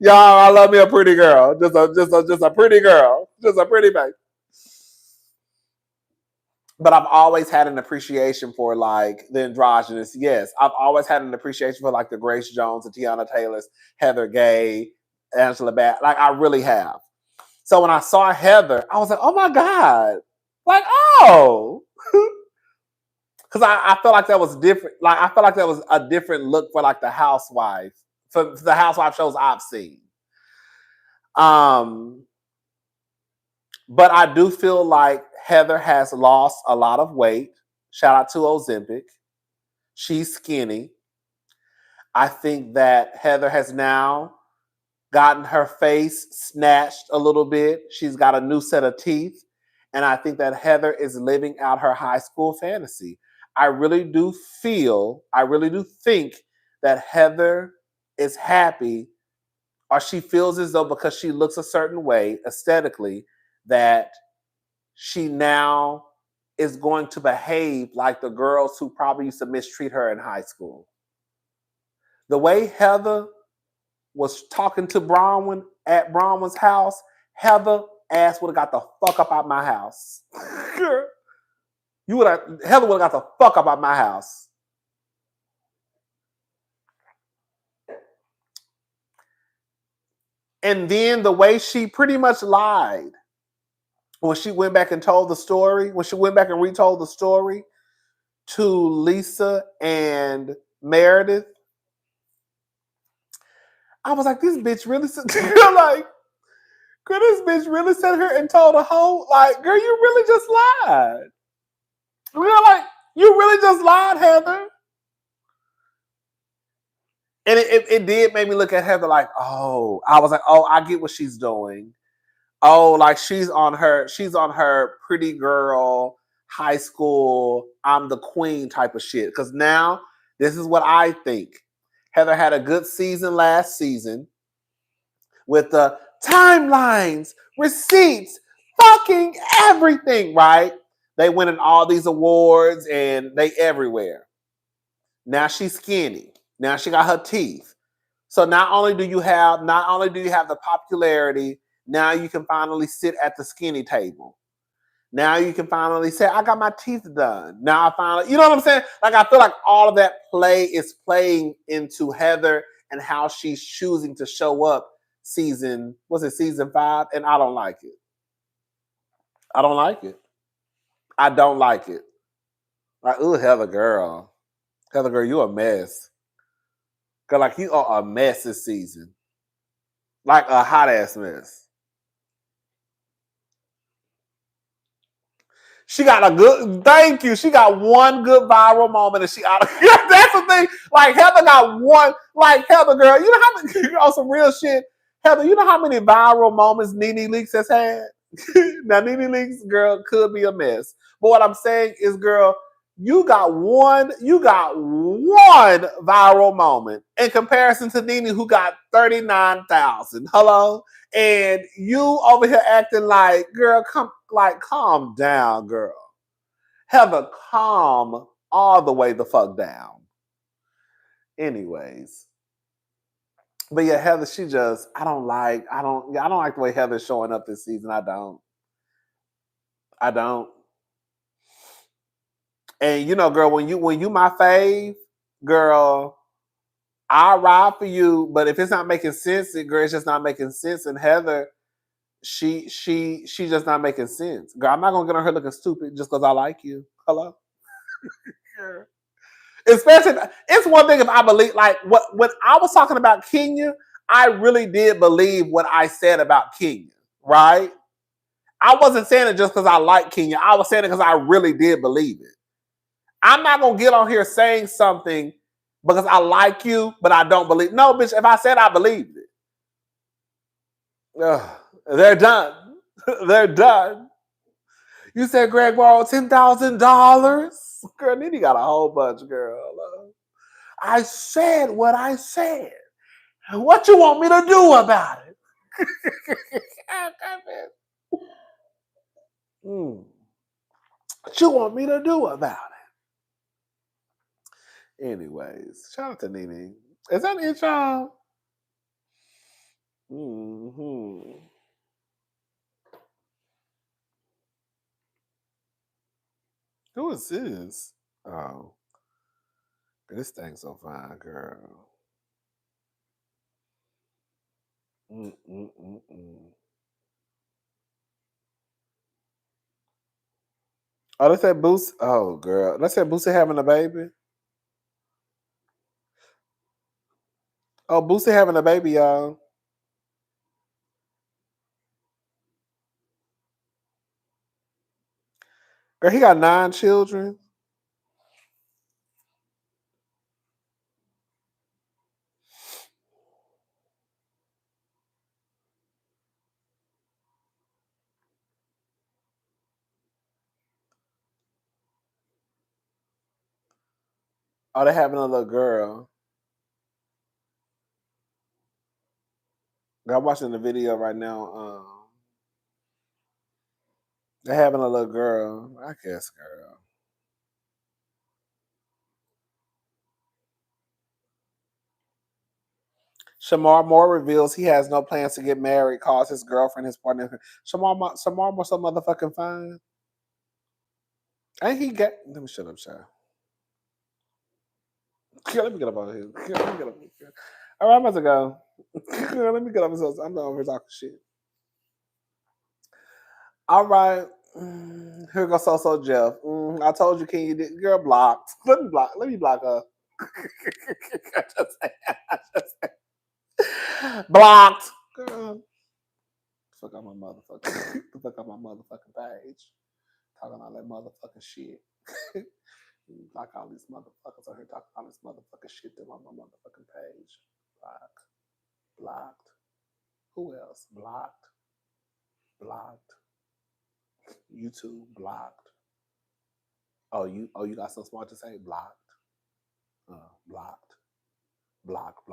[SPEAKER 1] Y'all, I love me a pretty girl. Just a pretty girl. Just a pretty baby. But I've always had an appreciation for like the androgynous. Yes, I've always had an appreciation for like the Grace Jones, the Tiana Taylors, Heather Gay, Angela Bassett. Like I really have. So when I saw Heather, I was like, oh my God. Like, oh. Because I felt like that was different. Like I felt like that was a different look for like the housewife, for the housewife shows I've seen. But I do feel like Heather has lost a lot of weight. Shout out to Ozempic. She's skinny. I think that Heather has now gotten her face snatched a little bit. She's got a new set of teeth. And I think that Heather is living out her high school fantasy. I really do think that Heather is happy, or she feels as though because she looks a certain way aesthetically, that she now is going to behave like the girls who probably used to mistreat her in high school. The way Heather was talking to Bronwyn at Bronwyn's house, Heather ass would have got the fuck up out my house. Heather would have got the fuck up out my house. And then the way she pretty much lied when she went back and told the story, when she went back and retold the story to Lisa and Meredith, I was like, this bitch really like, girl, this bitch really sat here and told a whole, like, girl, you really just lied. Girl, like, you really just lied, Heather. And it did make me look at Heather like, oh, I was like, oh, I get what she's doing. Oh, like she's on her pretty girl, high school, I'm the queen type of shit. Because now, this is what I think. Heather had a good season last season with the timelines, receipts, fucking everything, right? They winning all these awards and they everywhere. Now she's skinny. Now she got her teeth. So not only do you have the popularity, now you can finally sit at the skinny table. Now you can finally say, I got my teeth done. Now I finally, you know what I'm saying? Like I feel like all of that play is playing into Heather and how she's choosing to show up season 5? And I don't like it. I don't like it. I don't like it. Like, ooh, Heather girl, you a mess. Cause like you are a mess this season. Like a hot ass mess. She got a good, thank you. She got one good viral moment and she out of that's the thing. Like Heather got one, like Heather girl, you know how many on some real shit. Heather, you know how many viral moments Nene Leakes has had? Now Nene Leakes girl could be a mess. But what I'm saying is, girl, you got one viral moment in comparison to Nene, who got 39,000. Hello? And you over here acting like, girl, calm down, girl. Heather, calm all the way the fuck down. Anyways. But yeah, Heather, I don't like the way Heather's showing up this season. I don't. And you know, girl, when you my fave, girl, I ride for you, but if it's not making sense, girl, it's just not making sense. And Heather, she just not making sense. Girl, I'm not gonna get on her looking stupid just because I like you. Hello? Especially, it's one thing if I believe, like, when I was talking about Kenya, I really did believe what I said about Kenya, right? I wasn't saying it just because I like Kenya. I was saying it because I really did believe it. I'm not going to get on here saying something because I like you, but I don't believe. No, bitch, if I said I believed it. Ugh, they're done. They're done. You said Greg borrowed $10,000? Girl, Nitty got a whole bunch, girl. I said what I said. What you want me to do about it? What you want me to do about it? Anyways, shout out to Nene. Is that it, y'all? Mm-hmm. Who is this? Oh, this thing's so fine, girl. Mm-mm-mm-mm. Oh, that's that Boosie. Oh, girl. That's that Boosie having a baby. Oh, Boosie having a baby, y'all. Girl, he got 9 children. Oh, they're having a little girl. I'm watching the video right now. They're having a little girl. I guess, girl. Shamar Moore reveals he has no plans to get married, calls his girlfriend his partner. Shamar Moore so motherfucking fine. Ain't he got... Let me shut up, child. Let me get up out of here. Let me get up. All right, I'm about to go. Let me get up. I'm not over here talking shit. All right. Here goes So Jeff. I told you, can you did girl blocked. Let me block her. Blocked. Girl. Fuck out my motherfucking page. Talking all that motherfucking shit. Block all these motherfuckers out here talking all this motherfucking shit on my motherfucking page. Blocked. Who else? Blocked. YouTube blocked. Oh, you got something smart to say? Blocked. Blocked. Blocked.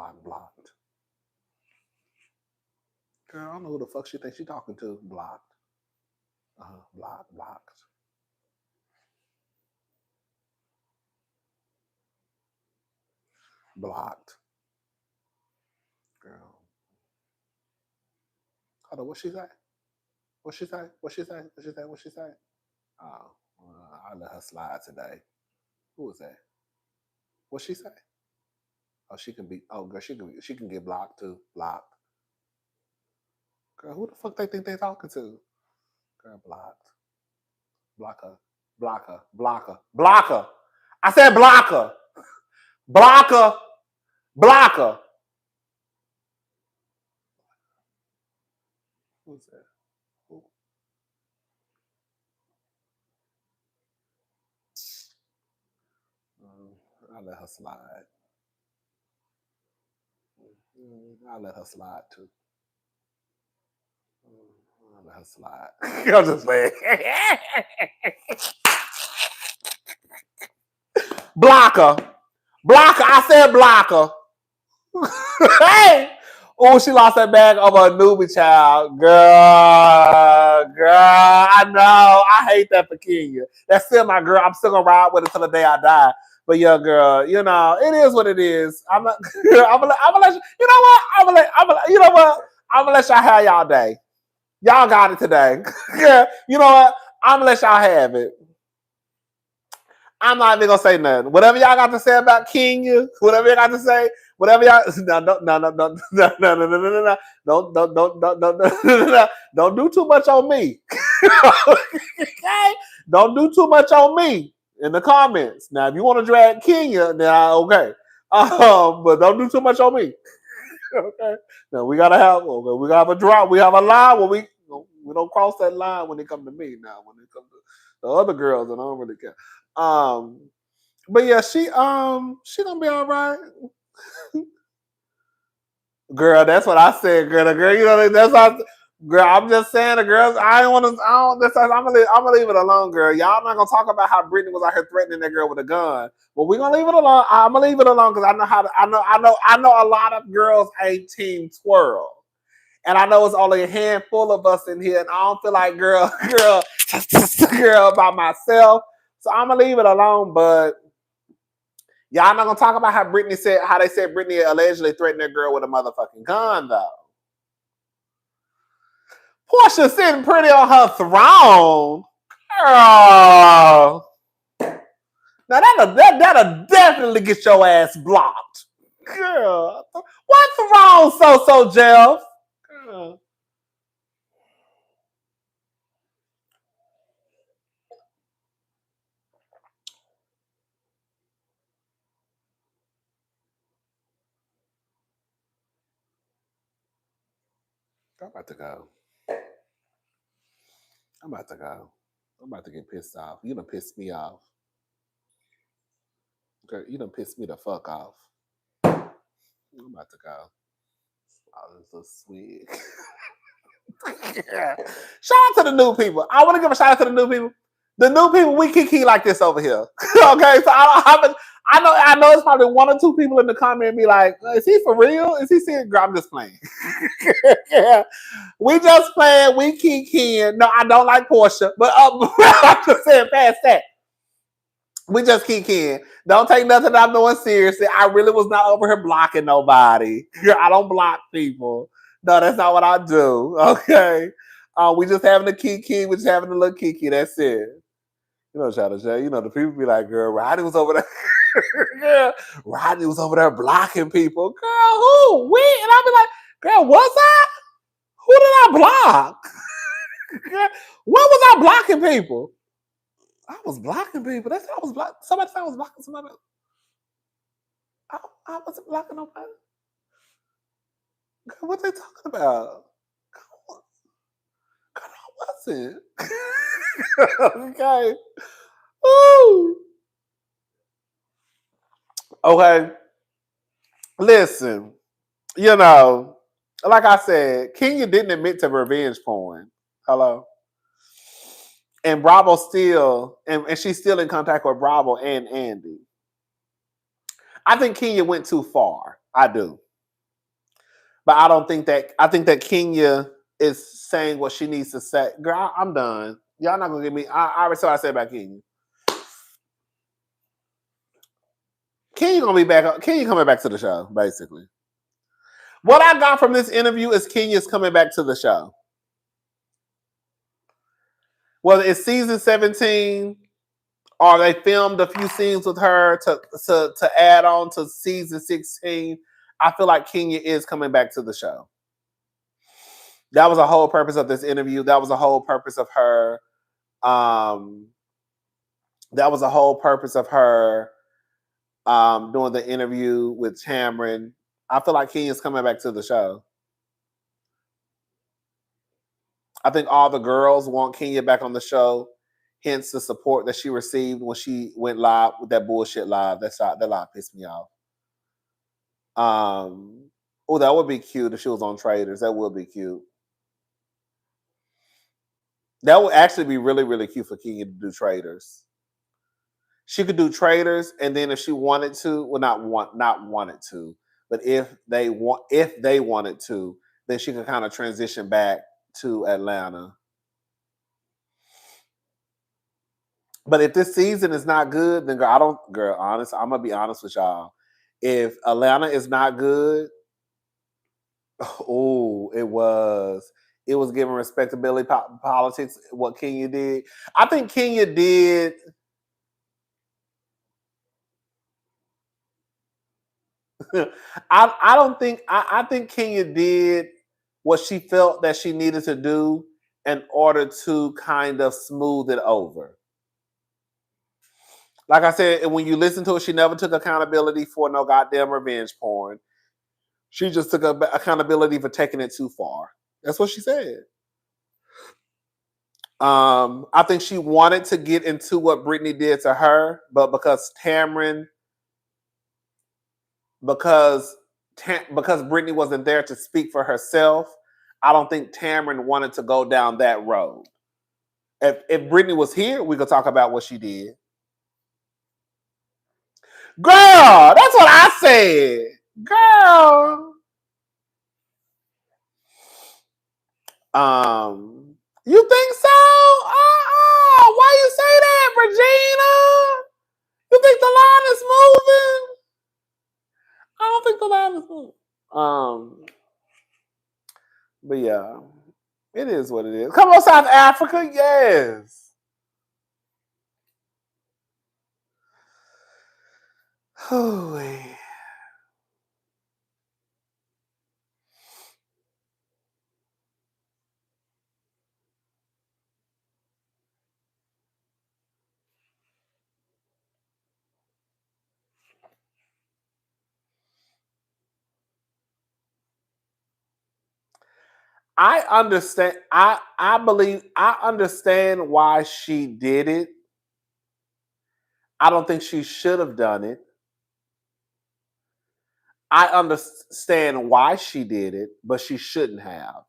[SPEAKER 1] Girl, I don't know who the fuck she thinks she talking to. Blocked. Blocked. Blocked. Girl. Hold on, what she say? What she say? Oh, I let her slide today. Who was that? What she say? Oh, she can be. Oh, girl, she can get blocked too. Blocked. Girl, who the fuck they think they talking to? Girl, blocked. Block her. I said block her. Block her. Who's that? Who? I let her slide. I let her slide too. I let her slide. I'm just playing. Blocker. I said blocker. Hey! Oh, she lost that bag over a newbie child. Girl, I know. I hate that for Kenya. That's still my girl. I'm still gonna ride with it till the day I die. But yeah, girl, you know, it is what it is. I'm gonna let you, you know what? I'm gonna let y'all have y'all day. Y'all got it today. Yeah, you know what? I'm gonna let y'all have it. I'm not even gonna say nothing. Whatever y'all got to say about Kenya, whatever you got to say, Whatever y'all. No. Don't do too much on me. Okay? Don't do too much on me in the comments. Now, if you want to drag Kenya, then okay. But don't do too much on me. Okay. Now we gotta have a drop. We have a line where we don't cross that line when it comes to me. Now, when it comes to the other girls, and I don't really care. But yeah, she gonna be all right. Girl, that's what I said, girl. The girl, you know, that's what girl, I'm just saying the girls, I don't want to, I'm gonna leave it alone, girl. Y'all not gonna talk about how Brittany was out here threatening that girl with a gun. But we're gonna leave it alone. I'm gonna leave it alone because I know a lot of girls ain't team twirl. And I know it's only a handful of us in here, and I don't feel like girl by myself. So I'm gonna leave it alone, but y'all not gonna talk about how they said Brittany allegedly threatened that girl with a motherfucking gun, though. Portia sitting pretty on her throne. Girl. Now that'll definitely get your ass blocked. Girl. What's wrong, so Jeff? Girl. I'm about to go. I'm about to go. I'm about to get pissed off. You done pissed me off. Girl, you done pissed me the fuck off. I'm about to go. Oh, this is so sweet. Yeah. Shout out to the new people. I want to give a shout out to the new people. The new people, we kiki like this over here. Okay, so I know it's probably one or two people in the comment and be like, is he for real? Is he serious? Girl, I'm just playing. Yeah. We just playing, we kikiing. No, I don't like Portia, but I'm just saying past that. We just kikiing. Don't take nothing I'm doing seriously. I really was not over here blocking nobody. I don't block people. No, that's not what I do. Okay. We just having a kiki. We just having a little kiki. That's it. You know, shout out, you know, the people be like, girl, Rodney was over there. Yeah, Rodney was over there blocking people. Girl, who? We? And I be like, girl, was I? Who did I block? Girl, when was I blocking people? I was blocking people. That's what I was blocking. Somebody said I was blocking somebody. I wasn't blocking nobody. Girl, what they talking about? God, I wasn't. Okay. Ooh. Okay. Listen, you know, like I said, Kenya didn't admit to revenge porn. Hello. And Bravo still, and she's still in contact with Bravo and Andy. I think Kenya went too far. I do. But I think that Kenya is saying what she needs to say. Girl, I'm done. Y'all not gonna give me. I already said what I said about Kenya. Kenya gonna be back. Kenya coming back to the show, basically. What I got from this interview is Kenya's coming back to the show. Whether it's season 17 or they filmed a few scenes with her to add on to season 16, I feel like Kenya is coming back to the show. That was the whole purpose of this interview. That was the whole purpose of her. That was the whole purpose of her doing the interview with Cameron. I feel like Kenya's coming back to the show. I think all the girls want Kenya back on the show, hence the support that she received when she went live with that bullshit live. That live pissed me off. Oh, that would be cute if she was on Traders. That would be cute. That would actually be really, really cute for Kenya to do Traders. She could do Traders, and then if she wanted to, well, not wanted to, but if they wanted to, then she could kind of transition back to Atlanta. But if this season is not good, then honest, I'm gonna be honest with y'all. If Atlanta is not good, oh, it was giving respectability politics. What Kenya did, I think Kenya did. I don't think I think Kenya did what she felt that she needed to do in order to kind of smooth it over. Like I said, when you listen to it, she never took accountability for no goddamn revenge porn. She just took accountability for taking it too far. That's what she said. I think she wanted to get into what Britney did to her, but because Britney wasn't there to speak for herself, I don't think Tamron wanted to go down that road. If Britney was here, we could talk about what she did. Girl, that's what I said. Girl. You think so? Why you say that, Regina? You think the line is moving? I don't think the line is moving. But yeah, it is what it is. Come on, South Africa, yes. I understand. I believe I understand why she did it. I don't think she should have done it. I understand why she did it, but she shouldn't have.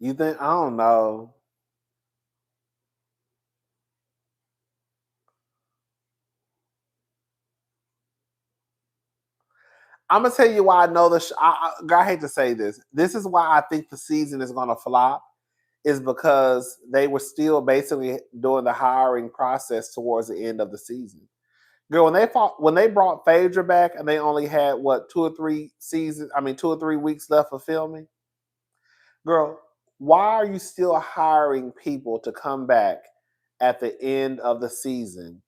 [SPEAKER 1] You think? I don't know. I'm gonna tell you why I know this. I hate to say this. This is why I think the season is gonna flop. Is because they were still basically doing the hiring process towards the end of the season. Girl, when they brought Phaedra back and they only had what 2 or 3 weeks left of filming. Girl, why are you still hiring people to come back at the end of the season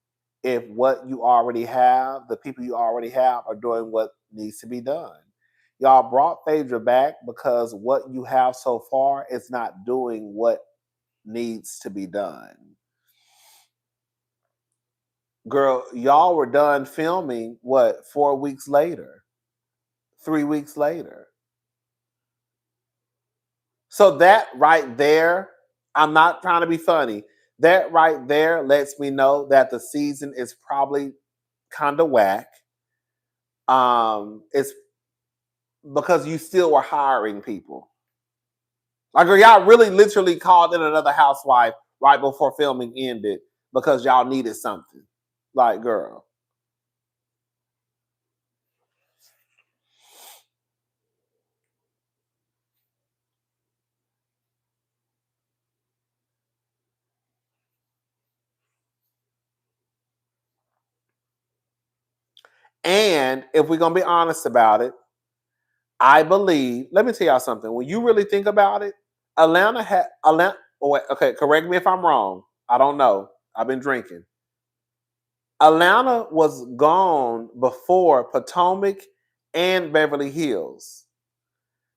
[SPEAKER 1] if the people you already have are doing what needs to be done? Y'all brought Phaedra back because what you have so far is not doing what needs to be done. Girl, y'all were done filming, 4 weeks later? 3 weeks later. So that right there, I'm not trying to be funny. That right there lets me know that the season is probably kind of whack. It's because you still were hiring people. Like, y'all really literally called in another housewife right before filming ended because y'all needed something. Like, girl. And if we're going to be honest about it, I believe, let me tell y'all something. When you really think about it, okay, correct me if I'm wrong. I don't know. I've been drinking. Atlanta was gone before Potomac and Beverly Hills.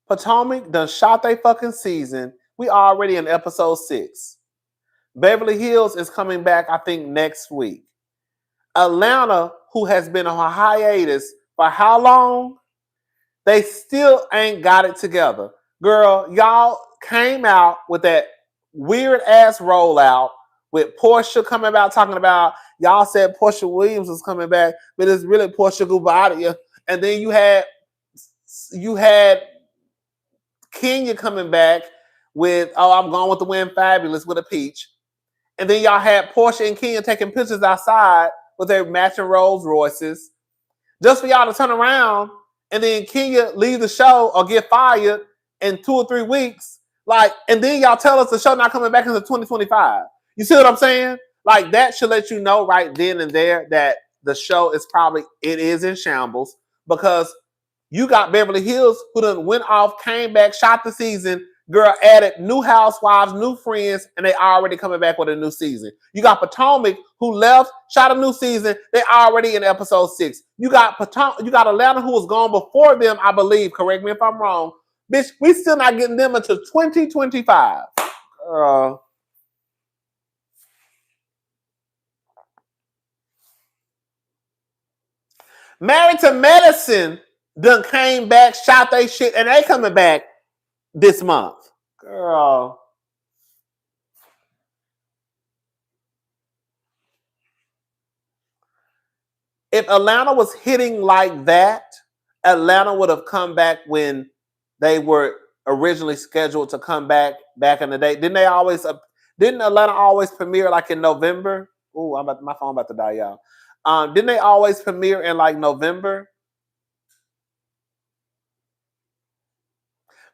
[SPEAKER 1] Potomac done shot their fucking season. We already in episode 6. Beverly Hills is coming back, I think, next week. Atlanta, who has been on a hiatus for how long? They still ain't got it together. Girl, y'all came out with that weird ass rollout with Portia coming out talking about, y'all said Portia Williams was coming back, but it's really Portia Gubadia. And then you had Kenya coming back with, I'm going with the Win Fabulous with a peach. And then y'all had Portia and Kenya taking pictures outside with their matching Rolls Royces. Just for y'all to turn around and then Kenya leave the show or get fired in 2 or 3 weeks. Like, and then y'all tell us the show not coming back until 2025. You see what I'm saying? Like, that should let you know right then and there that the show is it is in shambles because You got Beverly Hills, who done went off, came back, shot the season. Girl, added new housewives, new friends, and they already coming back with a new season. You got Potomac, who left, shot a new season. They already in episode 6. You got Atlanta, who was gone before them, I believe. Correct me if I'm wrong. Bitch, we still not getting them until 2025. Married to Medicine done came back, shot they shit, and they coming back this month. Girl. If Atlanta was hitting like that, Atlanta would have come back when they were originally scheduled to come back in the day. Didn't Atlanta always premiere like in November? Ooh, my phone about to die, y'all. Didn't they always premiere in like November?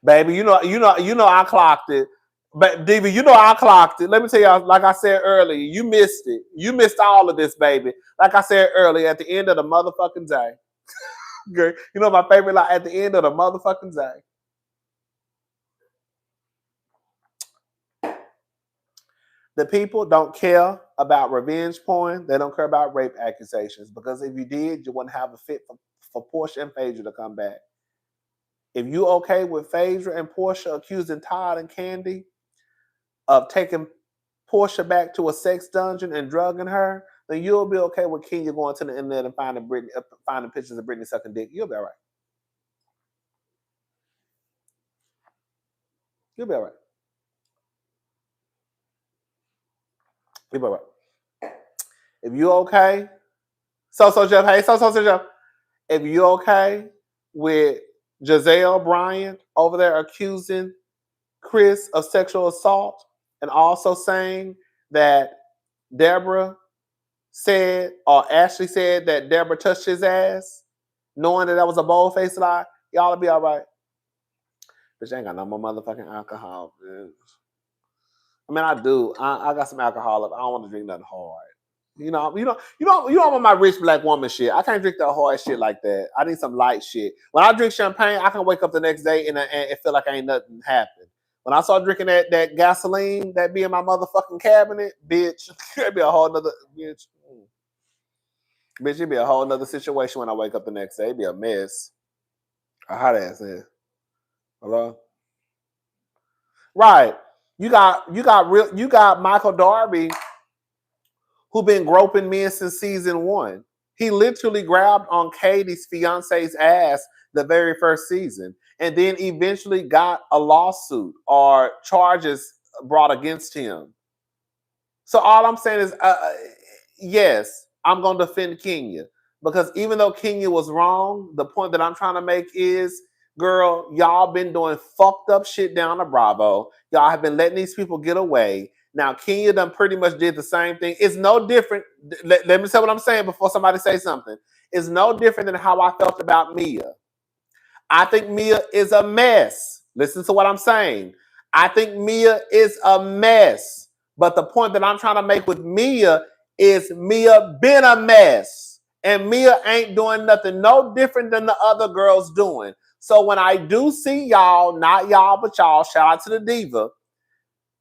[SPEAKER 1] Baby, you know, I clocked it. But Diva, you know I clocked it. Let me tell y'all, like I said earlier, you missed it. You missed all of this, baby. Like I said earlier, at the end of the motherfucking day. Girl, you know my favorite line, at the end of the motherfucking day. The people don't care about revenge porn. They don't care about rape accusations. Because if you did, you wouldn't have a fit for Portia and Phaedra to come back. If you okay with Phaedra and Portia accusing Todd and Candy of taking Portia back to a sex dungeon and drugging her, then you'll be okay with Kenya going to the internet and finding pictures of Britney sucking dick. You'll be all right. You'll be all right. You'll be all right. If you okay, so Jeff, hey, so Jeff, if you okay with Giselle Bryant over there accusing Chris of sexual assault and also saying that Deborah said, or Ashley said that Deborah touched his ass, knowing that was a bold-faced lie, y'all will be all right. Bitch, I ain't got no more motherfucking alcohol, bitch. I mean, I do. I got some alcohol. I don't want to drink nothing hard. You don't want my rich black woman shit. I can't drink that hard shit like that. I need some light shit. When I drink champagne, I can wake up the next day and it feel like ain't nothing happened. When I start drinking that gasoline that be in my motherfucking cabinet, bitch, it'd be a whole nother bitch. Bitch, it'd be a whole nother situation when I wake up the next day. It'd be a mess. A hot ass head. Hello? Right. You got Michael Darby, who been groping men since season 1. He literally grabbed on Katie's fiance's ass the very first season, and then eventually got a lawsuit or charges brought against him. So all I'm saying is, yes, I'm going to defend Kenya, because even though Kenya was wrong, the point that I'm trying to make is, girl, y'all been doing fucked up shit down to Bravo. Y'all have been letting these people get away. Now, Kenya done pretty much did the same thing. It's no different. Let me say what I'm saying before somebody say something. It's no different than how I felt about Mia. I think Mia is a mess. Listen to what I'm saying. I think Mia is a mess. But the point that I'm trying to make with Mia is Mia been a mess. And Mia ain't doing nothing no different than the other girls doing. So when I do see y'all, not y'all, but y'all, shout out to the diva,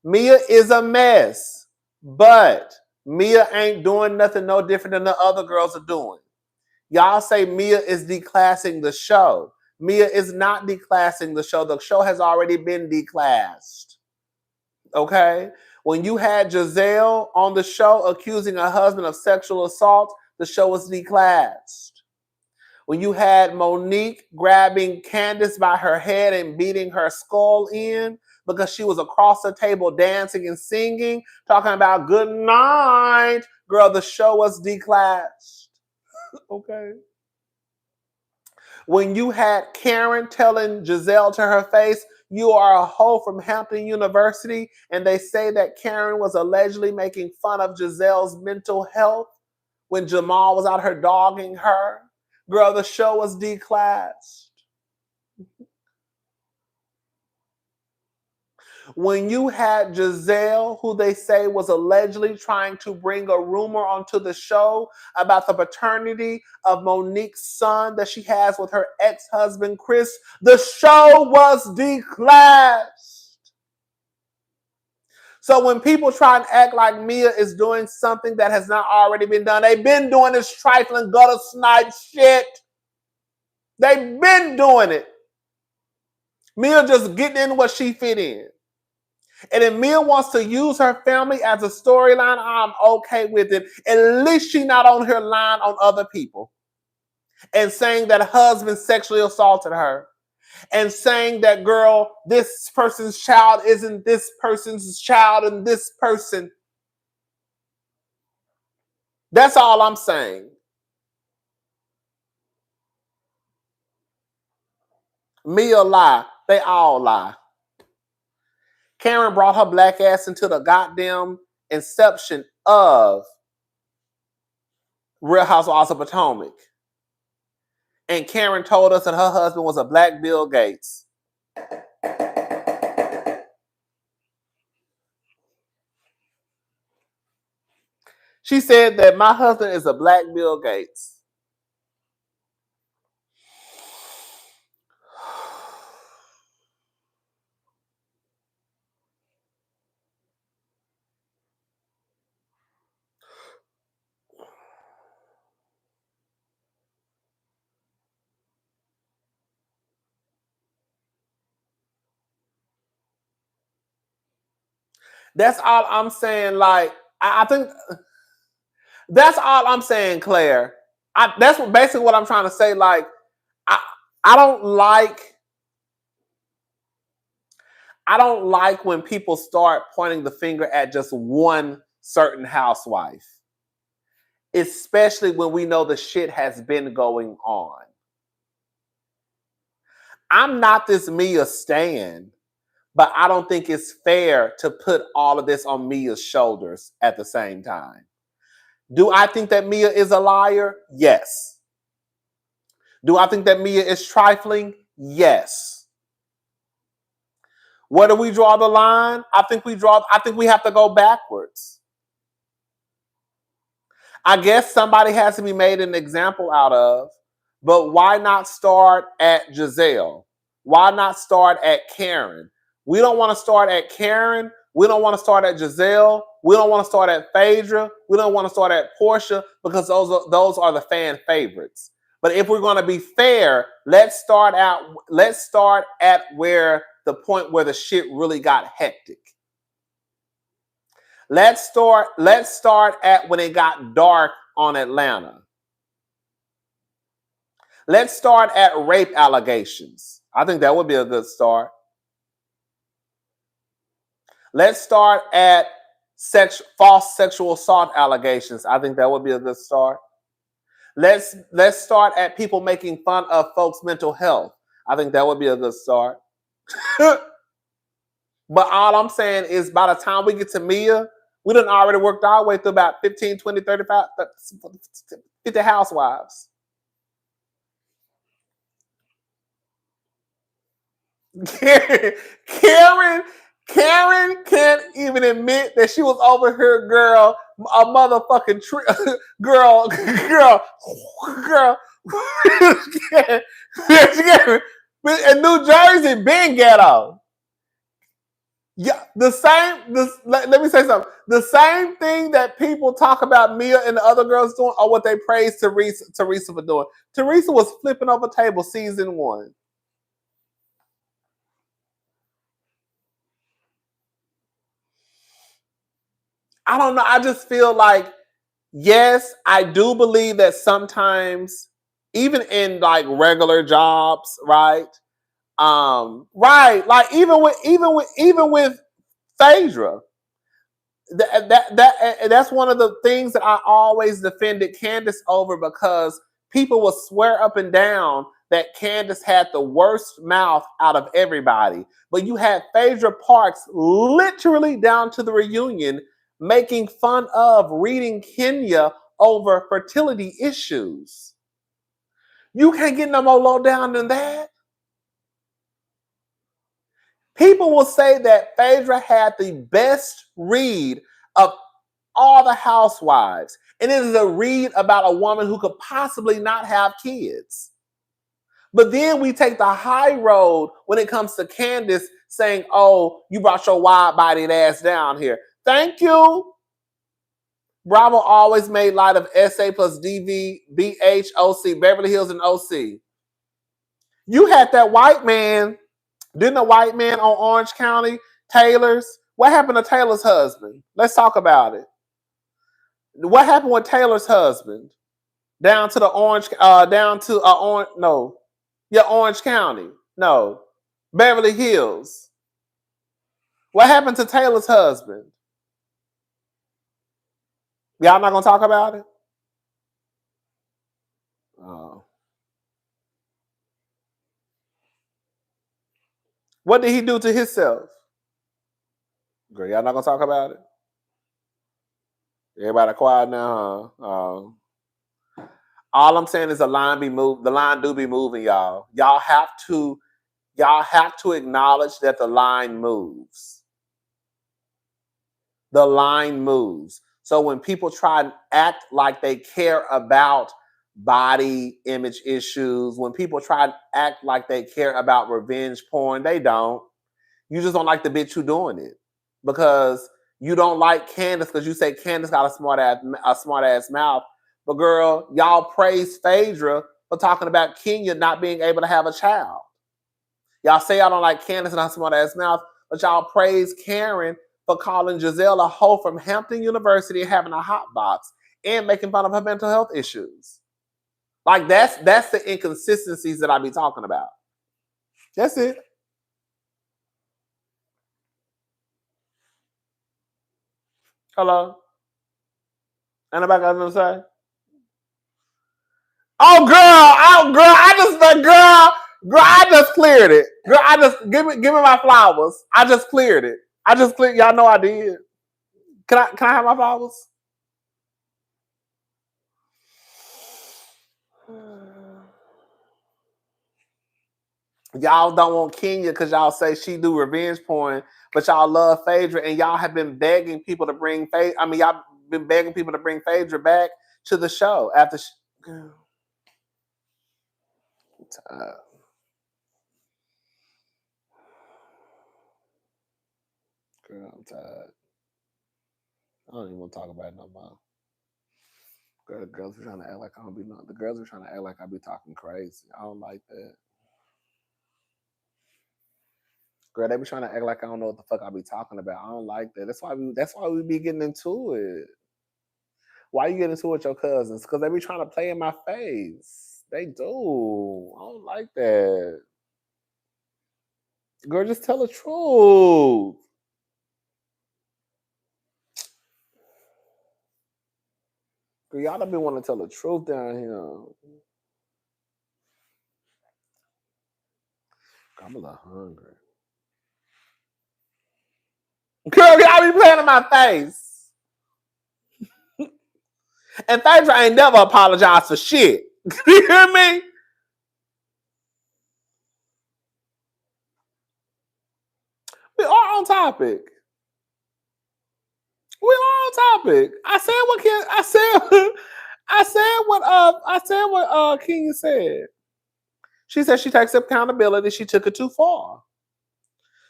[SPEAKER 1] Mia is a mess. But Mia ain't doing nothing no different than the other girls are doing. Y'all say Mia is declassing the show. Mia is not declassing the show. The show has already been declassed. Okay? When you had Giselle on the show accusing her husband of sexual assault, the show was declassed. When you had Monique grabbing Candace by her head and beating her skull in because she was across the table dancing and singing, talking about good night, girl, the show was declassed. Okay? When you had Karen telling Giselle to her face, you are a hoe from Hampton University, and they say that Karen was allegedly making fun of Giselle's mental health when Jamal was out here dogging her, girl, the show was declassed. When you had Giselle, who they say was allegedly trying to bring a rumor onto the show about the paternity of Monique's son that she has with her ex-husband, Chris, the show was declassed. So when people try and act like Mia is doing something that has not already been done, they've been doing this trifling gutter snipe shit. They've been doing it. Mia just getting in what she fit in. And if Mia wants to use her family as a storyline, I'm okay with it. At least she's not on her line on other people. And saying that husband sexually assaulted her. And saying that, girl, this person's child isn't this person's child and this person. That's all I'm saying. Mia lie. They all lie. Karen brought her black ass into the goddamn inception of Real Housewives of Potomac. And Karen told us that her husband was a black Bill Gates. She said that my husband is a black Bill Gates. That's all I'm saying. Like, I think that's all I'm saying, Claire. That's basically what I'm trying to say. Like, I don't like when people start pointing the finger at just one certain housewife, especially when we know the shit has been going on. I'm not this Mia stan, but I don't think it's fair to put all of this on Mia's shoulders at the same time. Do I think that Mia is a liar? Yes. Do I think that Mia is trifling? Yes. Where do we draw the line? I think we have to go backwards. I guess somebody has to be made an example out of, but why not start at Giselle? Why not start at Karen? We don't want to start at Karen. We don't want to start at Giselle. We don't want to start at Phaedra. We don't want to start at Portia because those are the fan favorites. But if we're going to be fair, let's start at where the point where the shit really got hectic. Let's start at when it got dark on Atlanta. Let's start at rape allegations. I think that would be a good start. Let's start at false sexual assault allegations. I think that would be a good start. Let's start at people making fun of folks' mental health. I think that would be a good start. But all I'm saying is by the time we get to Mia, we done already worked our way through about 15, 20, 35, 50 housewives. Karen can't even admit that she was over her girl, a motherfucking girl. In New Jersey, being ghetto. Yeah, let me say something. The same thing that people talk about Mia and the other girls doing are what they praise Teresa for doing. Teresa was flipping over tables season 1. I don't know. I just feel like, yes, I do believe that sometimes, even in like regular jobs, right? Right. Like even with Phaedra, that's one of the things that I always defended Candace over, because people will swear up and down that Candace had the worst mouth out of everybody. But you had Phaedra Parks literally down to the reunion making fun of reading Kenya over fertility issues. You can't get no more low down than that. People will say that Phaedra had the best read of all the Housewives. And it is a read about a woman who could possibly not have kids. But then we take the high road when it comes to Candace saying, oh, you brought your wide-bodied ass down here. Thank you. Bravo always made light of SA plus DV, BH, OC, Beverly Hills, and OC. You had that white man, didn't a white man on Orange County, Taylor's? What happened to Taylor's husband? Let's talk about it. What happened with Taylor's husband? Down to Orange County. No. Beverly Hills. What happened to Taylor's husband? Y'all not gonna talk about it? Oh. What did he do to himself? Girl, y'all not gonna talk about it? Everybody quiet now, huh? All I'm saying is the line do be moving, y'all. Y'all have to acknowledge that the line moves. The line moves. So when people try and act like they care about body image issues, when people try and act like they care about revenge porn, they don't. You just don't like the bitch who doing it. Because you don't like Candace because you say Candace got a smart ass mouth. But girl, y'all praise Phaedra for talking about Kenya not being able to have a child. Y'all say y'all don't like Candace and her smart ass mouth, but y'all praise Karen for calling Giselle a hoe from Hampton University and having a hot box and making fun of her mental health issues. Like that's the inconsistencies that I be talking about. That's it. Hello? Anybody got nothing to say? Oh girl, I just cleared it. Girl, I just give me my flowers. I just cleared it. Y'all know I did. Can I have my flowers? Y'all don't want Kenya because y'all say she do revenge porn, but y'all love Phaedra, and y'all have been begging people to bring Phaedra. I mean, y'all been begging people to bring Phaedra back to the show after. Girl, I'm tired. Girl, I'm tired. I don't even want to talk about it no more. Girl, the girls are trying to act like I don't be the girls are trying to act like I be talking crazy. I don't like that. Girl, they be trying to act like I don't know what the fuck I be talking about. I don't like that. That's why we be getting into it. Why you getting into it with your cousins? Because they be trying to play in my face. They do. I don't like that. Girl, just tell the truth. Girl, y'all don't be wanting to tell the truth down here. Girl, I'm a little hungry. Girl, y'all be playing in my face. And Phaedra ain't never apologized for shit. You hear me? We are on topic. We are on topic. I said what Kenya said. She said she takes accountability. She took it too far.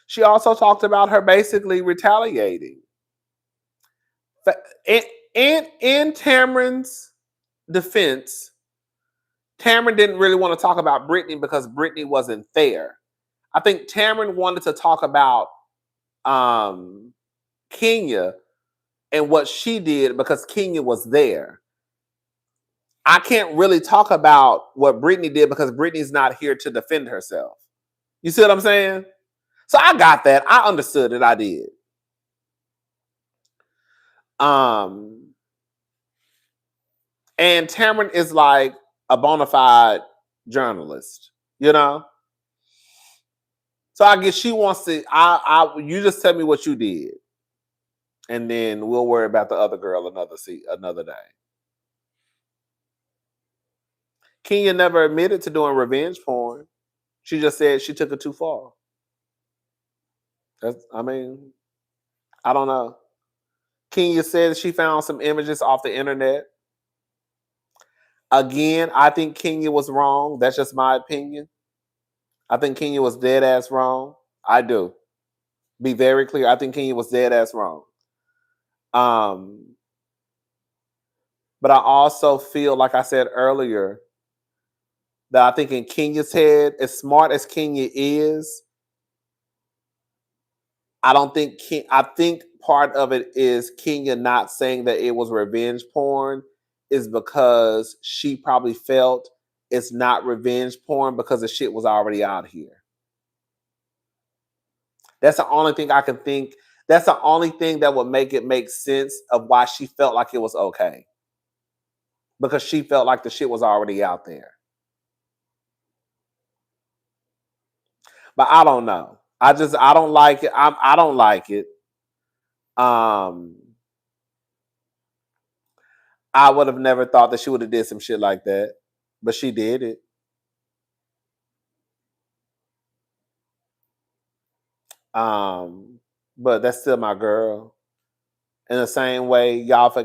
[SPEAKER 1] She also talked about her basically retaliating. In Tamron's defense, Tamron didn't really want to talk about Brittany because Brittany wasn't there. I think Tamron wanted to talk about Kenya and what she did because Kenya was there. I can't really talk about what Brittany did because Brittany's not here to defend herself. You see what I'm saying? So I got that. I understood it. I did. And Tamron is like a bona fide journalist, you know? So I guess she wants to, you just tell me what you did. And then we'll worry about the other girl another day. Kenya never admitted to doing revenge porn. She just said she took it too far. I don't know. Kenya said she found some images off the internet. Again, I think Kenya was wrong. That's just my opinion. I think Kenya was dead ass wrong. I do. Be very clear. I think Kenya was dead ass wrong. But I also feel, like I said earlier, that I think in Kenya's head, as smart as Kenya is, I think part of it is Kenya not saying that it was revenge porn is because she probably felt it's not revenge porn because the shit was already out here. That's the only thing I can think. That's the only thing that would make it make sense of why she felt like it was okay. Because she felt like the shit was already out there. But I don't know. I don't like it. I don't like it. I would have never thought that she would have did some shit like that. But she did it. But that's still my girl. In the same way, let's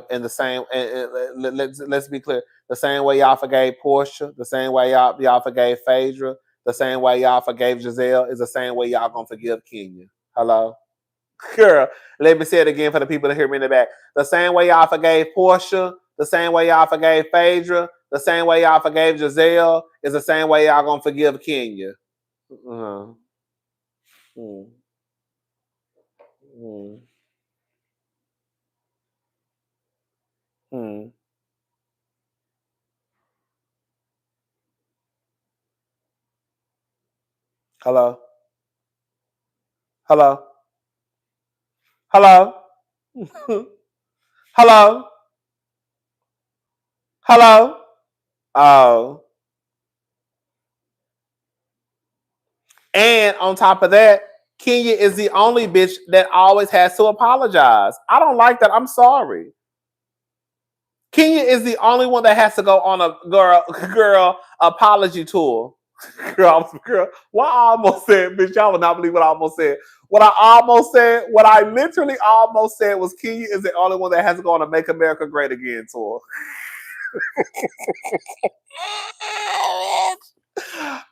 [SPEAKER 1] be clear. The same way y'all forgave Portia, the same way y'all forgave Phaedra, the same way y'all forgave Giselle is the same way y'all gonna forgive Kenya. Hello? Girl, let me say it again for the people that hear me in the back. The same way y'all forgave Portia, the same way y'all forgave Phaedra, the same way y'all forgave Giselle is the same way y'all gonna forgive Kenya. Uh-huh. Hello? Hello? Hello? Hello? Hello? Oh. And on top of that, Kenya is the only bitch that always has to apologize. I don't like that. I'm sorry. Kenya is the only one that has to go on a girl apology tour. Girl, what I almost said, bitch, y'all would not believe what I almost said. What I literally almost said was Kenya is the only one that has to go on a Make America Great Again tour.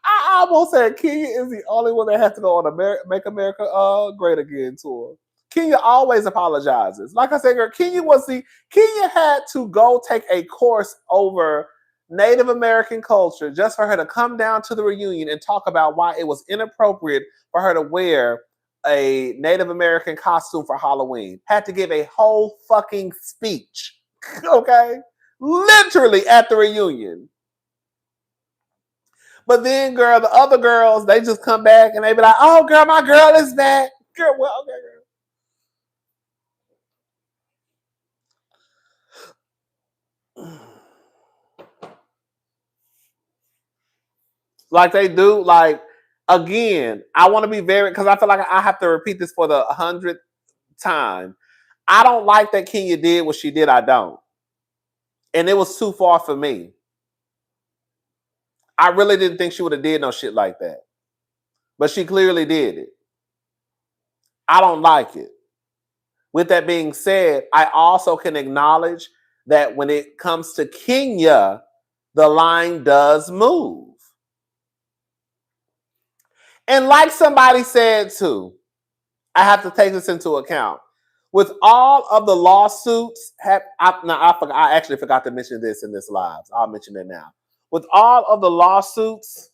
[SPEAKER 1] I almost said Kenya is the only one that has to go on a Make America Great Again tour. Kenya always apologizes. Like I said, girl, Kenya had to go take a course over Native American culture just for her to come down to the reunion and talk about why it was inappropriate for her to wear a Native American costume for Halloween. Had to give a whole fucking speech. Okay? Literally at the reunion. But then, girl, the other girls, they just come back and they be like, oh, girl, my girl is back. Girl, well, okay, girl. Like they do, like, again, I want to be very, because I feel like I have to repeat this for the 100th time. I don't like that Kenya did what she did. I don't. And it was too far for me. I really didn't think she would have did no shit like that. But she clearly did it. I don't like it. With that being said, I also can acknowledge that when it comes to Kenya, the line does move. And like somebody said too, I have to take this into account. With all of the lawsuits, I actually forgot to mention this in this live. So I'll mention it now. With all of the lawsuits,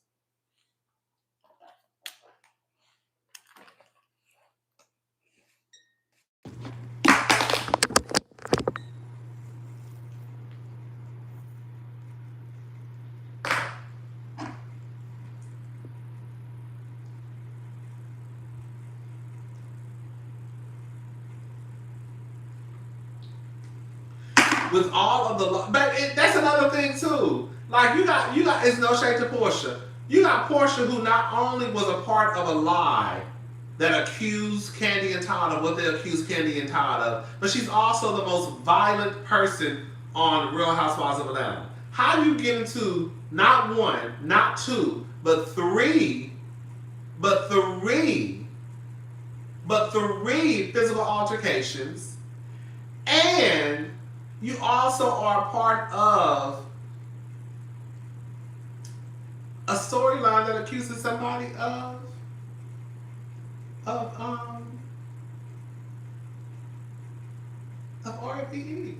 [SPEAKER 1] that's another thing too. Like you got, it's no shade to Portia. You got Portia who not only was a part of a lie that accused Candy and Todd of what they accused Candy and Todd of, but she's also the most violent person on Real Housewives of Atlanta. How do you get into not one, not two, but three but 3 physical altercations, and you also are part of a storyline that accuses somebody of RFPE.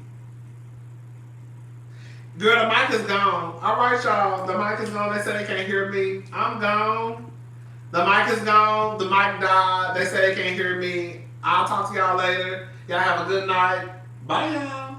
[SPEAKER 1] Girl, the mic is gone. All right, y'all. The mic is gone. They said they can't hear me. I'm gone. The mic is gone. The mic died. They say they can't hear me. I'll talk to y'all later. Y'all have a good night. Bye, y'all.